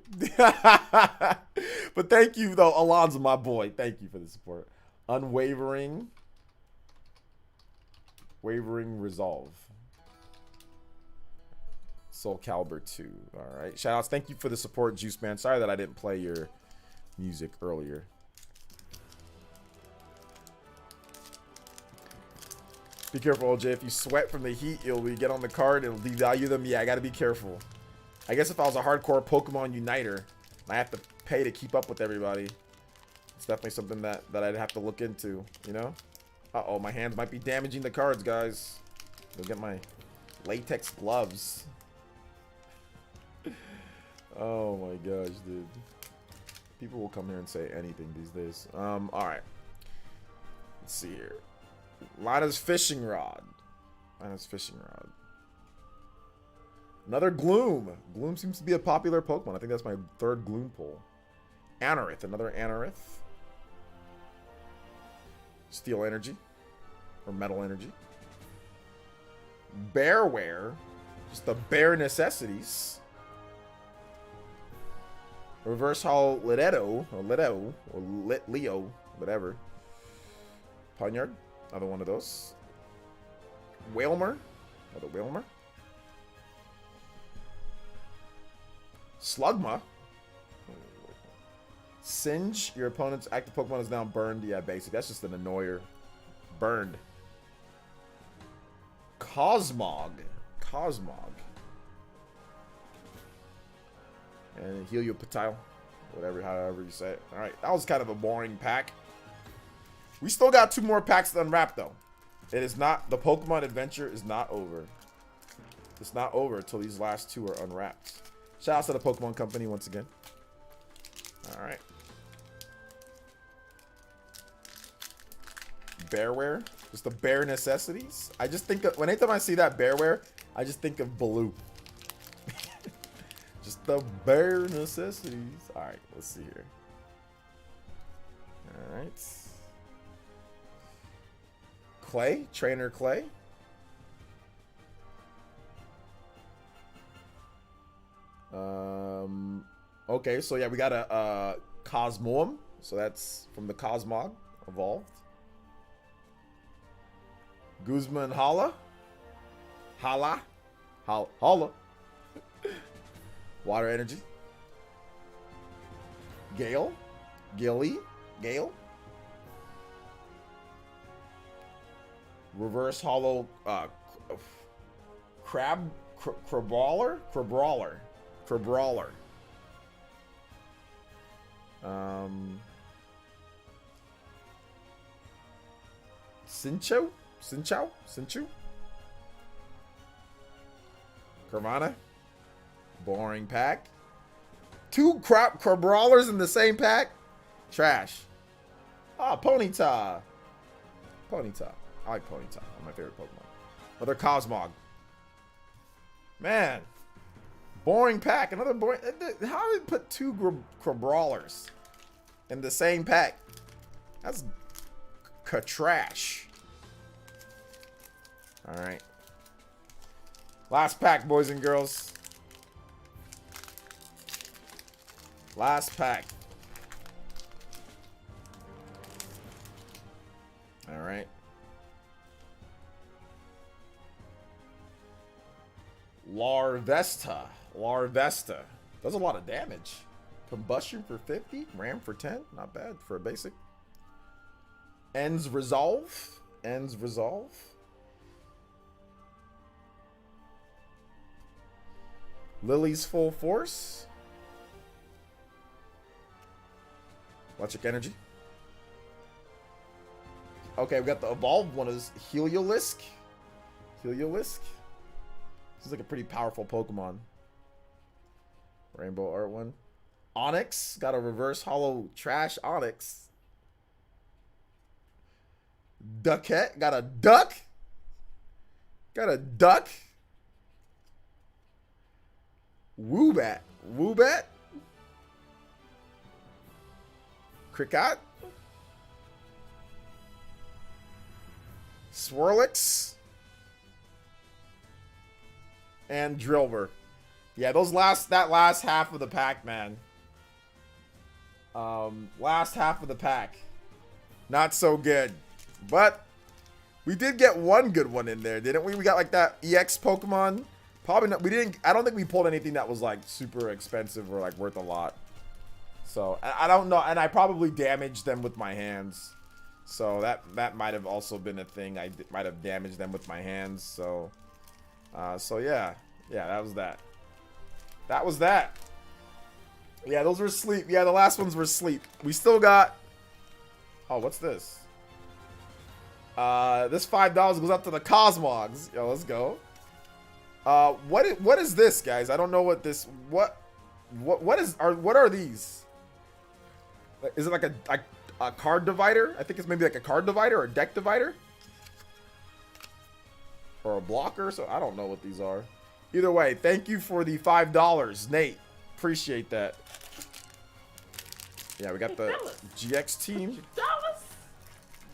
But thank you though, Alonzo, my boy. Thank you for the support. Unwavering Resolve. Soul Calibur 2. All right. Shout outs. Thank you for the support, Juice Man. Sorry that I didn't play your music earlier. Be careful, OJ. If you sweat from the heat, you'll get on the card and it'll devalue them. Yeah, I gotta be careful. I guess if I was a hardcore Pokemon Uniter, I have to pay to keep up with everybody. It's definitely something that I'd have to look into, you know? Uh-oh, my hands might be damaging the cards, guys. Go get my latex gloves. Oh my gosh, dude. People will come here and say anything these days. All right. Let's see here. Lana's Fishing Rod. Another Gloom. Gloom seems to be a popular Pokemon. I think that's my third Gloom pull. Anorith. Another Anorith. Steel Energy. Or Metal Energy. Bearware. Just the bare necessities. Reverse Holo Lidedo. Or Leo. Whatever. Ponyard. Another one of those. Whalmer. Another Whalmer. Slugma. Singe. Your opponent's active Pokemon is now burned. Yeah, basic. That's just an annoyer. Burned. Cosmog. Cosmog. And Heliopatile. Whatever, however you say it. Alright, that was kind of a boring pack. We still got 2 more packs to unwrap, though. It is not, the Pokemon adventure is not over. It's not over until these last 2 are unwrapped. Shout out to the Pokemon Company once again. Alright. Bearware. Just the bare necessities. I just think of, anytime I see that bearware, I just think of Baloo. Just the bare necessities. Alright, let's see here. Alright. Clay. Trainer Clay. Okay, so yeah, we got a Cosmoem. So that's from the Cosmog evolved. Guzma and Hala. Hala. Water energy. Gale. Gale. Reverse hollow Crabrawler. Sincho. Carvana. Boring pack. 2 Crabrawlers in the same pack. Trash. Ah, Ponyta. I like Ponyta. My favorite Pokemon. Another Cosmog. Man. Boring pack. Another boring. How did they put 2 Crabrawlers in the same pack? That's trash. Alright. Last pack, boys and girls. Last pack. Alright. Larvesta. Does a lot of damage. Combustion for 50. Ram for 10. Not bad for a basic. Ends Resolve. Lily's Full Force. Electric Energy. Okay, we got the evolved one is Heliolisk. This is like a pretty powerful Pokemon. Rainbow Art one. Onyx. Got a reverse hollow trash Onyx. Duckette. Got a duck. Woobat. Cricket. Swirlix. And Drillbur. Yeah, that last half of the pack, man. Last half of the pack. Not so good. But we did get one good one in there, didn't we? We got like that EX Pokemon. Probably not. We didn't. I don't think we pulled anything that was like super expensive or like worth a lot. So I don't know, and I probably damaged them with my hands. So that might have also been a thing. I might have damaged them with my hands. So yeah, that was that. Yeah, those were sleep. Yeah, the last ones were sleep. We still got. Oh, what's this? This $5 goes up to the Cosmogs. Yo, let's go. What is this, guys? I don't know what this. What are these? Is it like a card divider? I think it's maybe like a card divider or a deck divider. Or a blocker, so I don't know what these are. Either way, thank you for the $5, Nate. Appreciate that. Yeah, we got the GX team.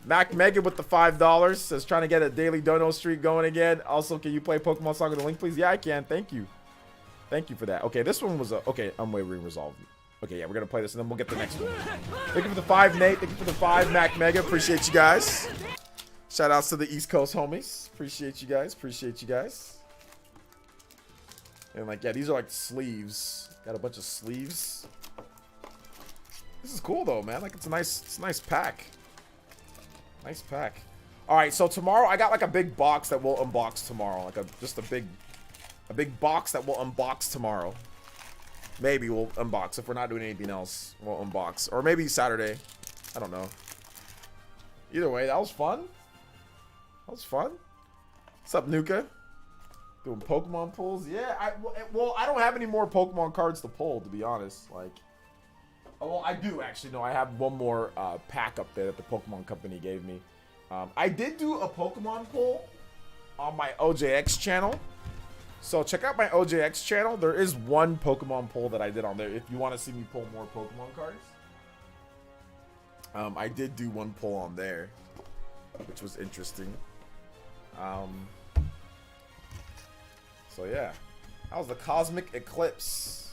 Mac Mega with the $5 says trying to get a daily dono streak going again. Also, can you play Pokemon Song with the link, please? Yeah, I can. Thank you. Thank you for that. Okay, this one was a okay. Unwavering Resolve. Okay, yeah, we're gonna play this and then we'll get the next one. Thank you for the 5, Nate. Thank you for the 5, Mac Mega. Appreciate you guys. Shout outs to the East Coast homies. Appreciate you guys. And like, yeah, these are like sleeves. Got a bunch of sleeves. This is cool though, man. Like, it's a nice pack. Nice pack. All right, so tomorrow I got like a big box that we'll unbox tomorrow. Like just a big box that we'll unbox tomorrow. Maybe we'll unbox. If we're not doing anything else, we'll unbox. Or maybe Saturday. I don't know. Either way, that was fun. That was fun. What's up, Nuka? Doing Pokemon pulls? Yeah, well, I don't have any more Pokemon cards to pull, to be honest. Like, oh, well, I do actually. No, I have one more pack up there that the Pokemon Company gave me. I did do a Pokemon pull on my OJX channel. So check out my OJX channel. There is one Pokemon pull that I did on there. If you want to see me pull more Pokemon cards. I did do one pull on there, which was interesting. So yeah, that was the Cosmic Eclipse.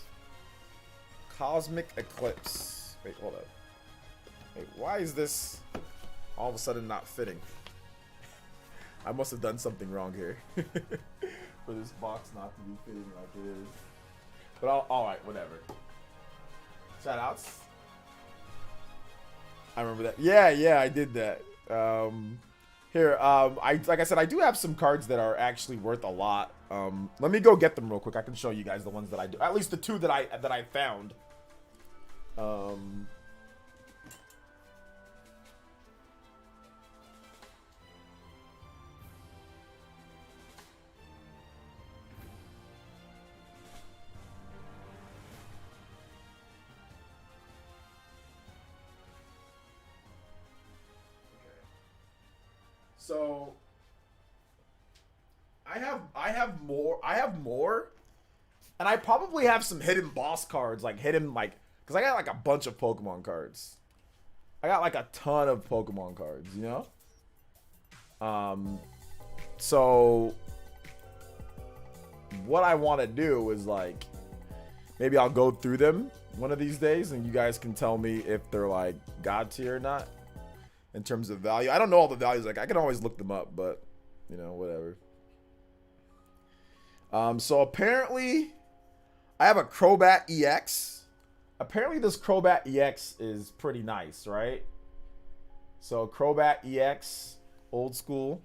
Cosmic Eclipse. Wait, hold up. Wait, why is this all of a sudden not fitting? I must have done something wrong here for this box not to be fitting like it is. But all right, whatever. Shout outs. I remember that. Yeah, I did that. Here, like I said, I do have some cards that are actually worth a lot. Let me go get them real quick. I can show you guys the ones that I do. At least the two that I found. So I have more, and I probably have some hidden boss cards, like because I got like a bunch of Pokemon cards. I got like a ton of Pokemon cards, you know. So what I want to do is like maybe I'll go through them one of these days, and you guys can tell me if they're like god tier or not. In terms of value, I don't know all the values. Like I can always look them up, but you know, whatever. So apparently, I have a Crobat EX. Apparently, this Crobat EX is pretty nice, right? So Crobat EX, old school,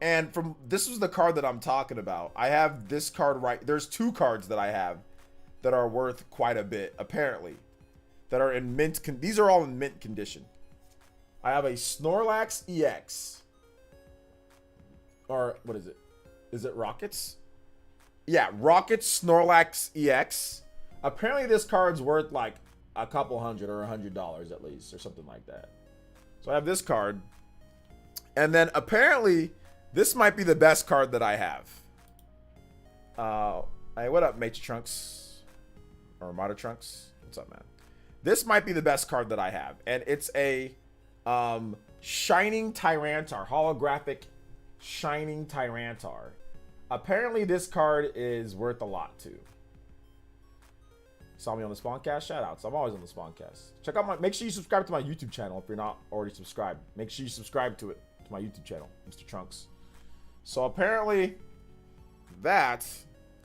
and this was the card that I'm talking about. I have this card right. There's two cards that I have that are worth quite a bit, apparently, that are in mint. These are all in mint condition. I have a Snorlax EX. Or, what is it? Is it Rockets? Yeah, Rockets Snorlax EX. Apparently this card's worth like a couple hundred or $100 at least, or something like that. So I have this card. And then apparently this might be the best card that I have. Hey, what up, Mate Trunks? Or Armada Trunks? What's up, man? This might be the best card that I have. And it's a Shining Tyranitar, holographic Shining Tyranitar. Apparently this card is worth a lot too. Saw me on the Spawncast? Shout outs. I'm always on the Spawncast. Check out make sure you subscribe to my YouTube channel if you're not already subscribed. Make sure you subscribe to it, to my YouTube channel, Mr. Trunks. So apparently that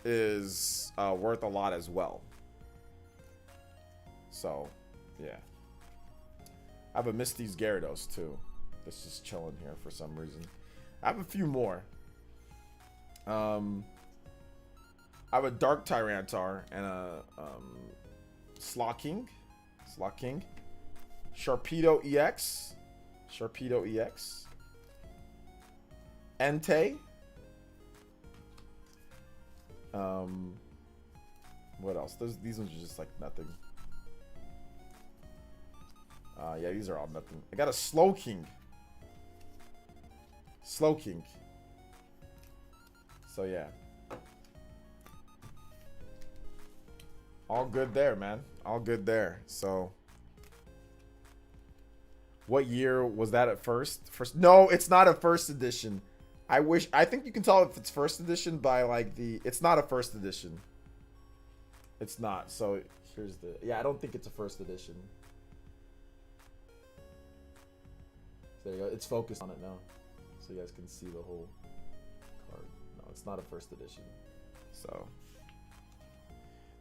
is worth a lot as well. So yeah. I have a Misty's Gyarados too. That's just chilling here for some reason. I have a few more. I have a Dark Tyranitar and a Slowking. Sharpedo EX. Entei. What else? These ones are just like nothing. Yeah, these are all nothing. I got a Slowking. So yeah. All good there, man. All good there. So what year was that at first? No, it's not a first edition. I think you can tell if it's first edition by like it's not a first edition. It's not. So here's I don't think it's a first edition. There you go. It's focused on it now. So you guys can see the whole card. No, it's not a first edition. So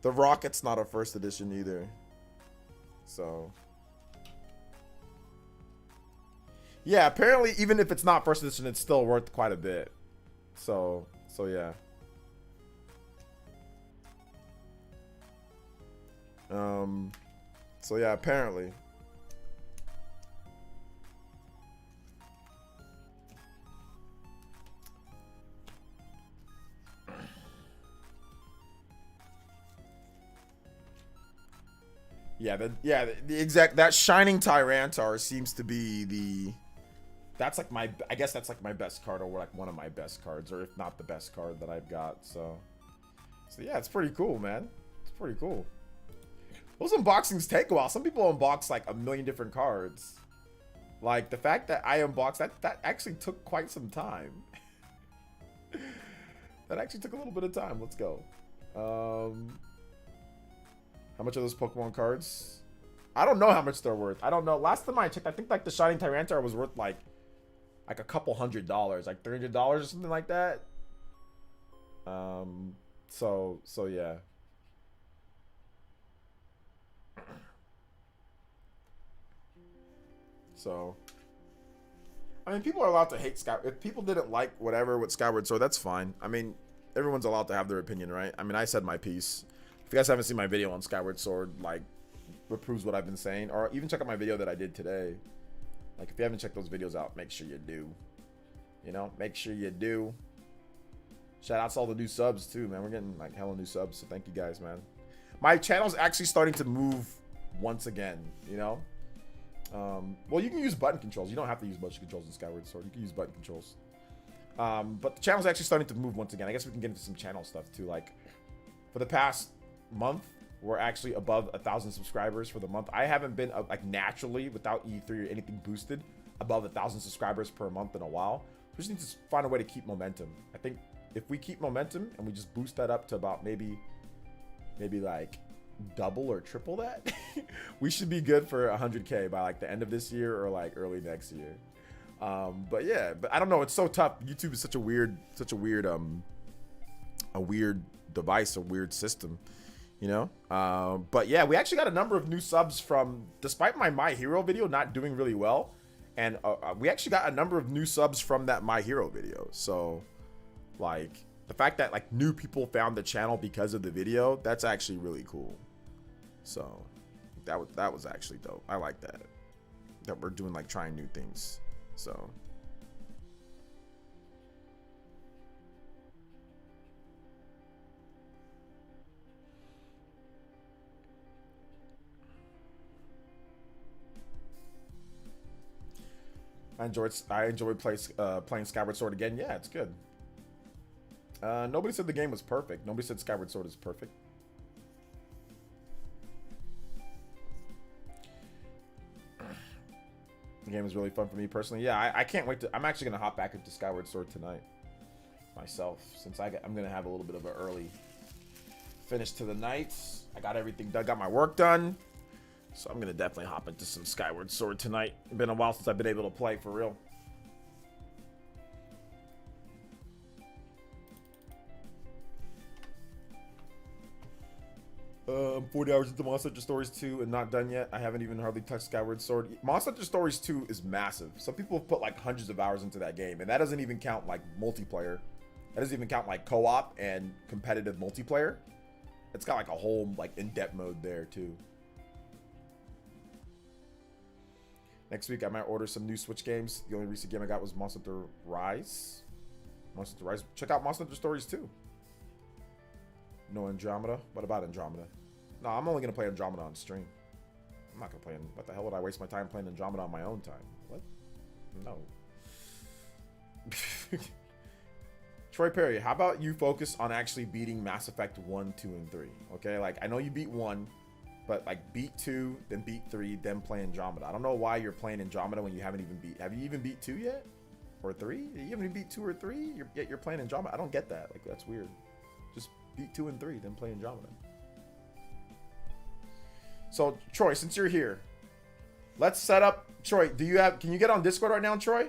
the Rocket's not a first edition either. So Yeah, apparently even if it's not first edition, it's still worth quite a bit. So yeah. So yeah, apparently. Yeah, the exact that Shining Tyrantar seems to be the that's like my I guess that's like my best card, or like one of my best cards, or if not the best card that I've got. So yeah, it's pretty cool, man. It's pretty cool. Those unboxings take a while. Some people unbox like a million different cards. Like the fact that I unboxed that actually took quite some time. That actually took a little bit of time. Let's go. How much are those Pokemon cards? I don't know how much they're worth. I don't know. Last time I checked, I think like the Shining Tyranitar was worth like a couple $100s, like $300 or something like that. So yeah. So, I mean, people are allowed to hate Skyward. If people didn't like whatever with Skyward Sword, that's fine. I mean, everyone's allowed to have their opinion, right? I mean, I said my piece. If you guys haven't seen my video on Skyward Sword, like, reproves what I've been saying, or even check out my video that I did today. Like, if you haven't checked those videos out, make sure you do. You know, make sure you do. Shout out to all the new subs too, man. We're getting like hella new subs, so thank you guys, man. My channel's actually starting to move once again, you know. Well, you can use button controls. You don't have to use motion controls in Skyward Sword. You can use button controls. But the channel's actually starting to move once again. I guess we can get into some channel stuff too. Like, for the past month, we're actually above 1,000 subscribers for the month. I haven't been like naturally, without E3 or anything boosted, above 1,000 subscribers per month in a while. We just need to find a way to keep momentum. I think if we keep momentum and we just boost that up to about maybe like double or triple that, we should be good for 100K by like the end of this year or like early next year. But yeah, but I don't know, it's so tough. YouTube is such a weird device, a weird system, you know. But yeah, we actually got a number of new subs from, despite my Hero video not doing really well, and we actually got a number of new subs from that My Hero video. So like the fact that like new people found the channel because of the video, that's actually really cool. So that was actually dope. I like that we're doing, like, trying new things. So I enjoyed playing Skyward Sword again. Yeah, it's good. Nobody said the game was perfect. Nobody said Skyward Sword is perfect. The game is really fun for me personally. Yeah, I can't wait to. I'm actually gonna hop back into Skyward Sword tonight myself, since I'm gonna have a little bit of an early finish to the night. I got everything done, got my work done, so I'm gonna definitely hop into some Skyward Sword tonight. It's been a while since I've been able to play for real. I'm 40 hours into Monster Hunter Stories 2 and not done yet. I haven't even hardly touched Skyward Sword. Monster Hunter Stories 2 is massive. Some people have put like hundreds of hours into that game, and that doesn't even count like multiplayer. That doesn't even count like co-op and competitive multiplayer. It's got like a whole like in-depth mode there too. Next week I might order some new Switch games. The only recent game I got was Monster Hunter Rise. Monster Hunter Rise. Check out Monster Hunter Stories 2. No Andromeda? What about Andromeda? No, I'm only gonna play Andromeda on stream. I'm not gonna play. What the hell would I waste my time playing Andromeda on my own time? What? No. Troy Perry, how about you focus on actually beating Mass Effect 1, 2, and 3? Okay, like I know you beat 1, but like beat 2, then beat 3, then play Andromeda. I don't know why you're playing Andromeda when you haven't even beat. Have you even beat 2 yet? Or 3? You haven't even beat 2 or 3? Yet you're playing Andromeda. I don't get that. Like that's weird. Just beat 2 and 3, then play Andromeda. So Troy, since you're here, let's set up. Troy, can you get on Discord right now, Troy?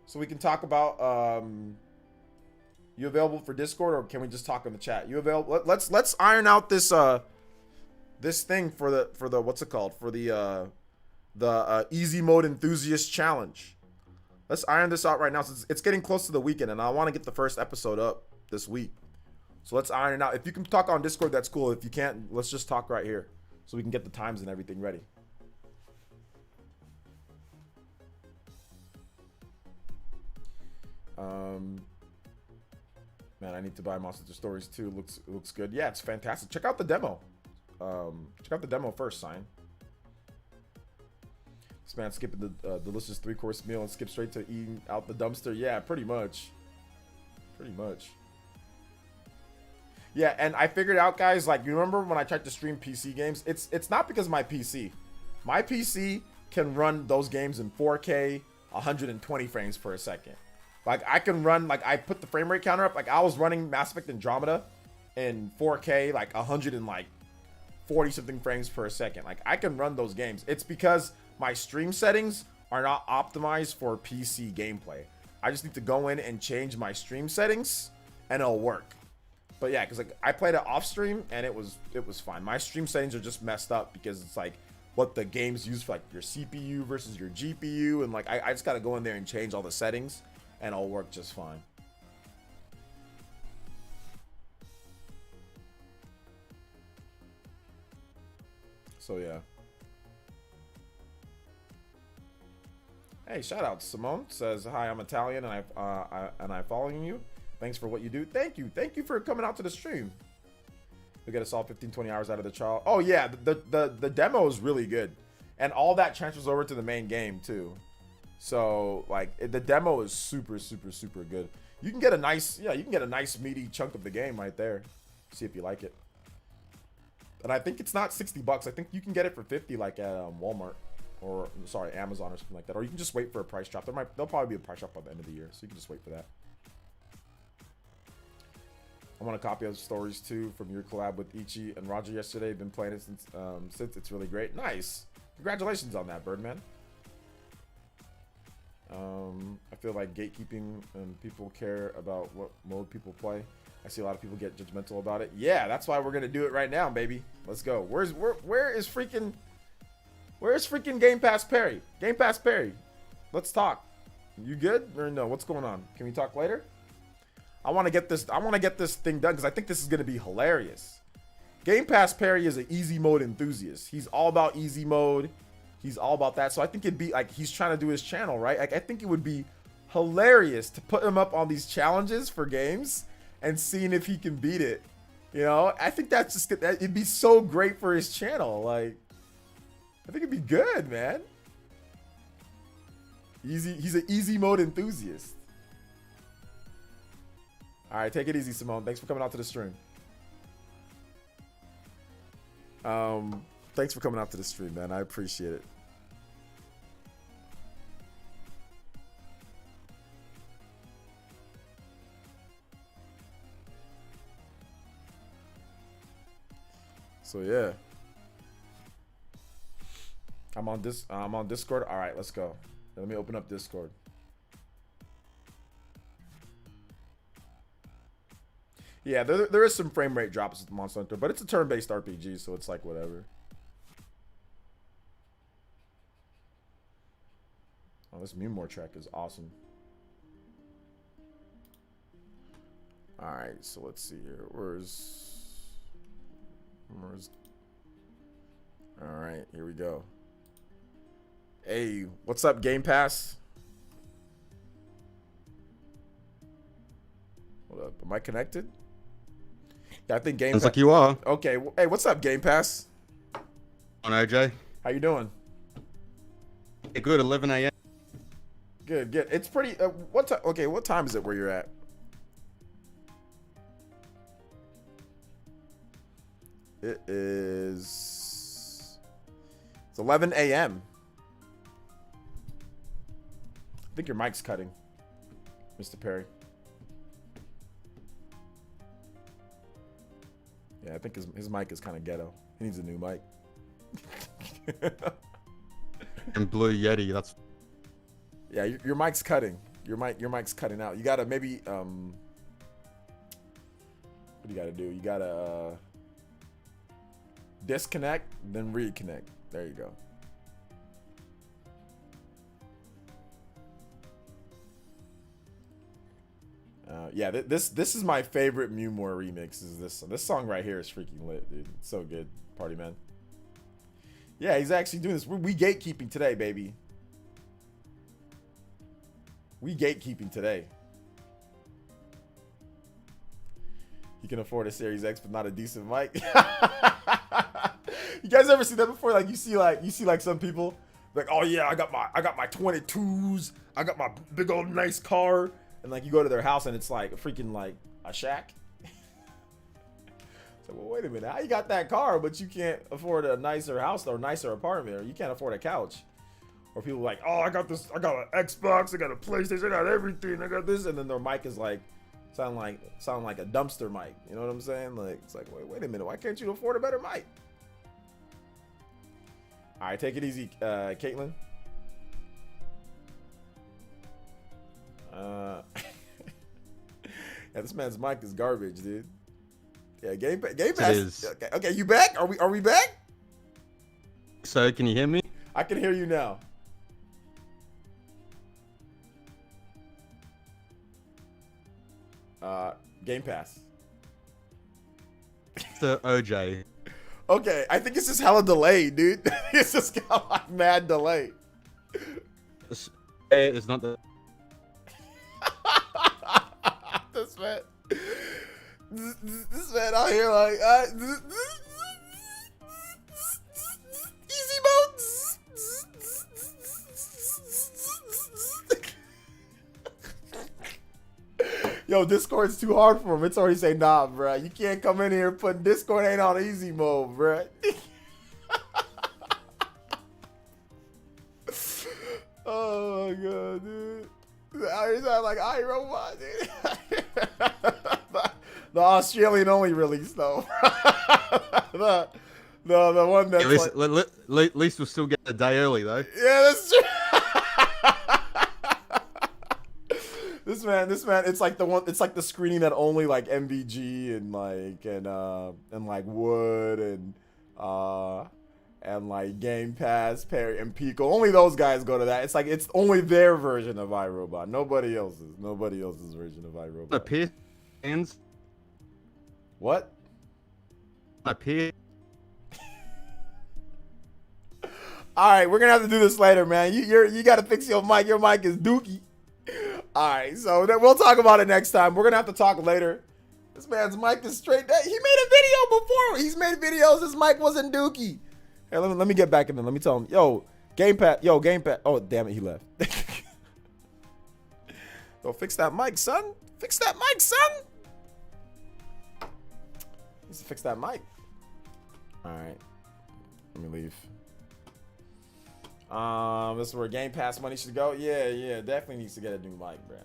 So we can talk about. You available for Discord, or can we just talk in the chat? You available? Let's iron out this this thing for the what's it called, for the the easy mode enthusiast challenge. Let's iron this out right now since it's getting close to the weekend, and I want to get the first episode up this week. So let's iron it out. If you can talk on Discord, that's cool. If you can't, let's just talk right here so we can get the times and everything ready. Man, I need to buy Monster Stories too. Looks good. Yeah, it's fantastic. Check out the demo. Check out the demo first, Sign. This man skipping the delicious 3-course meal and skip straight to eating out the dumpster. Yeah, pretty much. Pretty much. Yeah, and I figured out, guys, like, you remember when I tried to stream PC games? It's not because of my PC. My PC can run those games in 4K, 120 frames per second. Like, I can run, like, I put the frame rate counter up. Like, I was running Mass Effect Andromeda in 4K, like, 140 something frames per second. Like, I can run those games. It's because my stream settings are not optimized for PC gameplay. I just need to go in and change my stream settings, and it'll work. But yeah, because like I played it off stream and it was fine. My stream settings are just messed up because it's like what the games use for like your CPU versus your GPU, and like I just gotta go in there and change all the settings and it'll work just fine. So yeah. Hey, shout out Simone says hi. I'm Italian and I'm following you. Thanks for what you do. Thank you for coming out to the stream. We get us all 15-20 hours out of the trial. Oh yeah, the demo is really good, and all that transfers over to the main game too. So like the demo is super good. You can get a nice meaty chunk of the game right there. See if you like it. And I think it's not $60. I think you can get it for 50, like at Walmart or sorry, Amazon or something like that. Or you can just wait for a price drop. There'll probably be a price drop by the end of the year, so you can just wait for that. I want a copy of Stories 2 from your collab with Ichi and Roger yesterday. Been playing it since it's really great. Nice. Congratulations on that, Birdman. I feel like gatekeeping and people care about what mode people play. I see a lot of people get judgmental about it. Yeah, that's why we're gonna do it right now, baby. Let's go. Where is freaking Game Pass Perry? Game Pass Perry. Let's talk. You good or no? What's going on? Can we talk later? I want to get this thing done because I think this is going to be hilarious. Game Pass Perry is an easy mode enthusiast. He's all about easy mode. He's all about that. So I think it'd be like he's trying to do his channel, right? Like I think it would be hilarious to put him up on these challenges for games and seeing if he can beat it. You know, I think it'd be so great for his channel. Like, I think it'd be good, man. He's an easy mode enthusiast. All right, take it easy, Simone. Thanks for coming out to the stream. Thanks for coming out to the stream, man. I appreciate it. So yeah, I'm on Discord. All right, let's go. Let me open up Discord. Yeah, there is some frame rate drops with Monster Hunter, but it's a turn-based RPG, so it's like whatever. Oh, this Mewmore track is awesome. All right, so let's see here. Where's? All right, here we go. Hey, what's up, Game Pass? Hold up, am I connected? Yeah, I think Game Pass. Sounds like you are. Okay, hey, what's up, Game Pass? On OJ. How you doing? Hey, good. 11 a.m. Good. It's pretty. Okay, what time is it where you're at? It is. It's 11 a.m. I think your mic's cutting, Mr. Perry. Yeah, I think his mic is kind of ghetto. He needs a new mic. And Blue Yeti. That's. Yeah, your mic's cutting. Your mic's cutting out. You gotta maybe what do you gotta do? You gotta disconnect, then reconnect. There you go. Yeah, this is my favorite Mewmore remix. Is this song? This song right here is freaking lit, dude. It's so good, Party Man. Yeah, he's actually doing this. We gatekeeping today, baby. We gatekeeping today. You can afford a Series X, but not a decent mic. You guys ever see that before? Like you see like some people like, oh yeah, I got my 22s, I got my big old nice car, and like you go to their house and it's like a freaking like a shack. So well, wait a minute, how you got that car but you can't afford a nicer house or nicer apartment, or you can't afford a couch? Or people like, oh, I got this, I got an Xbox, I got a PlayStation, I got everything, I got this, and then their mic is like sound like a dumpster mic. You know what I'm saying? Like it's like, wait a minute, why can't you afford a better mic? All right, take it easy, Caitlin. Yeah, this man's mic is garbage, dude. Yeah, Game Pass. Okay, you back? Are we back? So, can you hear me? I can hear you now. Game Pass. So, OJ. Okay, I think it's just hella delayed, dude. It's just got like mad delay. It's not the. This man out here like easy mode. Yo, Discord's too hard for him. It's already saying, nah, bruh. You can't come in here putting Discord ain't on easy mode, bruh. Oh my god, dude. I sound like iRobot, dude. The Australian only release though. the one that's at least we'll still get a day early though. Yeah, that's true. This man, it's like the one. It's like the screening that only like MVG and like Wood and like Game Pass, Perry and Pico. Only those guys go to that. It's like it's only their version of iRobot. Nobody else's version of iRobot. My peer hands. What? My peer. All right, we're gonna have to do this later, man. You gotta fix your mic. Your mic is dookie. All right, so we'll talk about it next time. We're gonna have to talk later. This man's mic is straight. He made a video before. He's made videos. His mic wasn't dookie. Hey, let me get back in there. Let me tell him, Game Pass. Oh, damn it, he left. Yo, fix that mic, son. Fix that mic, son. Needs to fix that mic. All right, let me leave. This is where Game Pass money should go. Yeah, definitely needs to get a new mic, bruh.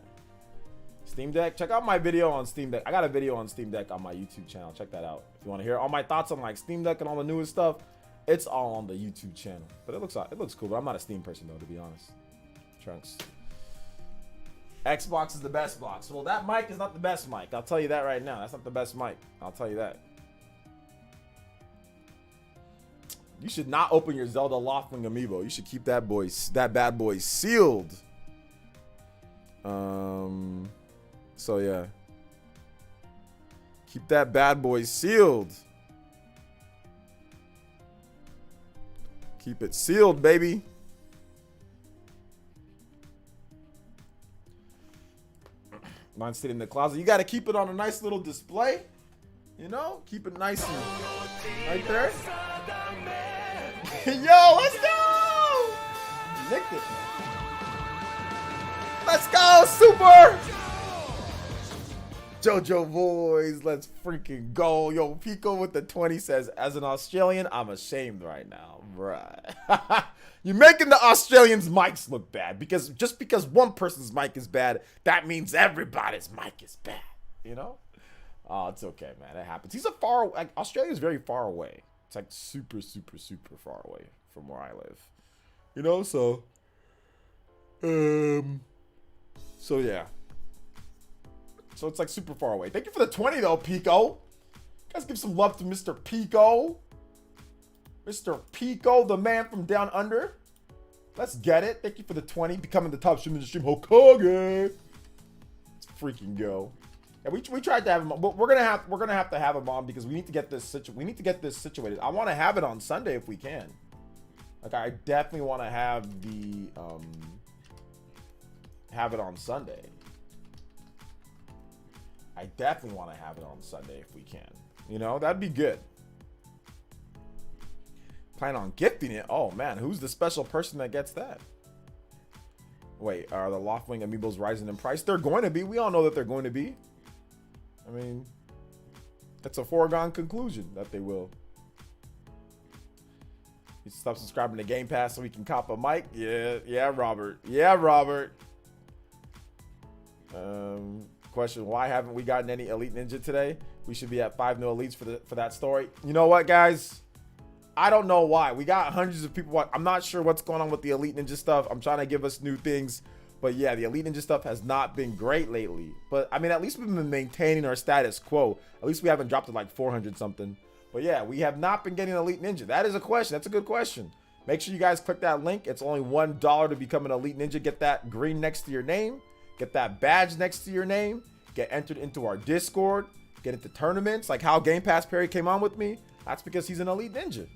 Steam Deck. Check out my video on Steam Deck. I got a video on Steam Deck on my YouTube channel. Check that out. If you want to hear all my thoughts on like Steam Deck and all the newest stuff, it's all on the YouTube channel. But it looks cool. But I'm not a Steam person though, to be honest. Trunks. Xbox is the best box. Well, that mic is not the best mic. I'll tell you that right now. That's not the best mic. I'll tell you that. You should not open your Zelda Loftwing amiibo. You should keep that bad boy sealed. So yeah. Keep that bad boy sealed. Keep it sealed, baby. Mine stayed in the closet. You got to keep it on a nice little display. You know, keep it nice and right there. Yo, let's go! Nicked it. Let's go, Super! JoJo boys, let's freaking go. Yo, Pico with the 20 says, as an Australian, I'm ashamed right now, bruh. You're making the Australians' mics look bad because just because one person's mic is bad, that means everybody's mic is bad, you know? Oh, it's okay, man. It happens. Australia's very far away. It's like super, super, super far away from where I live. You know, so yeah. So it's like super far away. Thank you for the 20 though, Pico. Guys, give some love to Mr. Pico. Mr. Pico, the man from down under. Let's get it. Thank you for the 20. Becoming the top streamer in the stream, Hokage. Let's freaking go. Yeah, we tried to have him on, but we're gonna have to have him on because we need to get this situated. I want to have it on Sunday if we can. Like I definitely want to have it on Sunday. I definitely want to have it on Sunday if we can. You know, that'd be good. Plan on gifting it. Oh man, who's the special person that gets that? Wait, are the Loftwing amiibos rising in price? They're going to be. We all know that they're going to be. I mean, it's a foregone conclusion that they will. You stop subscribing to Game Pass so we can cop a mic. Yeah, Robert. Yeah, Robert. Question: why haven't we gotten any Elite Ninja today? We should be at 5 new elites for that story. You know what, guys? I don't know why. We got hundreds of people. I'm not sure what's going on with the Elite Ninja stuff. I'm trying to give us new things. But yeah, the Elite Ninja stuff has not been great lately. But I mean, at least we've been maintaining our status quo. At least we haven't dropped to like 400 something. But yeah, we have not been getting Elite Ninja. That is a question. That's a good question. Make sure you guys click that link. It's only $1 to become an Elite Ninja. Get that green next to your name. Get that badge next to your name. Get entered into our Discord. Get into tournaments. Like how Game Pass Perry came on with me. That's because he's an Elite Ninja.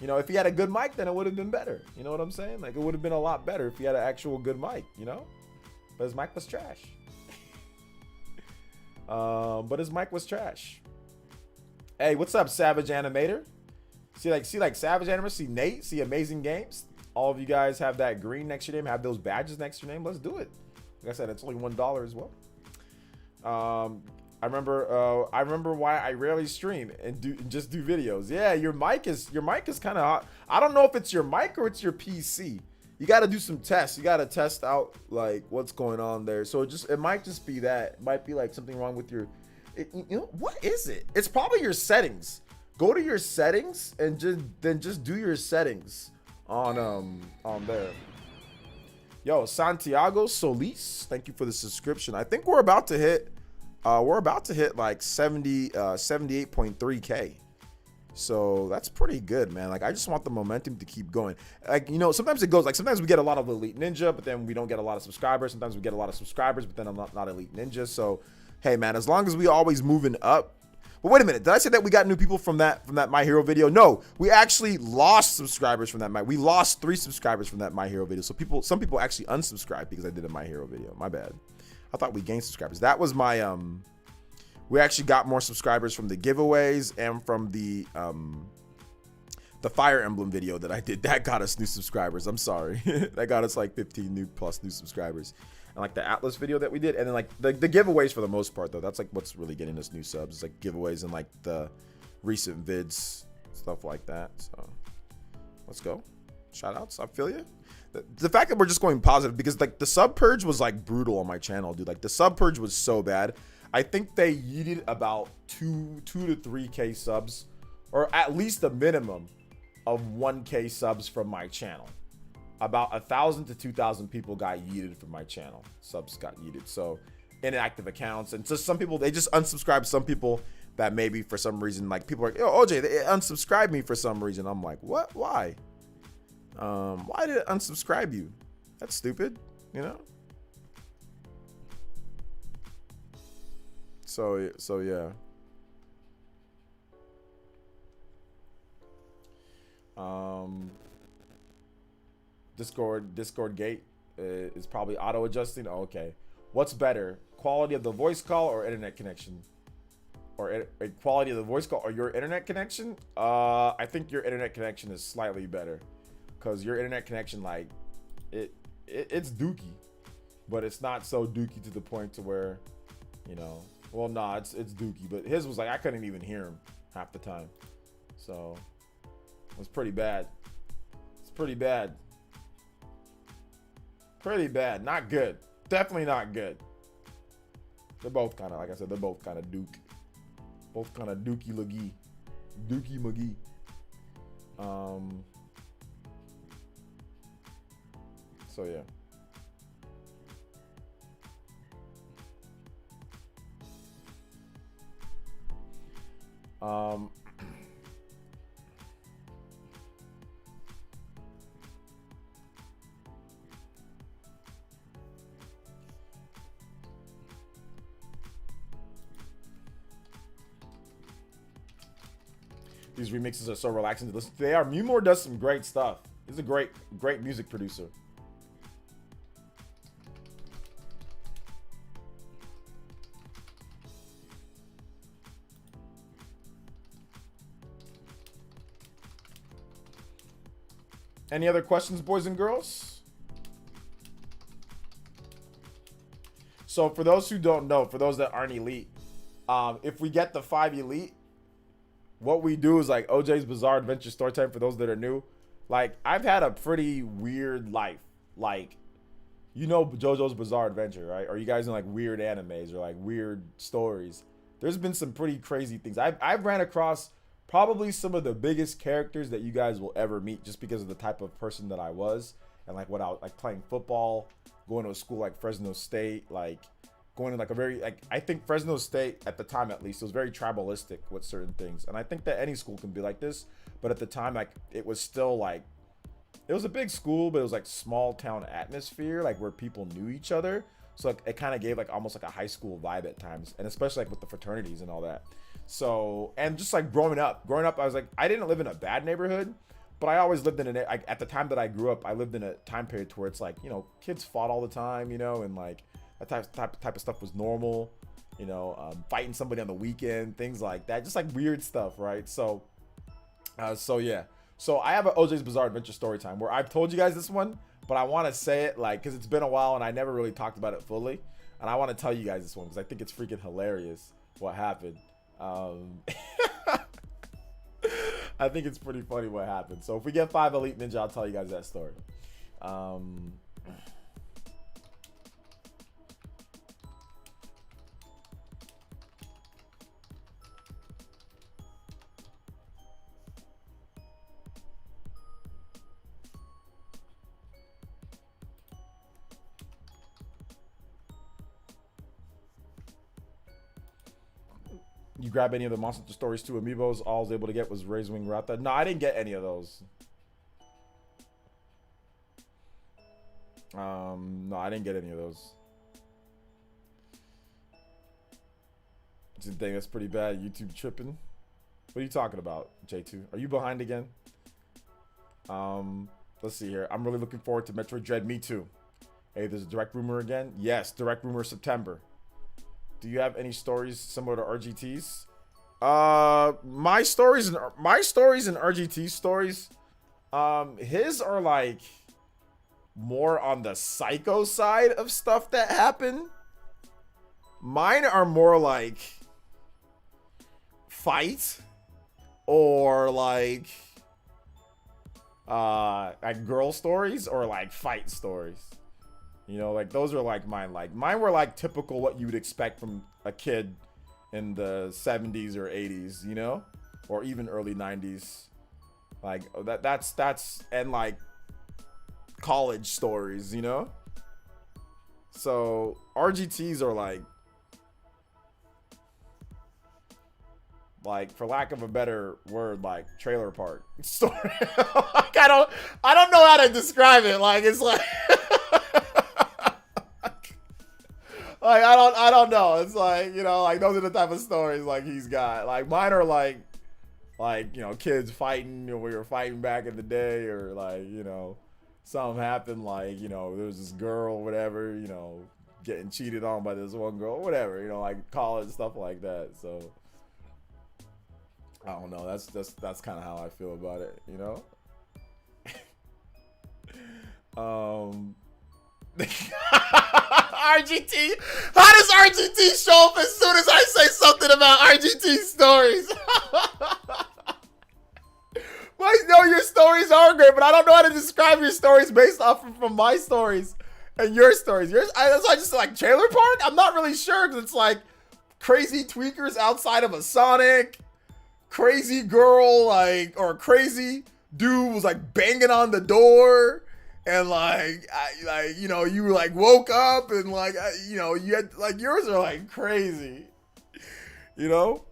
You know, if he had a good mic, then it would have been better. You know what I'm saying? Like, it would have been a lot better if he had an actual good mic, you know? But his mic was trash. Hey, what's up, Savage Animator? See Savage Animator, see Nate, see Amazing Games. All of you guys have that green next to your name, have those badges next to your name. Let's do it. Like I said, it's only $1 as well. I remember why I rarely stream and just do videos. Yeah, your mic is kind of hot. I don't know if it's your mic or it's your PC. You got to do some tests. You got to test out like what's going on there. So it might just be that. It might be like something wrong with your. You know what is it? It's probably your settings. Go to your settings and just do your settings on there. Yo, Santiago Solis, thank you for the subscription. I think we're about to hit like 78.3K. So that's pretty good, man. Like I just want the momentum to keep going. Like, you know, sometimes it goes like sometimes we get a lot of Elite Ninja, but then we don't get a lot of subscribers. Sometimes we get a lot of subscribers, but then I'm not Elite Ninja. So hey, man, as long as we always moving up. But wait a minute, did I say that we got new people from that My Hero video? No, we actually lost subscribers from that. We lost 3 subscribers from that My Hero video. So some people actually unsubscribed because I did a My Hero video. My bad. I thought we gained subscribers. That was my we actually got more subscribers from the giveaways and from the Fire Emblem video that I did. That got us new subscribers. I'm sorry. That got us like 15 plus new subscribers. And like the Atlas video that we did, and then like the giveaways for the most part though. That's like what's really getting us new subs. It's like giveaways and like the recent vids, stuff like that. So let's go. Shout outs. I feel you. The fact that we're just going positive because like the sub purge was like brutal on my channel, dude. Like the sub purge was so bad. I think they yeeted about 2 to 3K subs, or at least a minimum of 1K subs from my channel. About 1,000 to 2,000 people got yeeted from my channel. Subs got yeeted. So inactive accounts, and just some people, they just unsubscribe some people that maybe for some reason, like people are, oh, OJ, they unsubscribed me for some reason. I'm like, what? Why? Why did it unsubscribe you? That's stupid, you know? So yeah. Discord gate is probably auto adjusting. Oh, okay. What's better, quality of the voice call or internet connection? Or quality of the voice call or your internet connection? I think your internet connection is slightly better, because your internet connection, like it's dookie, but it's not so dookie to the point to where, you know, well, nah, it's dookie, but his was like I couldn't even hear him half the time, so it was pretty bad. It's pretty bad. Pretty bad. Not good. Definitely not good. They're both kind of, like I said, they're both kind of duke. Both kind of dookie loogie. Dookie McGee. So yeah. These remixes are so relaxing to listen to. They are. Mumor does some great stuff. He's a great music producer. Any other questions, boys and girls? So for those who don't know, for those that aren't elite, if we get the 5 elite, what we do is like OJ's Bizarre Adventure Storytime. For those that are new, like I've had a pretty weird life. Like, you know, JoJo's Bizarre Adventure, right? Or you guys know like weird animes or like weird stories. There's been some pretty crazy things. I've ran across probably some of the biggest characters that you guys will ever meet, just because of the type of person that I was and like what I was like, playing football, going to a school like Fresno State, like going to like a very, like, I think Fresno State at the time, at least, it was very tribalistic with certain things. And I think that any school can be like this, but at the time, like, it was still like, it was a big school, but it was like small town atmosphere, like where people knew each other. So like, it kind of gave like almost like a high school vibe at times, and especially like with the fraternities and all that. So, and just like growing up, I was like, I didn't live in a bad neighborhood, but I always lived in at the time that I grew up, I lived in a time period where it's like, you know, kids fought all the time, you know, and like that type of stuff was normal, you know, fighting somebody on the weekend, things like that, just like weird stuff, right? So yeah. So I have an OJ's Bizarre Adventure Storytime where I've told you guys this one, but I want to say it like, because it's been a while and I never really talked about it fully. And I want to tell you guys this one because I think it's freaking hilarious what happened. I think it's pretty funny what happened. So if we get 5 Elite Ninja, I'll tell you guys that story. You grab any of the Monster Stories 2 amiibos, all I was able to get was Razorwing Rata. No, I didn't get any of those. No, I didn't get any of those. Dang, that's pretty bad. YouTube tripping. What are you talking about, J2? Are you behind again? Let's see here. I'm really looking forward to Metroid Dread. Me too. Hey, there's a direct rumor again. Yes, direct rumor September. Do you have any stories similar to RGT's? My stories and RGT stories, his are like more on the psycho side of stuff that happened. Mine are more like fight or like girl stories or like fight stories. You know, like those are like mine. Like mine were like typical what you would expect from a kid in the 70s or 80s, you know, or even early 90s. Like that's and like college stories, you know. So RGTs are like for lack of a better word, like trailer park story. Like I don't know how to describe it. Like it's like like I don't know. It's like, you know, like those are the type of stories like he's got. Like mine are like you know, kids fighting, you know, we were fighting back in the day, or like, you know, something happened, like, you know, there was this girl, whatever, you know, getting cheated on by this one girl, whatever, you know, like college stuff like that. So I don't know. That's kind of how I feel about it, you know. RGT. How does RGT show up as soon as I say something about RGT stories? Well, no, your stories are great, but I don't know how to describe your stories based off from my stories and your stories. That's why I just like trailer park. I'm not really sure because it's like crazy tweakers outside of a Sonic, crazy girl like, or crazy dude was like banging on the door. And like, you know, you like woke up and like, you know, you had like yours are like crazy, you know.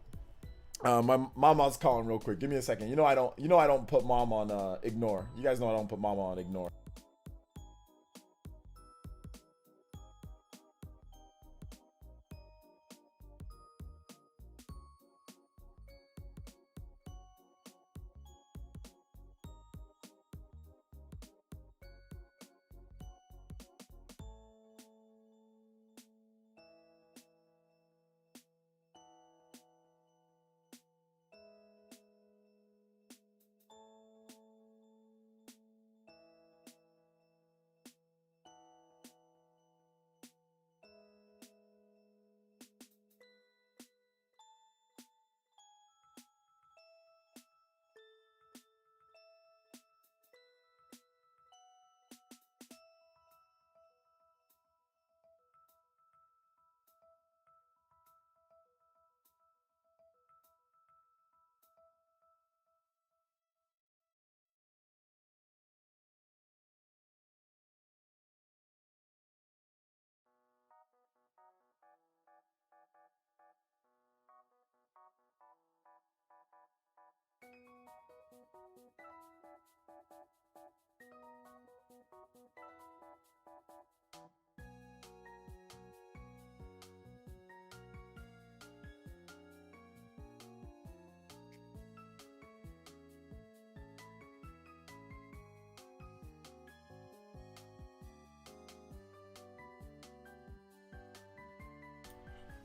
My mama's calling real quick. Give me a second. You know I don't put mom on ignore. You guys know I don't put mama on ignore.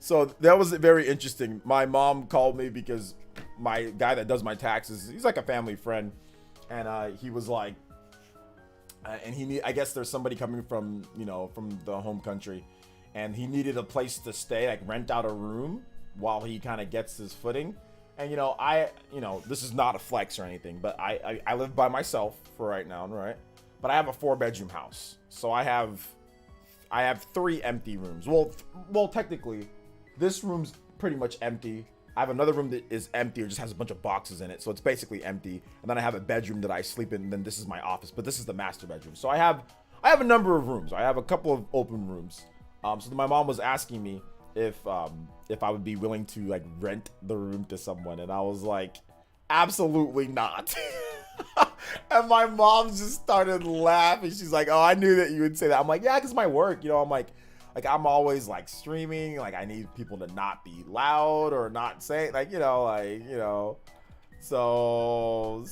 So that was very interesting. My mom called me because my guy that does my taxes, he's like a family friend, and he was like, I guess there's somebody coming from, you know, from the home country, and he needed a place to stay, like rent out a room while he kind of gets his footing. And you know, this is not a flex or anything, but I live by myself for right now, right? But I have a 4-bedroom house, so I have 3 empty rooms. Well, technically, this room's pretty much empty. I have another room that is empty or just has a bunch of boxes in it, so it's basically empty. And then I have a bedroom that I sleep in, and then this is my office, but this is the master bedroom. So I have a number of rooms. I have a couple of open rooms. So my mom was asking me if I would be willing to like rent the room to someone, and I was like, absolutely not. And my mom just started laughing. She's like, oh, I knew that you would say that. I'm like, yeah, because my work, you know, I'm like I'm always like streaming, like I need people to not be loud or not say, like, you know, so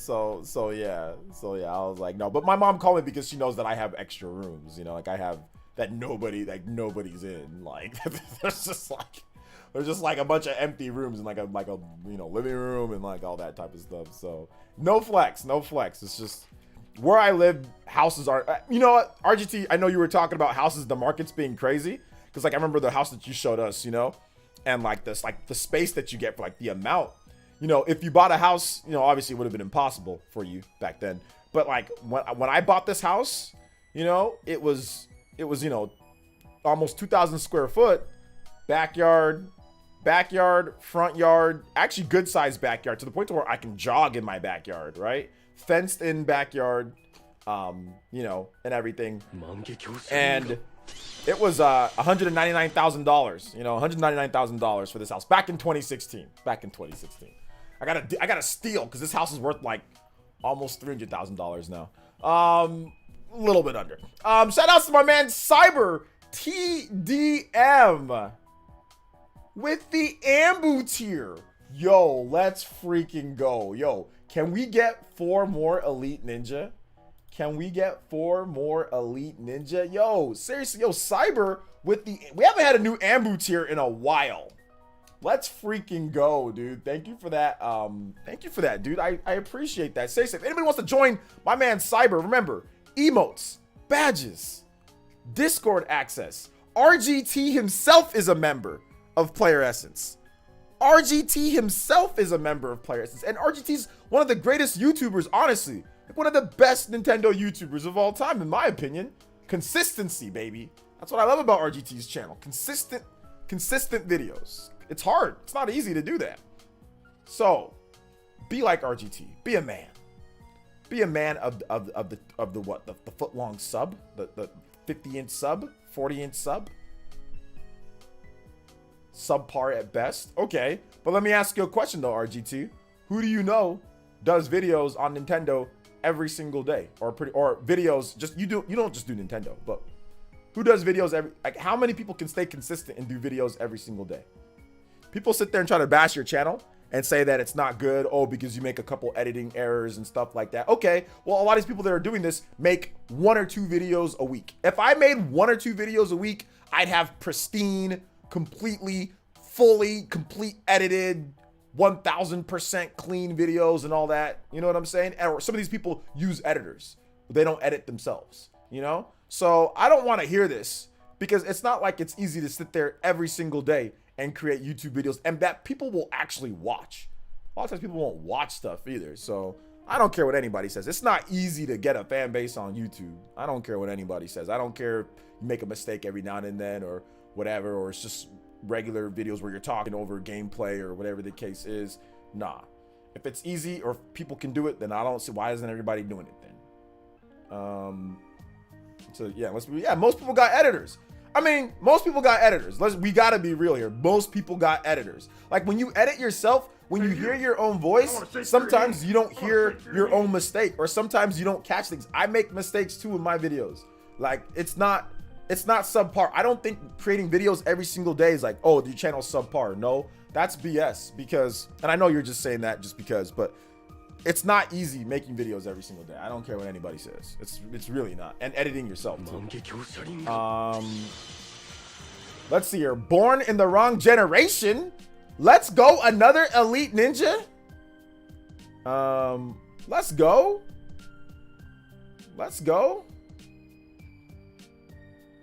yeah, I was like, no. But my mom called me because she knows that I have extra rooms, you know, like I have that nobody's in, like there's just like a bunch of empty rooms and like a you know, living room and like all that type of stuff. So no flex. It's just where I live, houses are, you know what, RGT, I know you were talking about houses, the market's being crazy, because like I remember the house that you showed us, you know, and like this, like the space that you get for like the amount, you know, if you bought a house, you know, obviously it would have been impossible for you back then, but like when I bought this house, you know, it was, you know, almost 2,000 square foot, backyard, front yard, actually good sized backyard, to the point to where I can jog in my backyard, right? Fenced in backyard, you know, and everything. And it was $199,000, you know, $199,000 for this house back in 2016. I gotta steal because this house is worth like almost $300,000 now. A little bit under. Shout outs to my man Cyber TDM with the Ambu tier. Yo, let's freaking go. Yo, can we get 4 more Elite Ninja? Yo, seriously, yo, Cyber with the, we haven't had a new Ambu tier in a while. Let's freaking go, dude. Thank you for that. Dude. I appreciate that. Stay safe. Anybody wants to join my man Cyber, remember, emotes, badges, Discord access. RGT himself is a member of PlayerEssence. And RGT's one of the greatest YouTubers, honestly. Like one of the best Nintendo YouTubers of all time, in my opinion. Consistency, baby. That's what I love about RGT's channel. Consistent videos. It's hard. It's not easy to do that. So, be like RGT. Be a man. Be a man of the what? The foot-long sub? The 50-inch sub? 40-inch sub? Subpar at best. Okay, but let me ask you a question though, RGT. Who do you know does videos on Nintendo every single day, or videos? Just you don't just do Nintendo, but who does videos like how many people can stay consistent and do videos every single day? People sit there and try to bash your channel and say that it's not good, oh, because you make a couple editing errors and stuff like that. Okay, well, a lot of these people that are doing this make 1 or 2 videos a week. If I made 1 or 2 videos a week, I'd have pristine, complete edited, 1000% clean videos and all that. You know what I'm saying? Or some of these people use editors, but they don't edit themselves, you know? So I don't want to hear this, because it's not like it's easy to sit there every single day and create YouTube videos and that people will actually watch. A lot of times people won't watch stuff either. So I don't care what anybody says. It's not easy to get a fan base on YouTube. I don't care what anybody says. I don't care if you make a mistake every now and then or whatever, or it's just regular videos where you're talking over gameplay or whatever the case is. Nah. If it's easy or if people can do it, then I don't see why isn't everybody doing it then. So yeah, most people got editors. I mean, most people got editors. We gotta be real here. Most people got editors. Like when you edit yourself, when you hear your own voice, sometimes you don't hear your own mistake, or sometimes you don't catch things. I make mistakes too in my videos. Like it's not subpar. I don't think creating videos every single day is like, oh, your channel's subpar. No, that's BS, because, and I know you're just saying that just because, but it's not easy making videos every single day. I don't care what anybody says. It's really not. And editing yourself too. Let's see here. Born in the wrong generation. Let's go. Another elite ninja. Let's go. Let's go.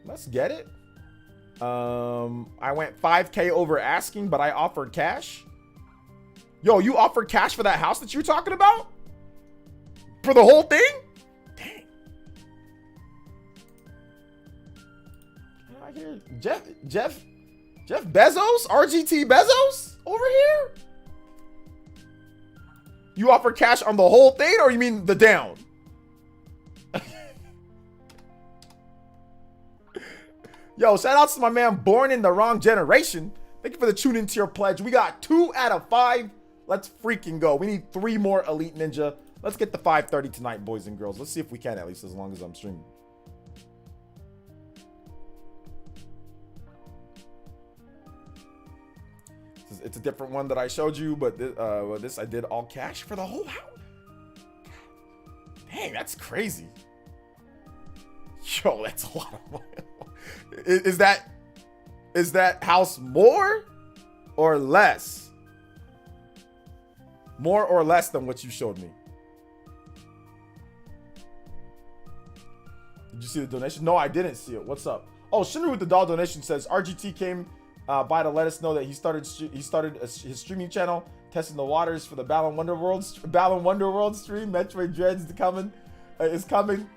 Let's get it. I went 5K over asking, but I offered cash. Yo, you offered cash for that house that you're talking about? For the whole thing? Dang. I hear Jeff Bezos, RGT Bezos over here? You offer cash on the whole thing, or you mean the down? Yo, shout outs to my man Born in the Wrong Generation. Thank you for the tune in tier pledge. We got 2 out of 5. Let's freaking go. We need 3 more Elite Ninja. Let's get the 530 tonight, boys and girls. Let's see if we can, at least as long as I'm streaming. It's a different one that I showed you, but this I did all cash for the whole house. Dang, that's crazy. Yo, that's a lot of money. Is that house more or less? More or less than what you showed me? Did you see the donation? No, I didn't see it. What's up? Oh, Shinru with the doll donation says RGT came by to let us know that he started his streaming channel, testing the waters for the Balan Wonderworld stream. Metroid Dreads is coming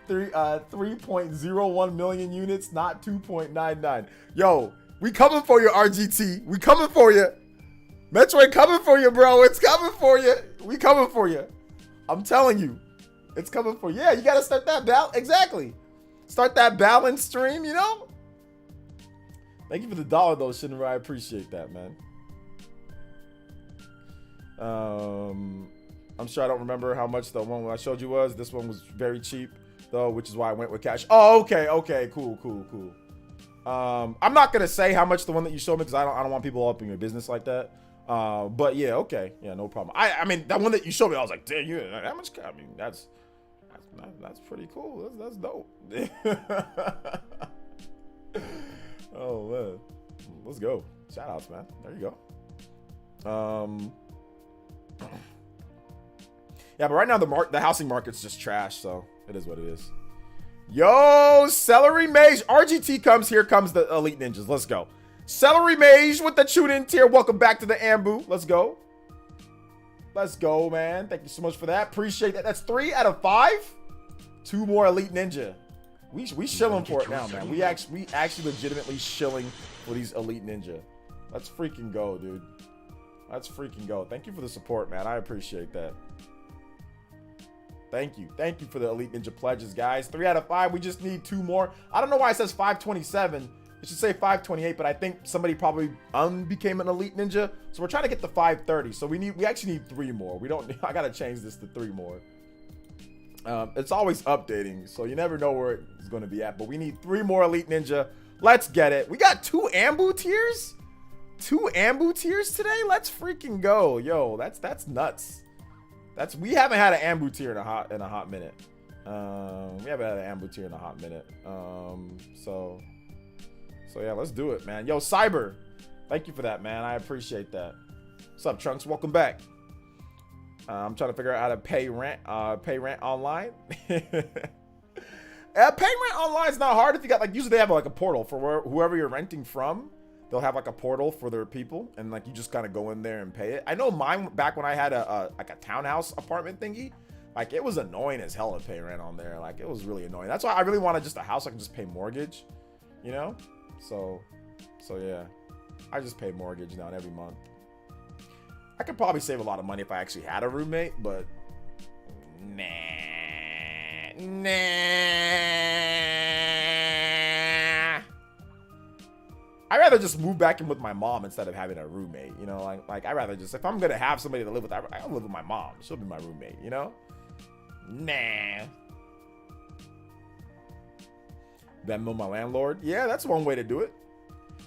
3.01 million units, not 2.99. Yo, we coming for you, RGT. We coming for you. Metroid coming for you, bro. It's coming for you. We coming for you. I'm telling you, it's coming for you. Yeah, you gotta start that exactly. Start that balance stream, you know. Thank you for the dollar though, Shinra. I appreciate that, man. I'm sure I don't remember how much the one I showed you was. This one was very cheap though, which is why I went with cash. Oh, okay, cool. I'm not gonna say how much the one that you showed me because I don't want people up in your business like that. But yeah, okay, yeah, no problem. I mean that one that you showed me, I was like, damn, you that much? I mean, that's pretty cool. That's dope. Oh man, let's go. Shout outs, man. There you go. Yeah, but right now the housing market's just trash, so it is what it is. Yo, Celery Mage RGT comes. Here comes the Elite Ninjas. Let's go. Celery Mage with the tune-in tier. Welcome back to the Ambu. Let's go. Let's go, man. Thank you so much for that. Appreciate that. That's 3 out of 5. 2 more Elite Ninja. We shilling for it now, man. We actually legitimately shilling for these Elite Ninja. Let's freaking go, dude. Let's freaking go. Thank you for the support, man. I appreciate that. Thank you for the Elite Ninja pledges, guys. 3 out of 5. We just need 2 more. I don't know why it says 527. It should say 528, but I think somebody probably became an Elite Ninja. So we're trying to get the 530. So we actually need 3 more. I gotta change this to 3 more. It's always updating, so you never know where it's going to be at. But we need 3 more Elite Ninja. Let's get it. We got 2 Ambu tiers. 2 Ambu tiers today. Let's freaking go, yo. That's nuts. We haven't had an Ambu tier in a hot minute. We haven't had an Ambu tier in a hot minute. So yeah, let's do it, man. Yo, Cyber, thank you for that, man. I appreciate that. What's up, Trunks? Welcome back. I'm trying to figure out how to pay rent online. Paying rent online is not hard if you got usually they have a portal for whoever you're renting from. They'll have a portal for their people, and you just kind of go in there and pay it. I know mine back when I had a townhouse apartment thingy, it was annoying as hell to pay rent on there. It was really annoying. That's why I really wanted just a house I can just pay mortgage, you know. So yeah, I just pay mortgage now every month. I could probably save a lot of money if I actually had a roommate, but nah. I'd rather just move back in with my mom instead of having a roommate, you know? I'd rather just, if I'm gonna have somebody to live with, I'll live with my mom. She'll be my roommate, you know? Nah. Venmo my landlord. Yeah, that's one way to do it.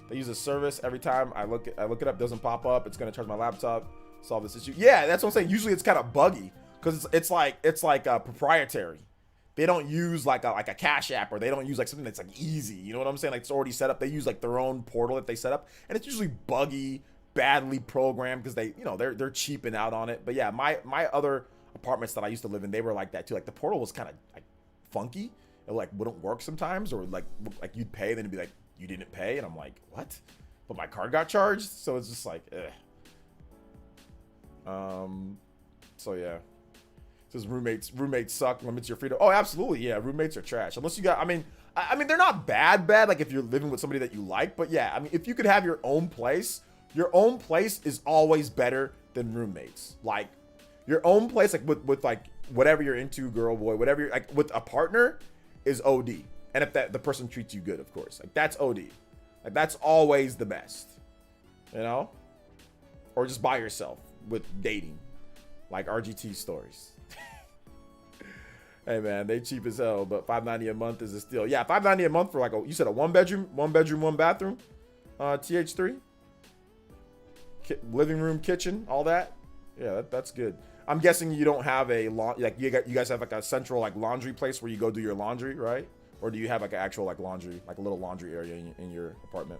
They use a service every time I look it up, doesn't pop up. It's gonna charge my laptop, solve this issue. Yeah, that's what I'm saying. Usually it's kind of buggy because it's like proprietary. they don't use like a Cash App, or they don't use like something that's like easy. You know what I'm saying? Like it's already set up. They use like their own portal that they set up, and it's usually buggy, badly programmed because they, you know, they're cheaping out on it. But yeah, my other apartments that I used to live in, they were like that too. Like the portal was kind of like funky. It like wouldn't work sometimes, or like you'd pay, then it'd be like you didn't pay, and I'm like, what? But my card got charged, so it's just like, so yeah. It says roommates suck, limits your freedom. Oh, absolutely, yeah. Roommates are trash. Unless you got, I mean, they're not bad, like if you're living with somebody that you like. But yeah, I mean, if you could have your own place is always better than roommates. Like your own place, like with like whatever you're into, girl, boy, whatever you're like with a partner is OD. And if the person treats you good, of course, like that's OD. Like that's always the best, you know? Or just by yourself with dating, like RGT stories. Hey man, they cheap as hell, but $590 a month is a steal. Yeah, $590 a month for like you said a one bedroom, one bathroom, TH3, living room, kitchen, all that. Yeah, that's good. I'm guessing you don't have a like you guys have like a central like laundry place where you go do your laundry, right? Or do you have like an actual like laundry, like a little laundry area in your apartment?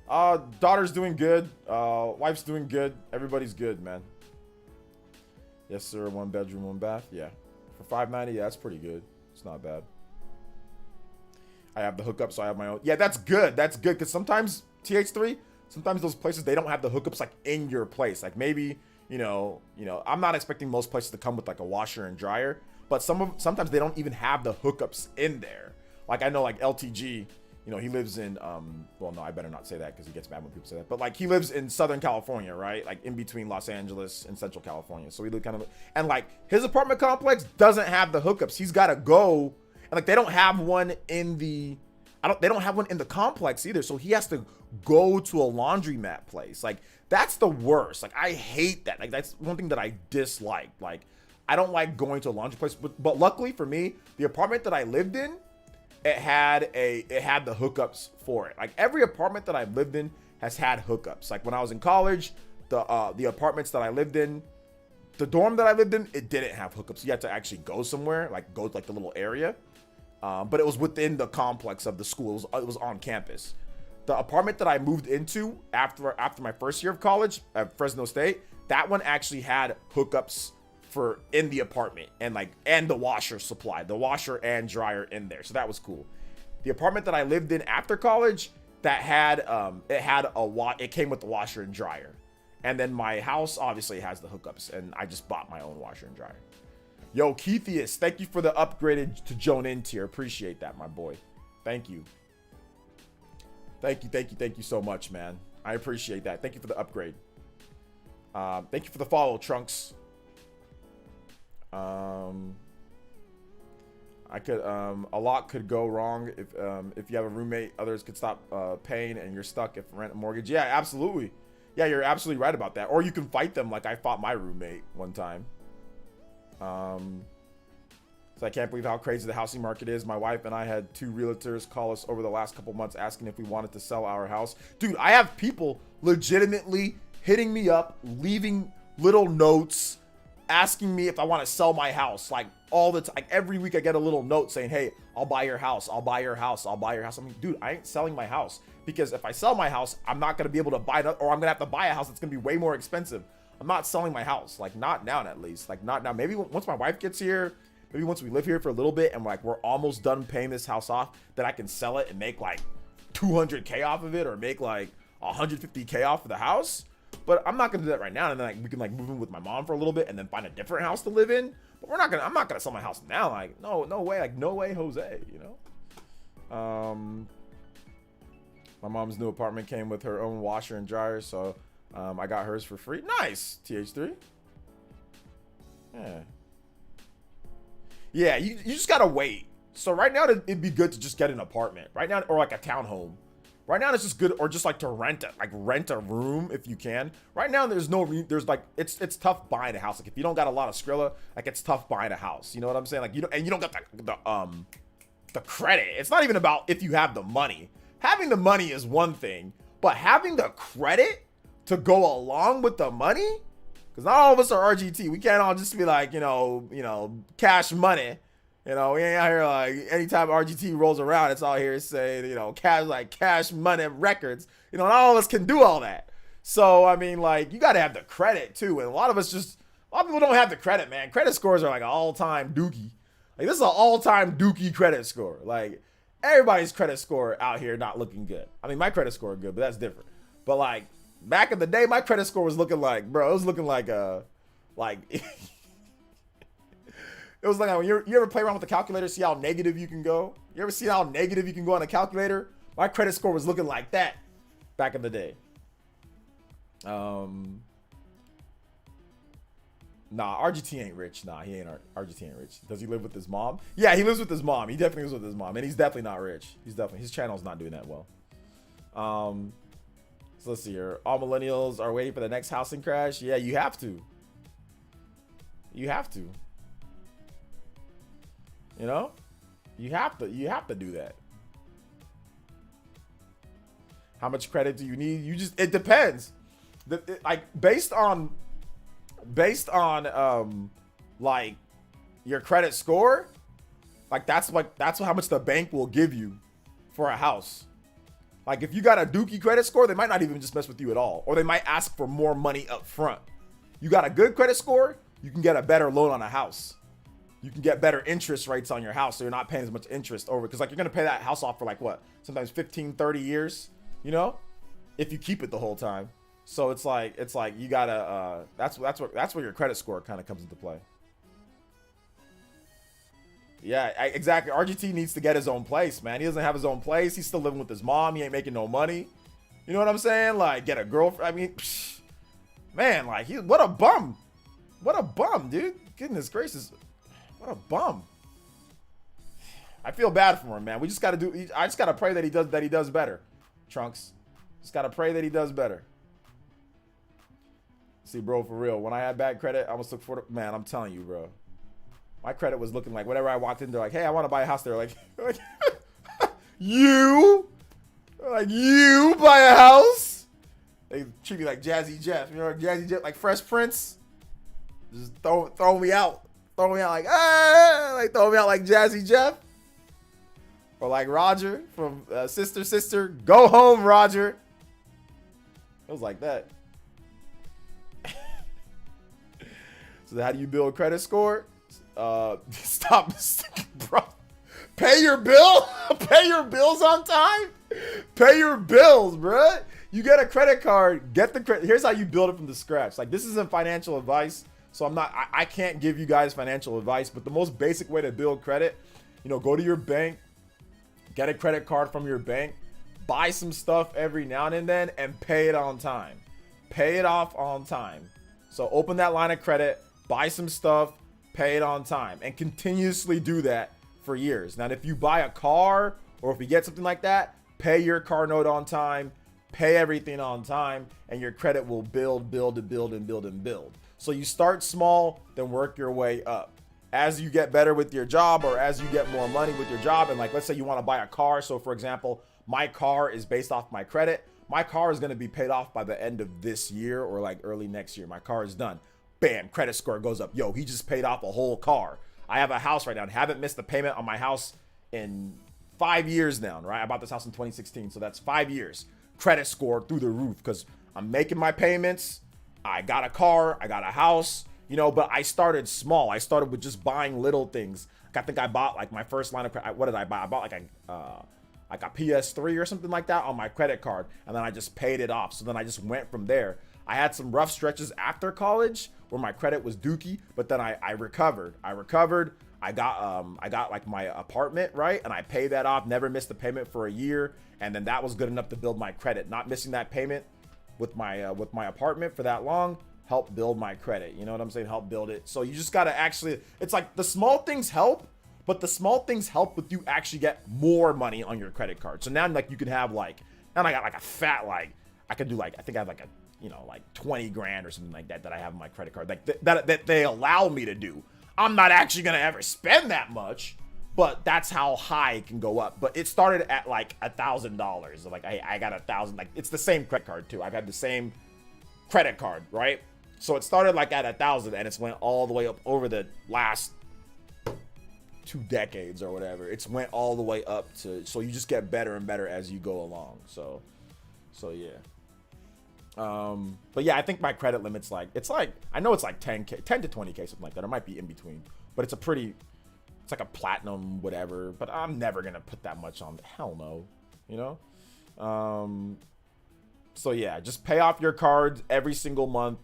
Daughter's doing good. Wife's doing good. Everybody's good, man. Yes, sir. One bedroom, one bath. Yeah. For $590, yeah, that's pretty good. It's not bad. I have the hookup, so I have my own. Yeah, that's good. That's good. Because sometimes, TH3, sometimes those places, they don't have the hookups like in your place. Like maybe, you know, I'm not expecting most places to come with like a washer and dryer. But sometimes they don't even have the hookups in there. Like I know like LTG, you know, he lives in, well, no, I better not say that because he gets mad when people say that. But like he lives in Southern California, right? Like in between Los Angeles and Central California. So we live kind of, and like his apartment complex doesn't have the hookups. He's got to go, and like they don't have one in the, they don't have one in the complex either. So he has to go to a laundromat place. Like that's the worst. Like I hate that. Like that's one thing that I dislike. Like I don't like going to a laundry place, but luckily for me, the apartment that I lived in, it had the hookups for it. Like every apartment that I've lived in has had hookups. Like when I was in college, the apartments that I lived in, the dorm that I lived in, it didn't have hookups. You had to actually go somewhere, like go to like the little area. But it was within the complex of the school. It was on campus. The apartment that I moved into after my first year of college at Fresno State, that one actually had hookups for in the apartment and the washer supply, the washer and dryer in there. So that was cool. The apartment that I lived in after college, that had it came with the washer and dryer. And then my house obviously has the hookups, and I just bought my own washer and dryer. Yo, Keithius, thank you for the upgraded to Joan in tier. Appreciate that, my boy. Thank you. Thank you so much, man. I appreciate that. Thank you for the upgrade. Thank you for the follow, Trunks. A lot could go wrong if you have a roommate. Others could stop paying, and you're stuck if rent and mortgage. Yeah, absolutely. Yeah, you're absolutely right about that. Or you can fight them, like I fought my roommate one time. So I can't believe how crazy the housing market is. My wife and I had 2 realtors call us over the last couple months asking if we wanted to sell our house. Dude, I have people legitimately hitting me up, leaving little notes, asking me if I want to sell my house. Like all the time, like every week I get a little note saying, hey, I'll buy your house. I'll buy your house. I'll buy your house. I mean, dude, I ain't selling my house, because if I sell my house, I'm not going to be able to buy it, or I'm going to have to buy a house that's going to be way more expensive. I'm not selling my house. Like not now, at least. Like not now. Maybe once my wife gets here, maybe once we live here for a little bit and we're almost done paying this house off, then I can sell it and make like 200K off of it, or make like 150K off of the house. But I'm not gonna do that right now. And then like we can like move in with my mom for a little bit and then find a different house to live in. But I'm not gonna sell my house now. Like no way. Like no way, Jose. You know. My mom's new apartment came with her own washer and dryer, so I got hers for free. Nice, TH3. Yeah, you just gotta wait. So right now it'd be good to just get an apartment right now, or like a townhome. Right now it's just good, or just like to rent a room if you can. Right now there's like it's tough buying a house. Like if you don't got a lot of Skrilla, like it's tough buying a house. You know what I'm saying? Like you don't got the credit. It's not even about if you have the money. Having the money is one thing, but having the credit to go along with the money, Because not all of us are RGT. We can't all just be like, cash money. We ain't out here like anytime RGT rolls around, it's all here saying, cash money records. Not all of us can do all that. So, I mean, like, you got to have the credit too. And a lot of people don't have the credit, man. Credit scores are like an all-time dookie. Like, this is an all-time dookie credit score. Like, everybody's credit score out here not looking good. I mean, my credit score is good, but that's different. But like, back in the day, my credit score was looking like, bro, it was looking like it was like when you ever play around with the calculator, see how negative you can go? You ever see how negative you can go on a calculator? My credit score was looking like that back in the day. Nah, RGT ain't rich. Nah, RGT ain't rich. Does he live with his mom? Yeah, he lives with his mom. He definitely lives with his mom, and he's definitely not rich. His channel's not doing that well. So let's see here. All millennials are waiting for the next housing crash. Yeah, you have to. You have to. You have to do that. How much credit do you need? It depends. Based on like your credit score, that's how much the bank will give you for a house. Like, if you got a dookie credit score, they might not even just mess with you at all, or they might ask for more money up front. You got a good credit score, you can get a better loan on a house. You can get better interest rates on your house, so you're not paying as much interest over, because like, you're gonna pay that house off for like what, sometimes 15, 30 years, if you keep it the whole time. So it's like you gotta that's where your credit score kind of comes into play. Yeah, exactly. RGT needs to get his own place, man. He doesn't have his own place. He's still living with his mom. He ain't making no money. You know what I'm saying? Like, get a girlfriend. I mean, man, like, what a bum. What a bum, dude. Goodness gracious. What a bum. I feel bad for him, man. I just gotta pray that he does better. Trunks. Just gotta pray that he does better. See, bro, for real. When I had bad credit, I almost took man, I'm telling you, bro. My credit was looking like, whenever I walked in, they're like, hey, I want to buy a house. They're like you buy a house? They treat me like Jazzy Jeff. Jazzy Jeff, like Fresh Prince. Just throw me out. Throw me out like, throw me out like Jazzy Jeff. Or like Roger from Sister. Go home, Roger. It was like that. So how do you build a credit score? Stop, bro. Pay your bill. Pay your bills on time. Pay your bills, bro. You get a credit card. Get the credit. Here's how you build it from the scratch. Like, this isn't financial advice, so I can't give you guys financial advice. But the most basic way to build credit, go to your bank, get a credit card from your bank, buy some stuff every now and then, and pay it on time. Pay it off on time. So open that line of credit, buy some stuff, pay it on time, and continuously do that for years. Now, if you buy a car or if you get something like that, pay your car note on time, pay everything on time, and your credit will build. So you start small, then work your way up. As you get better with your job, or as you get more money with your job, and like, let's say you want to buy a car. So for example, my car is based off my credit. My car is going to be paid off by the end of this year or like early next year. My car is done. Bam, credit score goes up. Yo, he just paid off a whole car. I have a house right now and haven't missed a payment on my house in 5 years now, right? I bought this house in 2016, so that's 5 years. Credit score through the roof because I'm making my payments. I got a car, I got a house, but I started small. I started with just buying little things. I think I bought like my first line of credit. What did I buy? I bought like a PS3 or something like that on my credit card, and then I just paid it off. So then I just went from there. I had some rough stretches after college where my credit was dookie, but then I recovered. I got like my apartment, right? And I paid that off, never missed a payment for a year. And then that was good enough to build my credit. Not missing that payment with my apartment for that long helped build my credit. You know what I'm saying? Help build it. So you just got to actually, it's like the small things help, but the small things help with you actually get more money on your credit card. So now like you can have like, now I got like a fat, like I could do like, I think I have like a, like 20 grand or something like that I have on my credit card, like that they allow me to do. I'm not actually going to ever spend that much, but that's how high it can go up. But it started at like $1,000. Like I got 1,000, like it's the same credit card too. I've had the same credit card, right? So it started like at 1,000 and it's went all the way up over the last 2 decades or whatever. It's went all the way up to, so you just get better and better as you go along. So yeah. But yeah, I think my credit limit's like, it's like, I know it's like 10K, 10 to 20K, something like that. It might be in between, but it's a pretty, it's like a platinum, whatever, but I'm never going to put that much on. Hell no, you know? So yeah, just pay off your cards every single month.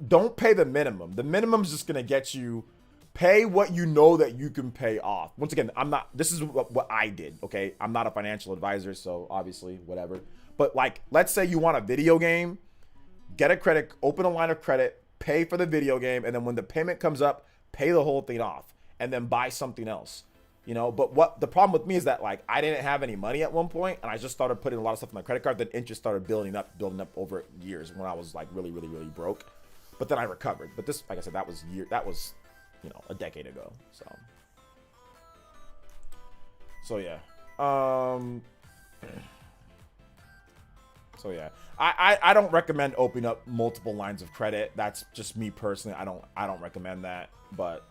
Don't pay the minimum. The minimum's just going to get you, pay what you know that you can pay off. Once again, this is what I did. Okay. I'm not a financial advisor, so obviously whatever. But like, let's say you want a video game, get a credit, open a line of credit, pay for the video game. And then when the payment comes up, pay the whole thing off and then buy something else, you know? But what the problem with me is that like, I didn't have any money at one point and I just started putting a lot of stuff on my credit card. Then interest started building up over years when I was like really broke, but then I recovered. But this, like I said, that was, you know, a decade ago. So yeah. So yeah, I don't recommend opening up multiple lines of credit. That's just me personally. I don't recommend that, but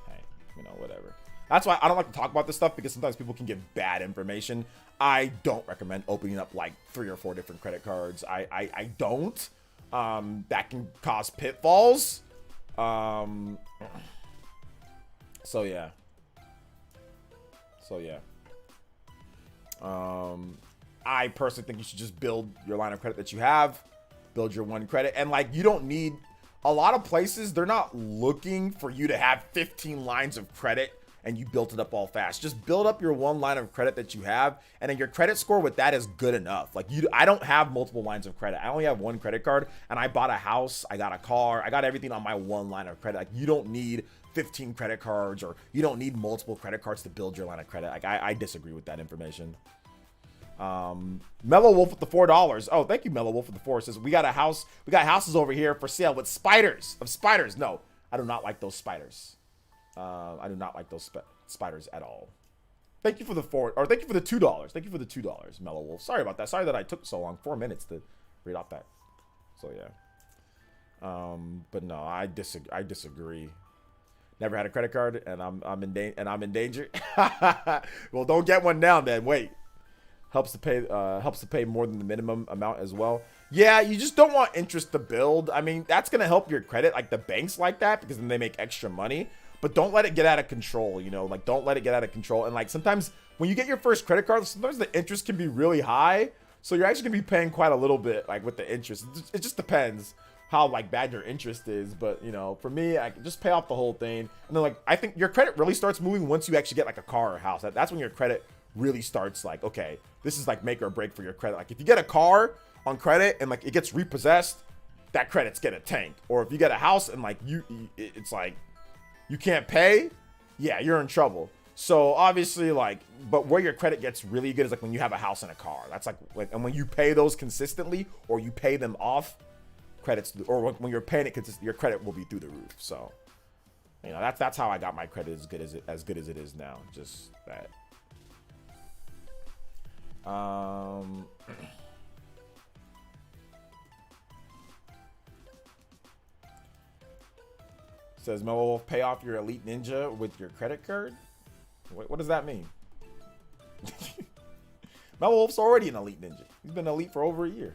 hey, you know, whatever. That's why I don't like to talk about this stuff, because sometimes people can give bad information. I don't recommend opening up like 3 or 4 different credit cards. I don't. That can cause pitfalls. So yeah. I personally think you should just build your line of credit that you have, build your one credit. And like, you don't need, a lot of places, they're not looking for you to have 15 lines of credit and you built it up all fast. Just build up your one line of credit that you have, and then your credit score with that is good enough. Like I don't have multiple lines of credit. I only have one credit card, and I bought a house, I got a car, I got everything on my one line of credit. Like, you don't need 15 credit cards, or you don't need multiple credit cards to build your line of credit. Like, I disagree with that information. Mellow Wolf with the $4. Oh, thank you, Mellow Wolf with the 4. Says, we got houses over here for sale with spiders. No, I do not like those spiders. I do not like those spiders at all. Thank you for the 4, or thank you for the $2. Thank you for the $2, Mellow Wolf. Sorry about that. Sorry that I took so long, 4 minutes to read off that. So yeah. But no, I disagree. Never had a credit card, and I'm in danger. Well, don't get one now, then. Wait. Helps to pay more than the minimum amount as well. Yeah, you just don't want interest to build. I mean, that's gonna help your credit. Like, the banks like that, because then they make extra money. But don't let it get out of control. You know, like, don't let it get out of control. And like, sometimes when you get your first credit card, sometimes the interest can be really high. So you're actually gonna be paying quite a little bit, like, with the interest. It just depends how like bad your interest is. But you know, for me, I can just pay off the whole thing. And then like, I think your credit really starts moving once you actually get like a car or a house. That's when your credit really starts like, okay, this is like make or break for your credit. Like, if you get a car on credit and like it gets repossessed, that credit's gonna tank. Or if you get a house and like it's like you can't pay, yeah, you're in trouble. So obviously, like, but where your credit gets really good is like when you have a house and a car. That's like, and when you pay those consistently, or you pay them off, credits, or when you're paying it consistently, your credit will be through the roof. So, you know, that's how I got my credit as good as it is now. Just that. Says Mellow Wolf, pay off your Elite Ninja with your credit card. What does that mean? Mellow Wolf's already an Elite Ninja. He's been elite for over a year.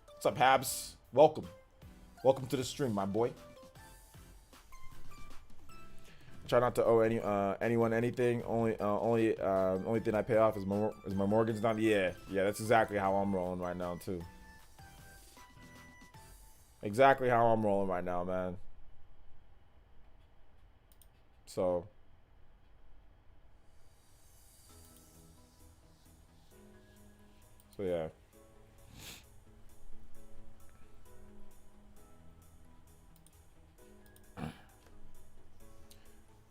What's up, Habs? Welcome to the stream, my boy. Try not to owe anyone anything. Only thing I pay off is my mortgage. Yeah, that's exactly how I'm rolling right now too. Exactly how I'm rolling right now, man. So yeah.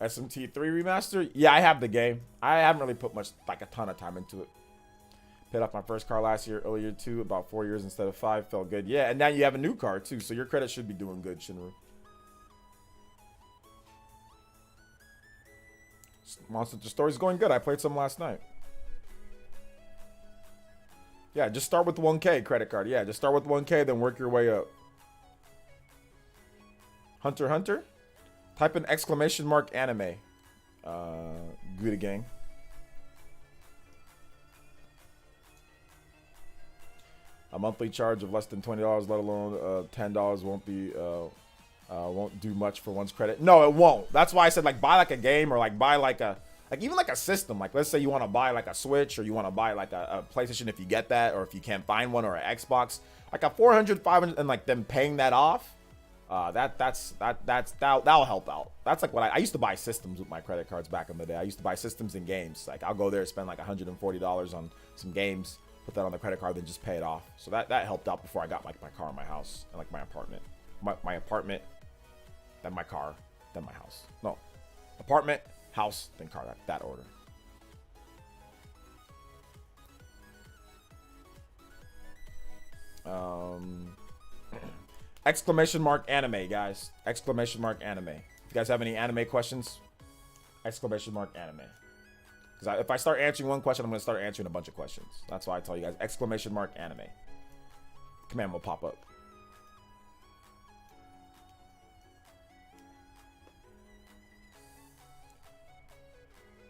SMT3 remaster? Yeah, I have the game. I haven't really put a ton of time into it. Paid off my first car last year, earlier too, about 4 years instead of 5. Felt good. Yeah, and now you have a new car too, so your credit should be doing good, Shinru. Monster Story's going good. I played some last night. Yeah, just start with 1K credit card. Yeah, just start with 1K, then work your way up. Hunter x Hunter? Type in !anime. Good gang. A monthly charge of less than $20, let alone $10 won't do much for one's credit. No, it won't. That's why I said like buy like a game or like buy like a even like a system. Like let's say you want to buy like a Switch or you want to buy like a PlayStation if you get that, or if you can't find one, or an Xbox, like a 400, 500, and like them paying that off. That'll help out. That's like what I used to buy systems with my credit cards back in the day. I used to buy systems and games. Like I'll go there and spend like $140 on some games, put that on the credit card, then just pay it off. So that helped out before I got like my car and my house and like my apartment. My apartment, then my car, then my house. No, apartment, house, then car. That order. !Anime, guys. !Anime. If you guys have any anime questions, !Anime. Because if I start answering one question, I'm going to start answering a bunch of questions. That's why I tell you guys, !Anime. Command will pop up.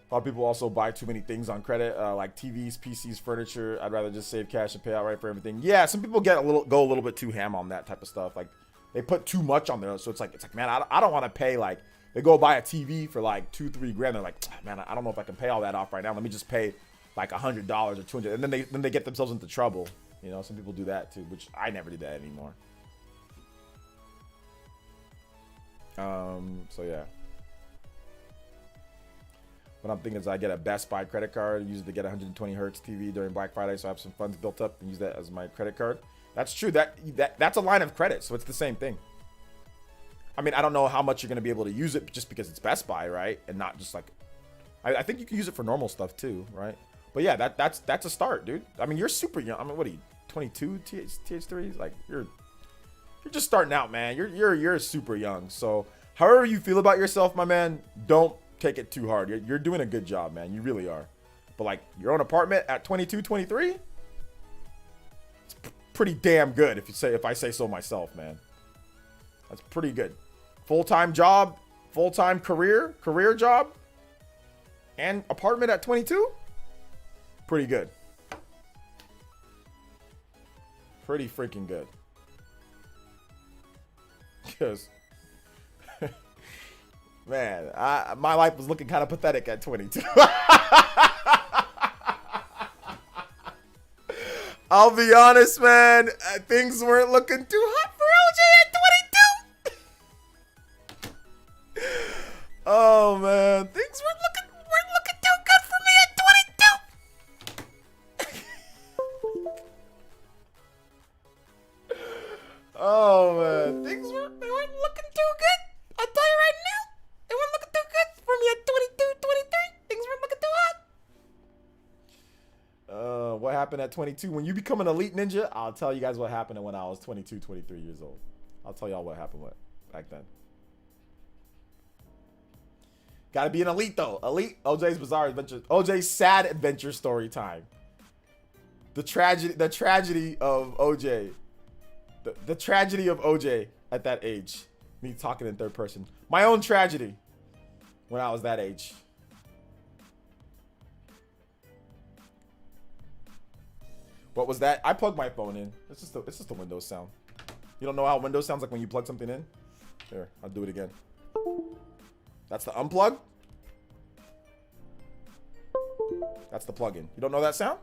A lot of people also buy too many things on credit, like TVs, PCs, furniture. I'd rather just save cash and pay outright for everything. Yeah, some people go a little bit too ham on that type of stuff. Like they put too much on there, so it's like man, I don't want to pay. Like they go buy a TV for like $2-3 grand. They're like, man, I don't know if I can pay all that off right now. Let me just pay like $100 or $200, and then they get themselves into trouble. You know, some people do that too, which I never do that anymore. So yeah. What I'm thinking is I get a Best Buy credit card, use it to get a 120 hertz TV during Black Friday, so I have some funds built up and use that as my credit card. That's true. That's a line of credit, so it's the same thing. I mean, I don't know how much you're going to be able to use it just because it's Best Buy, right? And not just like, I think you can use it for normal stuff too, right? But yeah, that's a start, dude. I mean, you're super young. I mean, what are you, 22 TH3? Like you're just starting out, man. You're super young. So however you feel about yourself, my man, don't take it too hard. You're doing a good job, man. You really are. But like your own apartment at 22, 23, it's pretty damn good if I say so myself, man. That's pretty good. Full-time job, full-time career job, and apartment at 22? Pretty good. Pretty freaking good. Because man, my life was looking kind of pathetic at 22. I'll be honest, man. Things weren't looking too hot for OJ at 22. Oh man, things weren't looking too good for me at 22. Oh man, they weren't looking too good. I'll tell you right now. They weren't looking too good for me at 22, 23. Things weren't looking too hot. What happened at 22? When you become an elite ninja, I'll tell you guys what happened when I was 22, 23 years old. I'll tell y'all what happened back then. Gotta be an elite though. Elite. OJ's Bizarre Adventure. OJ's Sad Adventure Story Time. The tragedy of OJ. The tragedy of OJ at that age. Me talking in third person. My own tragedy when I was that age. What was that? I plugged my phone in. It's just a Windows sound. You don't know how Windows sounds like when you plug something in? Here, I'll do it again. That's the unplug. That's the plug-in. You don't know that sound?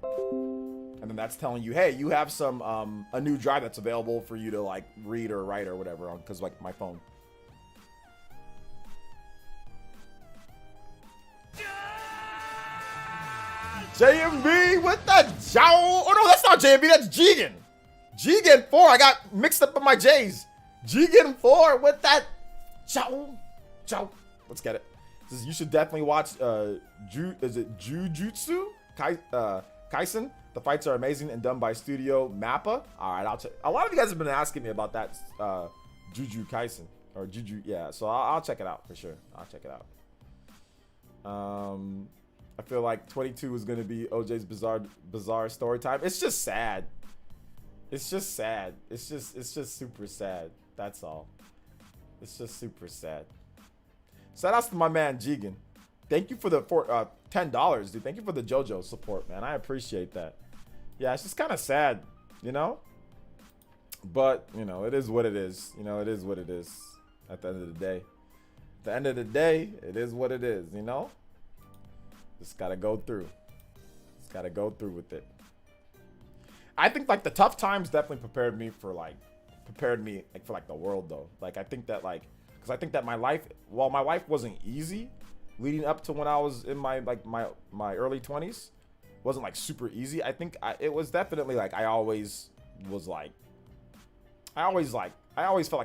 And then that's telling you, hey, you have some a new drive that's available for you to like read or write or whatever on, because like my phone. JMB with the Jow. Oh no, that's not JMB, that's Jigen. Jigen 4. I got mixed up with my J's. Jigen 4 with that Jow. Let's get it. This is, you should definitely watch is it Jujutsu Kaisen? The fights are amazing and done by Studio Mappa. All right, I'll check. A lot of you guys have been asking me about that Juju Kaisen or Juju. Yeah, so I'll check it out for sure. I'll check it out. I feel like 22 is gonna be OJ's bizarre story time. It's just sad. It's just sad. It's just super sad. That's all. It's just super sad. Shout outs to my man Jigan. Thank you for the $10, dude. Thank you for the JoJo support, man. I appreciate that. Yeah, it's just kind of sad, you know? But, you know, it is what it is. You know, it is what it is at the end of the day. At the end of the day, it is what it is, you know? Just gotta go through. Just gotta go through with it. I think like the tough times definitely prepared me for like the world though. Like I think that like, cause I think that my life wasn't easy leading up to when I was in my early 20s, wasn't like super easy. I think it was definitely like I always felt like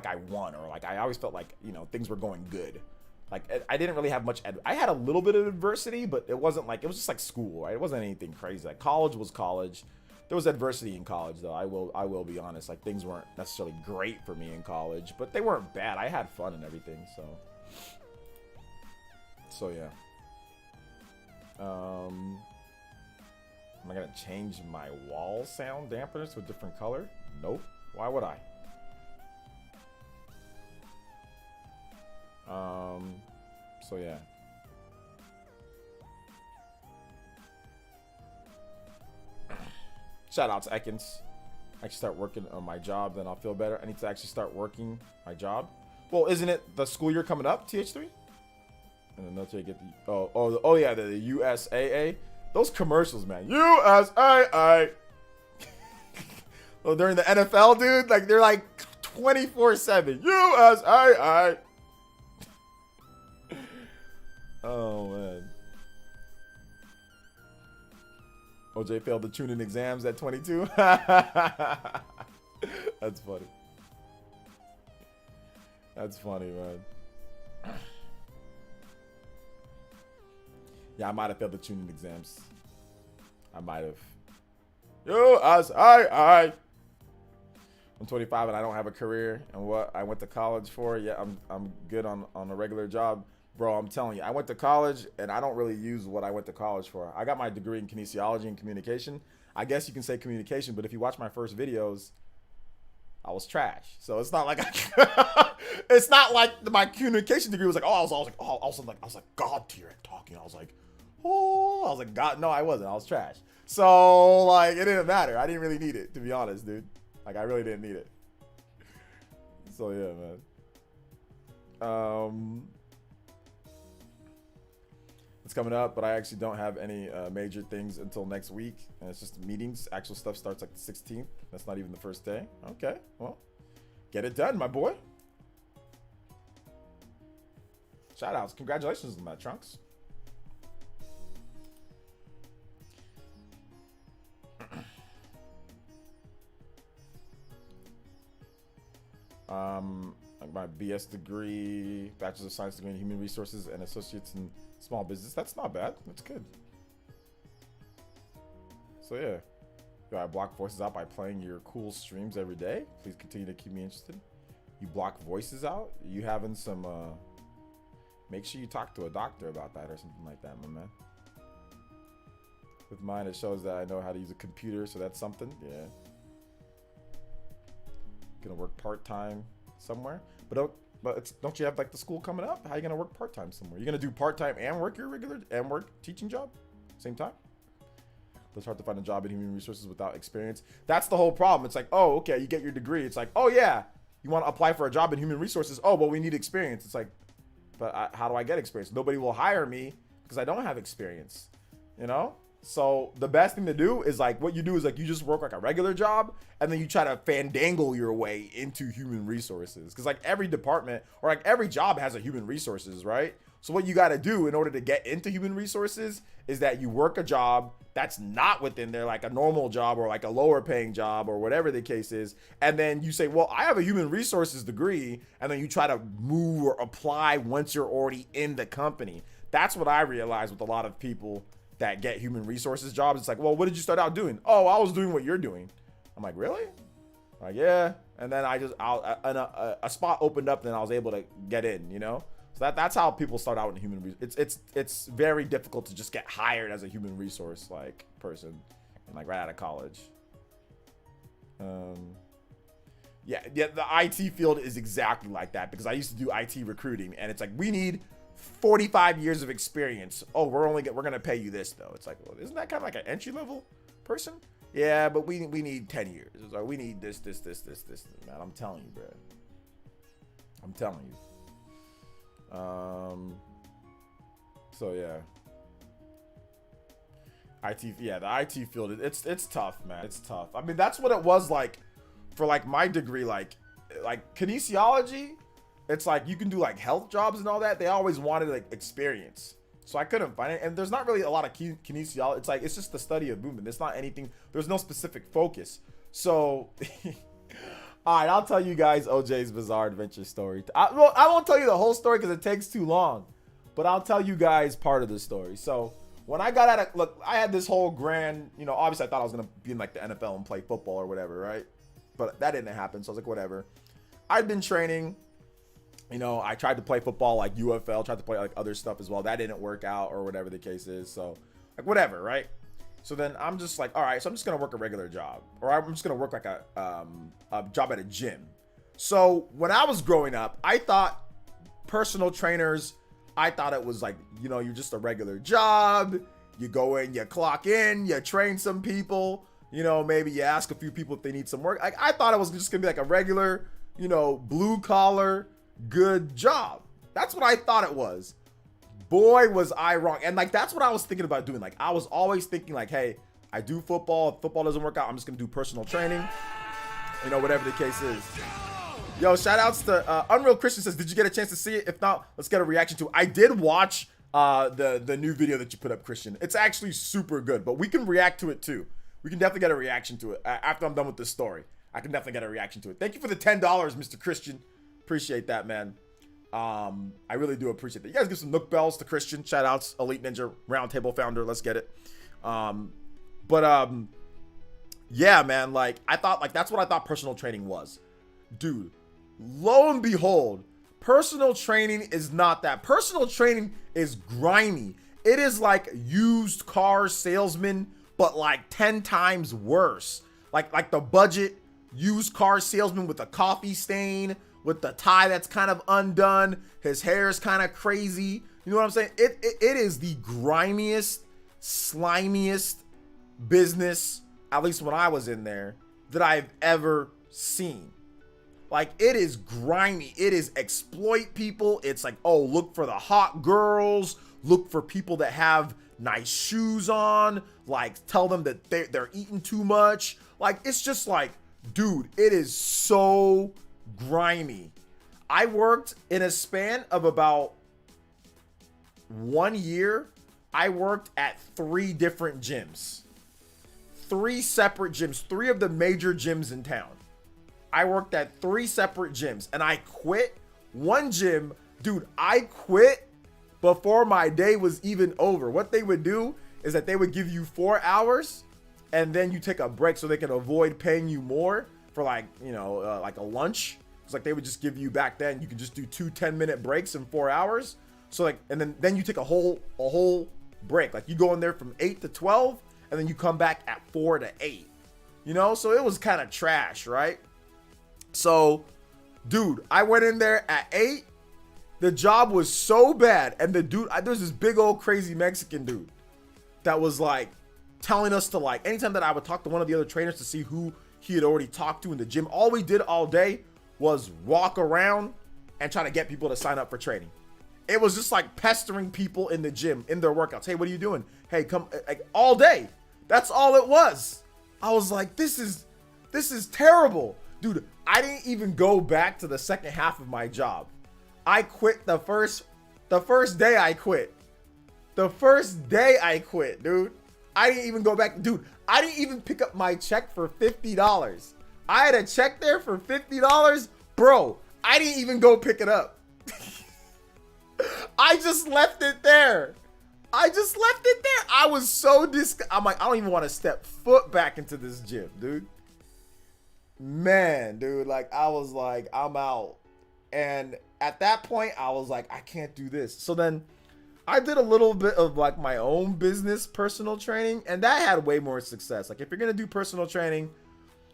I won, or like I always felt like, you know, things were going good. Like I didn't really have much I had a little bit of adversity, but it wasn't like, it was just like school, right? It wasn't anything crazy. Like college was college. There was adversity in college though. I will be honest. Like things weren't necessarily great for me in college, but they weren't bad. I had fun and everything, so yeah. Am I gonna change my wall sound dampeners to a different color? Nope. Why would I? So yeah. Shout out to Ekins. I should start working on my job, then I'll feel better. I need to actually start working my job. Well, isn't it the school year coming up, TH3? And then they'll get the oh yeah, the USAA. Those commercials, man. USAA. Well, during the NFL, dude, like they're like 24/7. USAA. Oh man. OJ failed the tuning exams at 22. That's funny. That's funny, man. Yeah, I might have failed the tuning exams. I might have. I'm 25 and I don't have a career. And what I went to college for? Yeah, I'm good on a regular job. Bro, I'm telling you, I went to college and I don't really use what I went to college for. I got my degree in kinesiology and communication. I guess you can say communication, but if you watch my first videos, I was trash. So it's not like it's not like my communication degree was like, I was like God tier at talking. I was like God, no, I wasn't. I was trash. So like it didn't matter. I didn't really need it, to be honest, dude. Like I really didn't need it. So yeah, man. It's coming up, but I actually don't have any major things until next week, and it's just meetings. Actual stuff starts like the 16th. That's not even the first day. Okay, well, get it done, my boy. Shout outs, congratulations on that, Trunks. My BS degree, Bachelor of Science degree in Human Resources, and Associates in Small Business. That's not bad. That's good. So yeah. Yo, I block voices out by playing your cool streams every day. Please continue to keep me interested. You block voices out? You having some, make sure you talk to a doctor about that or something like that, my man. With mine, it shows that I know how to use a computer, so that's something. Yeah. Gonna work part-time somewhere, but don't you have like the school coming up? How are you gonna work part-time somewhere? You're gonna do part-time and work your regular and work teaching job same time? But it's hard to find a job in human resources without experience. That's the whole problem. It's like, oh, okay, you get your degree. It's like, oh yeah, you want to apply for a job in human resources. Oh, well, we need experience. It's like, but how do I get experience? Nobody will hire me because I don't have experience, you know? So the best thing to do is like, what you do is like, you just work like a regular job and then you try to fandangle your way into human resources. Cause like every department or like every job has a human resources, right? So what you got to do in order to get into human resources is that you work a job that's not within there, like a normal job or like a lower paying job or whatever the case is. And then you say, well, I have a human resources degree. And then you try to move or apply once you're already in the company. That's what I realized with a lot of people that get human resources jobs. It's like, well, what did you start out doing? Oh, I was doing what you're doing. I'm like, really? Like, yeah. And then a spot opened up and I was able to get in, you know? So that's how people start out in human resource. It's very difficult to just get hired as a human resource like person, and like right out of college. Yeah, the IT field is exactly like that because I used to do IT recruiting, and it's like we need 45 years of experience. Oh, we're gonna pay you this though. It's like, well, isn't that kind of like an entry level person? Yeah, but we need 10 years. It's like, we need this. Man, I'm telling you, bro. I'm telling you. So yeah. The IT field, it's tough, man. It's tough. I mean, that's what it was like for like my degree, like kinesiology. It's like you can do like health jobs and all that. They always wanted like experience. So I couldn't find it. And there's not really a lot of kinesiology. It's like, it's just the study of movement. It's not anything. There's no specific focus. So, all right, I'll tell you guys OJ's bizarre adventure story. I won't tell you the whole story because it takes too long. But I'll tell you guys part of the story. So when I got out of, look, I had this whole grand, you know, obviously I thought I was going to be in like the NFL and play football or whatever, right? But that didn't happen. So I was like, whatever. I'd been training. You know, I tried to play football like UFL, tried to play like other stuff as well. That didn't work out or whatever the case is. So like whatever, right? So then I'm just like, all right, so I'm just going to work a regular job, or I'm just going to work like a job at a gym. So when I was growing up, I thought personal trainers, I thought it was like, you know, you're just a regular job. You go in, you clock in, you train some people, you know, maybe you ask a few people if they need some work. Like I thought it was just going to be like a regular, you know, blue collar, good job. That's what I thought it was. Boy, was I wrong. And like, that's what I was thinking about doing. Like, I was always thinking like, hey, I do football. If football doesn't work out, I'm just going to do personal training. You know, whatever the case is. Yo, shout outs to Unreal Christian says, did you get a chance to see it? If not, let's get a reaction to it. I did watch the new video that you put up, Christian. It's actually super good, but we can react to it too. We can definitely get a reaction to it after I'm done with this story. I can definitely get a reaction to it. Thank you for the $10, Mr. Christian. Appreciate that, man. I really do appreciate that. You guys give some Nook bells to Christian. Shout outs, Elite Ninja Roundtable founder. Let's get it. Yeah, man, like I thought, like that's what I thought personal training was. Dude, lo and behold, personal training is not that. Personal training is grimy. It is like used car salesman, but like 10 times worse. Like the budget used car salesman with a coffee stain, with the tie that's kind of undone, his hair is kind of crazy. You know what I'm saying? It is the grimiest, slimiest business, at least when I was in there, that I've ever seen. Like, it is grimy. It is exploit people. It's like, oh, look for the hot girls. Look for people that have nice shoes on. Like, tell them that they're eating too much. Like, it's just like, dude, it is so grimy. I worked in a span of about 1 year. I worked at 3 different gyms. 3 separate gyms. 3 of the major gyms in town. I worked at 3 separate gyms, and I quit one gym. Dude, I quit before my day was even over. What they would do is that they would give you 4 hours, and then you take a break so they can avoid paying you more for like, you know, like a lunch. It's like they would just give you, back then, you could just do 2 10-minute breaks in 4 hours. So like, and then you take a whole break. Like you go in there from 8 to 12, and then you come back at 4 to 8. You know, so it was kind of trash, right? So, dude, I went in there at 8. The job was so bad. And the dude, there's this big old crazy Mexican dude that was like telling us to, like, anytime that I would talk to one of the other trainers to see who he had already talked to in the gym, all we did all day was walk around and try to get people to sign up for training. It was just like pestering people in the gym, in their workouts. Hey, what are you doing? Hey, come, like, all day. That's all it was. I was like, this is terrible. Dude, I didn't even go back to the second half of my job. I quit the first day I quit. The first day I quit, dude. I didn't even go back. Dude, I didn't even pick up my check for $50. I had a check there for $50. Bro, I didn't even go pick it up. I just left it there. I was so I'm like, I don't even want to step foot back into this gym, dude. Man, dude, like I was like, I'm out. And at that point, I was like, I can't do this. So then I did a little bit of like my own business personal training, and that had way more success. Like if you're gonna do personal training,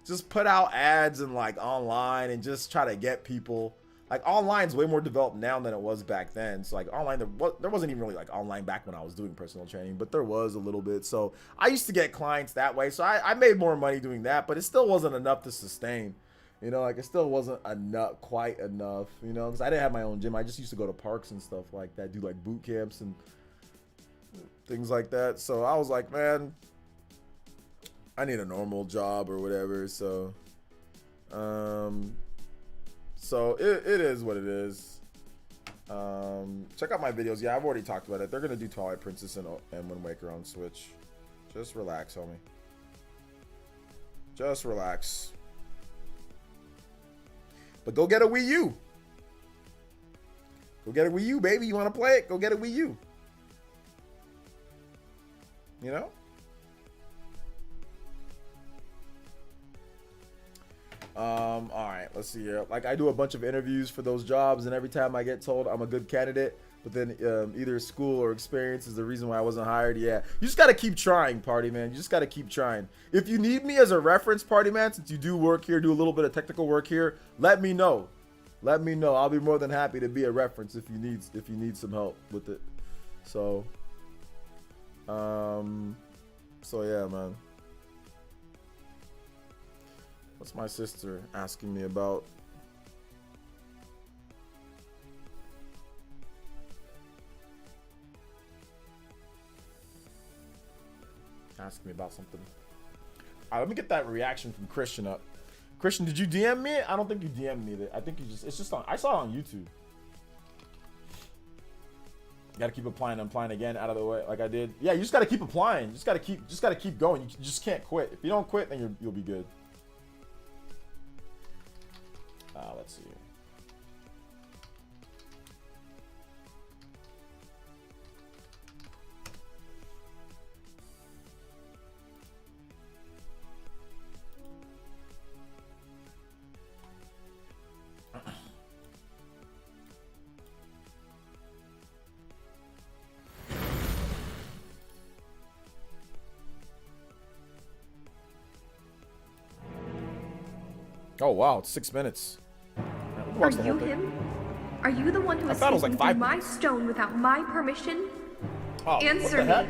just put out ads and like online and just try to get people. Like online's way more developed now than it was back then. So like online, there wasn't even really like online back when I was doing personal training, but there was a little bit. So I used to get clients that way. So I made more money doing that, but it still wasn't enough to sustain. You know, like it still wasn't quite enough, you know, because I didn't have my own gym. I just used to go to parks and stuff like that, do like boot camps and things like that. So I was like, man, I need a normal job or whatever. So, it is what it is. Check out my videos. Yeah, I've already talked about it. They're gonna do Twilight Princess and Wind Waker on Switch. Just relax, homie. Just relax. But go get a Wii U. Go get a Wii U, baby. You want to play it? Go get a Wii U. You know? All right, let's see here. Like I do a bunch of interviews for those jobs, and every time I get told I'm a good candidate, but then either school or experience is the reason why I wasn't hired. Yeah, you just gotta keep trying, party man. You just gotta keep trying. If you need me as a reference, party man, since you do work here, do a little bit of technical work here, let me know. Let me know. I'll be more than happy to be a reference if you need some help with it. So, yeah, man. What's my sister asking me about? Asking me about something. All right, let me get that reaction from Christian up. Christian, did you DM me? I don't think you DM'd me. I think it's just on. I saw it on YouTube. You gotta keep applying and applying again out of the way, like I did. Yeah, you just gotta keep applying. You just gotta keep going. You just can't quit. If you don't quit, then you'll be good. Let's see. Oh wow, it's 6 minutes. Are you him? Are you the one who is taking through my stone without my permission? Oh, answer me.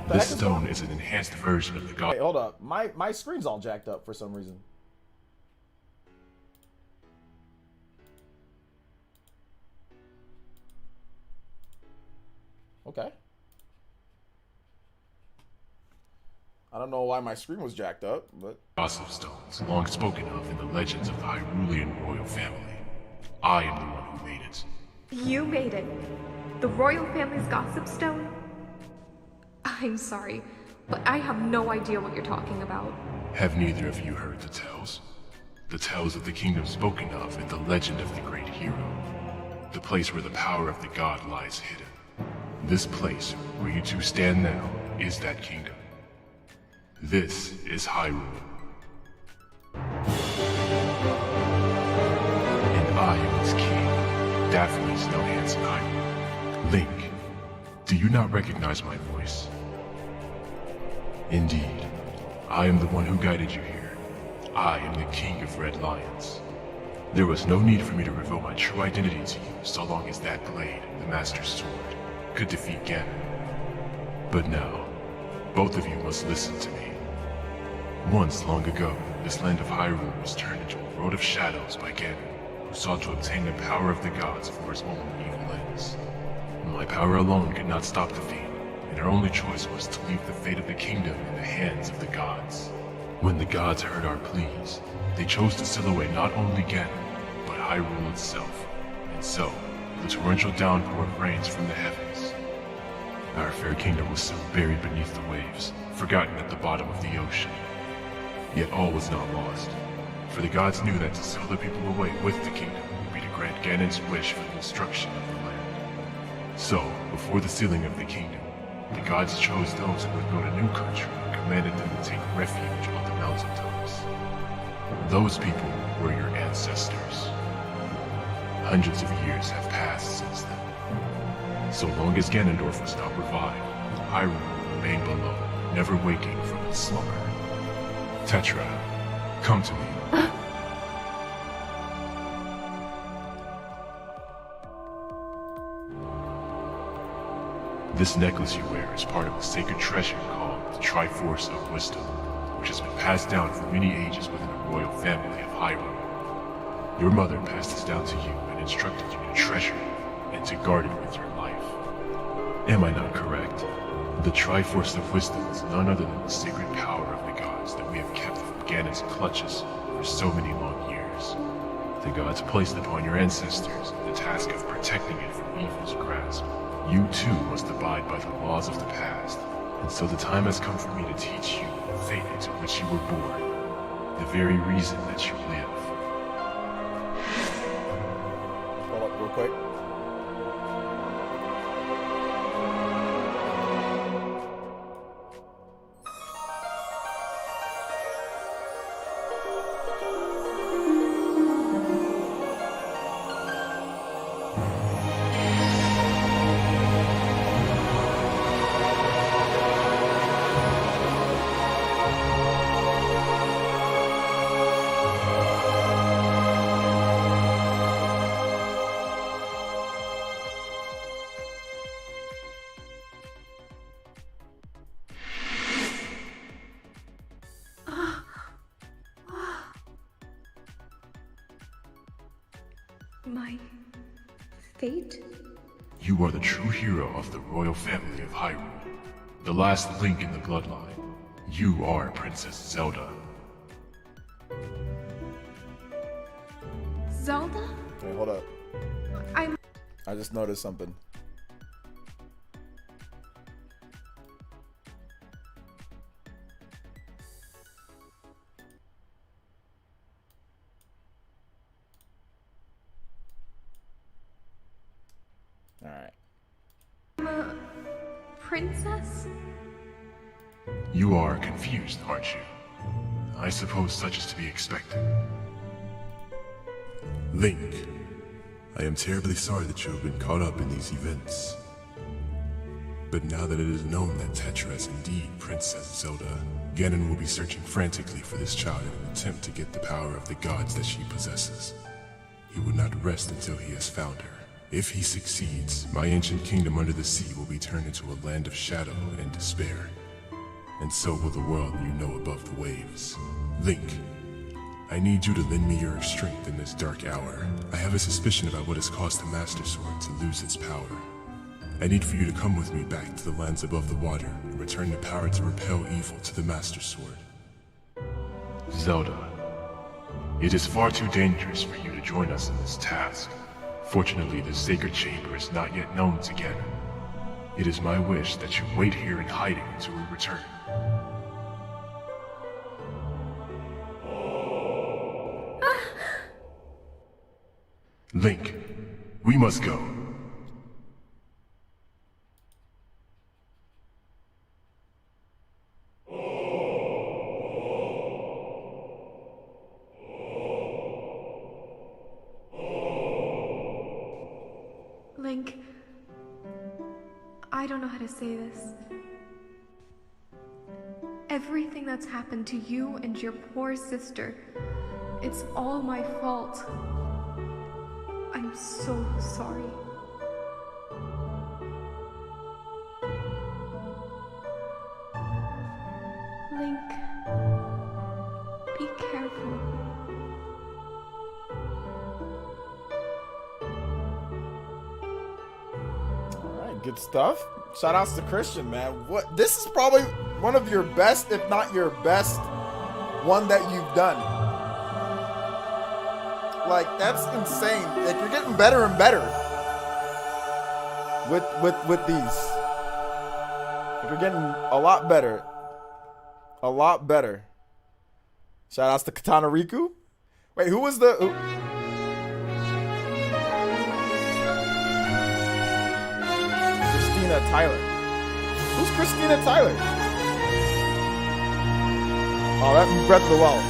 This stone is an enhanced version of the god. Wait, hold up. My screen's all jacked up for some reason. Okay. I don't know why my screen was jacked up, but... Gossip stones, long spoken of in the legends of the Hyrulean royal family. I am the one who made it. You made it. The royal family's gossip stone? I'm sorry, but I have no idea what you're talking about. Have neither of you heard the tales? The tales of the kingdom spoken of in the legend of the great hero. The place where the power of the god lies hidden. This place, where you two stand now, is that kingdom. This is Hyrule. And I am its king, Daphne's no handsome Hyrule. Link, do you not recognize my voice? Indeed, I am the one who guided you here. I am the king of Red Lions. There was no need for me to reveal my true identity to you so long as that blade, the Master's Sword, could defeat Ganon. But now, both of you must listen to me. Once, long ago, this land of Hyrule was turned into a world of shadows by Ganon, who sought to obtain the power of the gods for his own evil ends. My power alone could not stop the fiend, and our only choice was to leave the fate of the kingdom in the hands of the gods. When the gods heard our pleas, they chose to seal away not only Ganon, but Hyrule itself, and so, the torrential downpour of rains from the heavens. Our fair kingdom was soon buried beneath the waves, forgotten at the bottom of the ocean. Yet all was not lost, for the gods knew that to seal the people away with the kingdom would be to grant Ganon's wish for the destruction of the land. So, before the sealing of the kingdom, the gods chose those who would build a new country and commanded them to take refuge on the mountaintops. Those people were your ancestors. hundreds of years have passed since then. So long as Ganondorf was not revived, Hyrule will remain below, never waking from its slumber. Tetra, come to me. This necklace you wear is part of a sacred treasure called the Triforce of Wisdom, which has been passed down for many ages within the royal family of Hyrule. Your mother passed this down to you and instructed you to treasure it and to guard it with your life. Am I not correct? The Triforce of Wisdom is none other than the sacred power of the gods that we have kept from Ganon's clutches for so many long years. The gods placed upon your ancestors the task of protecting it from evil's grasp. You too must abide by the laws of the past, and so the time has come for me to teach you the fate into which you were born, the very reason that you live. Hold up real quick. My fate? You are the true hero of the royal family of Hyrule, the last link in the bloodline. You are Princess Zelda. Zelda? Wait, hold up. I just noticed something. All right. I'm a princess? You are confused, aren't you? I suppose such is to be expected. Link, I am terribly sorry that you have been caught up in these events. But now that it is known that Tetra is indeed Princess Zelda, Ganon will be searching frantically for this child in an attempt to get the power of the gods that she possesses. He will not rest until he has found her. If he succeeds, my ancient kingdom under the sea will be turned into a land of shadow and despair. And so will the world you know above the waves. Link, I need you to lend me your strength in this dark hour. I have a suspicion about what has caused the Master Sword to lose its power. I need for you to come with me back to the lands above the water and return the power to repel evil to the Master Sword. Zelda, it is far too dangerous for you to join us in this task. Fortunately, the sacred chamber is not yet known to Ganon. It is my wish that you wait here in hiding until we return. Link, we must go. Link, I don't know how to say this. Everything that's happened to you and your poor sister, it's all my fault. I'm so sorry. Link, be careful. Good stuff. Shout outs to Christian, man. What, this is probably one of your best, if not your best one that you've done. Like, that's insane. Like, you're getting better and better with these. Like, you're getting a lot better. A lot better. Shout outs to Katana Riku. Wait, who was the Christina Tyler. Who's Christina Tyler? Oh, that's Breath of the Wild.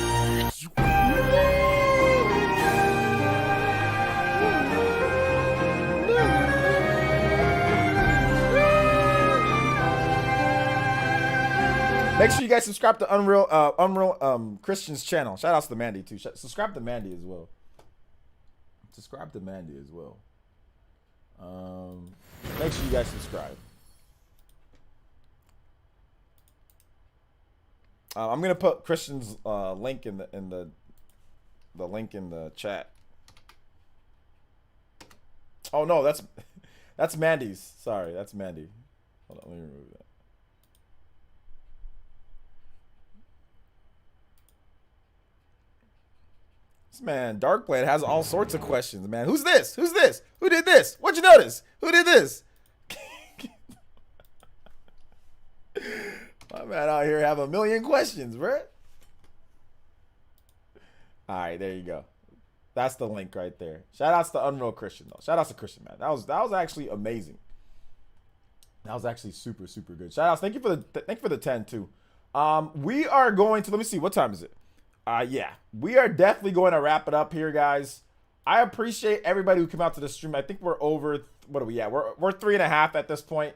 Make sure you guys subscribe to Unreal Christian's channel. Shout outs to Mandy too. Subscribe to Mandy as well. Subscribe to Mandy as well. Make sure you guys subscribe. I'm gonna put Christian's link in the link in the chat. Oh no, that's Mandy's. Sorry, that's Mandy. Hold on, let me remove that. This man, Darkblade, has all sorts of questions, man. Who's this? Who's this? Who did this? What'd you notice? Who did this? My man out here have a million questions, bro. All right, there you go. That's the link right there. Shout outs to Unreal Christian though. Shout outs to Christian, man. That was actually amazing. That was actually super good. Shout outs. Thank you for the 10 too. We are going to, let me see, what time is it? Yeah, we are definitely going to wrap it up here, guys. I appreciate everybody who came out to the stream. I think we're over, what are we at? We're 3.5 at this point.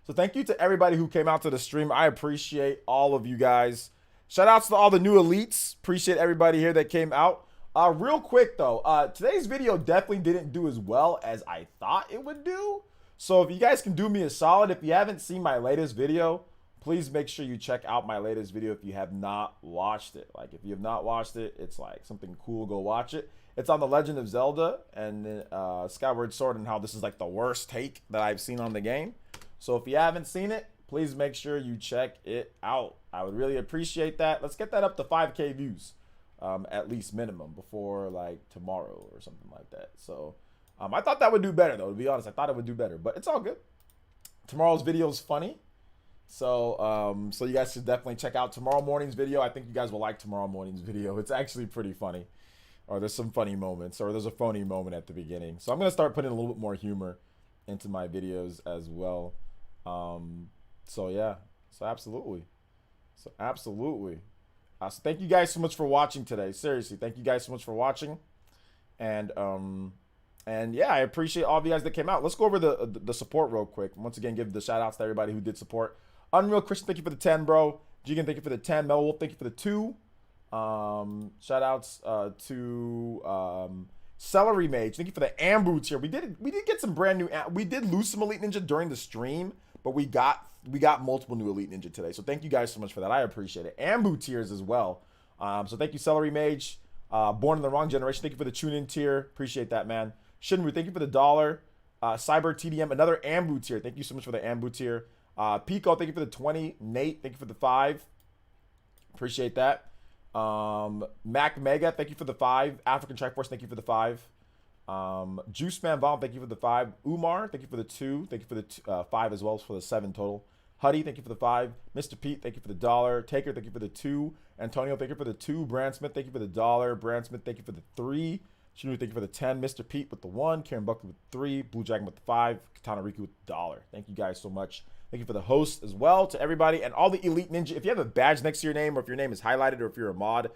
So thank you to everybody who came out to the stream. I appreciate all of you guys. Shout outs to all the new elites. Appreciate everybody here that came out. Real quick though, today's video definitely didn't do as well as I thought it would do. So if you guys can do me a solid, if you haven't seen my latest video, please make sure you check out my latest video if you have not watched it. Like, if you have not watched it, it's like something cool. Go watch it. It's on The Legend of Zelda and Skyward Sword and how this is like the worst take that I've seen on the game. So if you haven't seen it, please make sure you check it out. I would really appreciate that. Let's get that up to 5K views, at least minimum, before like tomorrow or something like that. So I thought that would do better though, to be honest. I thought it would do better, but it's all good. Tomorrow's video is funny. So so you guys should definitely check out tomorrow morning's video. I think you guys will like tomorrow morning's video. It's actually pretty funny. Or there's some funny moments, or there's a phony moment at the beginning. So I'm going to start putting a little bit more humor into my videos as well. So yeah, so absolutely. So thank you guys so much for watching today. Seriously, thank you guys so much for watching. And yeah, I appreciate all of you guys that came out. Let's go over the support real quick. Once again, give the shout outs to everybody who did support. Unreal Christian, thank you for the 10, bro. Jigan, thank you for the 10. Mel Wolf, thank you for the 2. Shout outs to Celery Mage, thank you for the Amboots here. We did get some brand new, we did lose some Elite Ninja during the stream, but we got multiple new Elite Ninja today. So thank you guys so much for that. I appreciate it. Ambu tiers as well. So thank you, Celery Mage. Born in the Wrong Generation, thank you for the tune in tier. Appreciate that, man. Shinru, thank you for the $1. Cyber TDM, another Ambu tier. Thank you so much for the Ambu tier. Pico, thank you for the 20. Nate, thank you for the 5. Appreciate that. Mac Mega, thank you for the 5. African Triforce, thank you for the 5. Juice Man Bomb, thank you for the 5. Umar, thank you for the 2. Thank you for the 5 as well, for the 7 total. Huddy, thank you for the 5. Mr. Pete, thank you for the $1. Taker, thank you for the 2. Antonio, thank you for the 2. Brand Smith, thank you for the $1. Brand Smith, thank you for the 3. Shinu, thank you for the 10. Mr. Pete with the 1. Karen Buckley with the 3. Blue Dragon with the 5. Katana Riku with the $1. Thank you guys so much. Thank you for the host as well, to everybody and all the Elite Ninja. If you have a badge next to your name, or if your name is highlighted, or if you're a mod,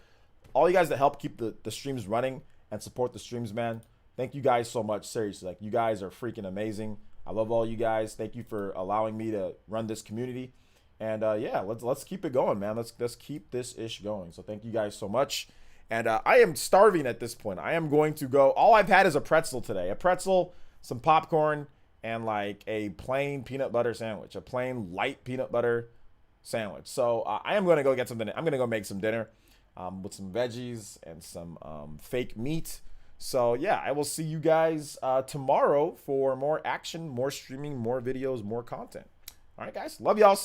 all you guys that help keep the streams running and support the streams, man, thank you guys so much. Seriously, like, you guys are freaking amazing. I love all you guys. Thank you for allowing me to run this community. And yeah, let's keep it going, man. Let's keep this ish going. So thank you guys so much. And I am starving at this point. I am going to go. All I've had is a pretzel today. A pretzel, some popcorn, and like a plain peanut butter sandwich. A plain light peanut butter sandwich. So I am going to go get something. I'm going to go make some dinner with some veggies and some fake meat. So yeah, I will see you guys tomorrow for more action, more streaming, more videos, more content. All right, guys. Love y'all.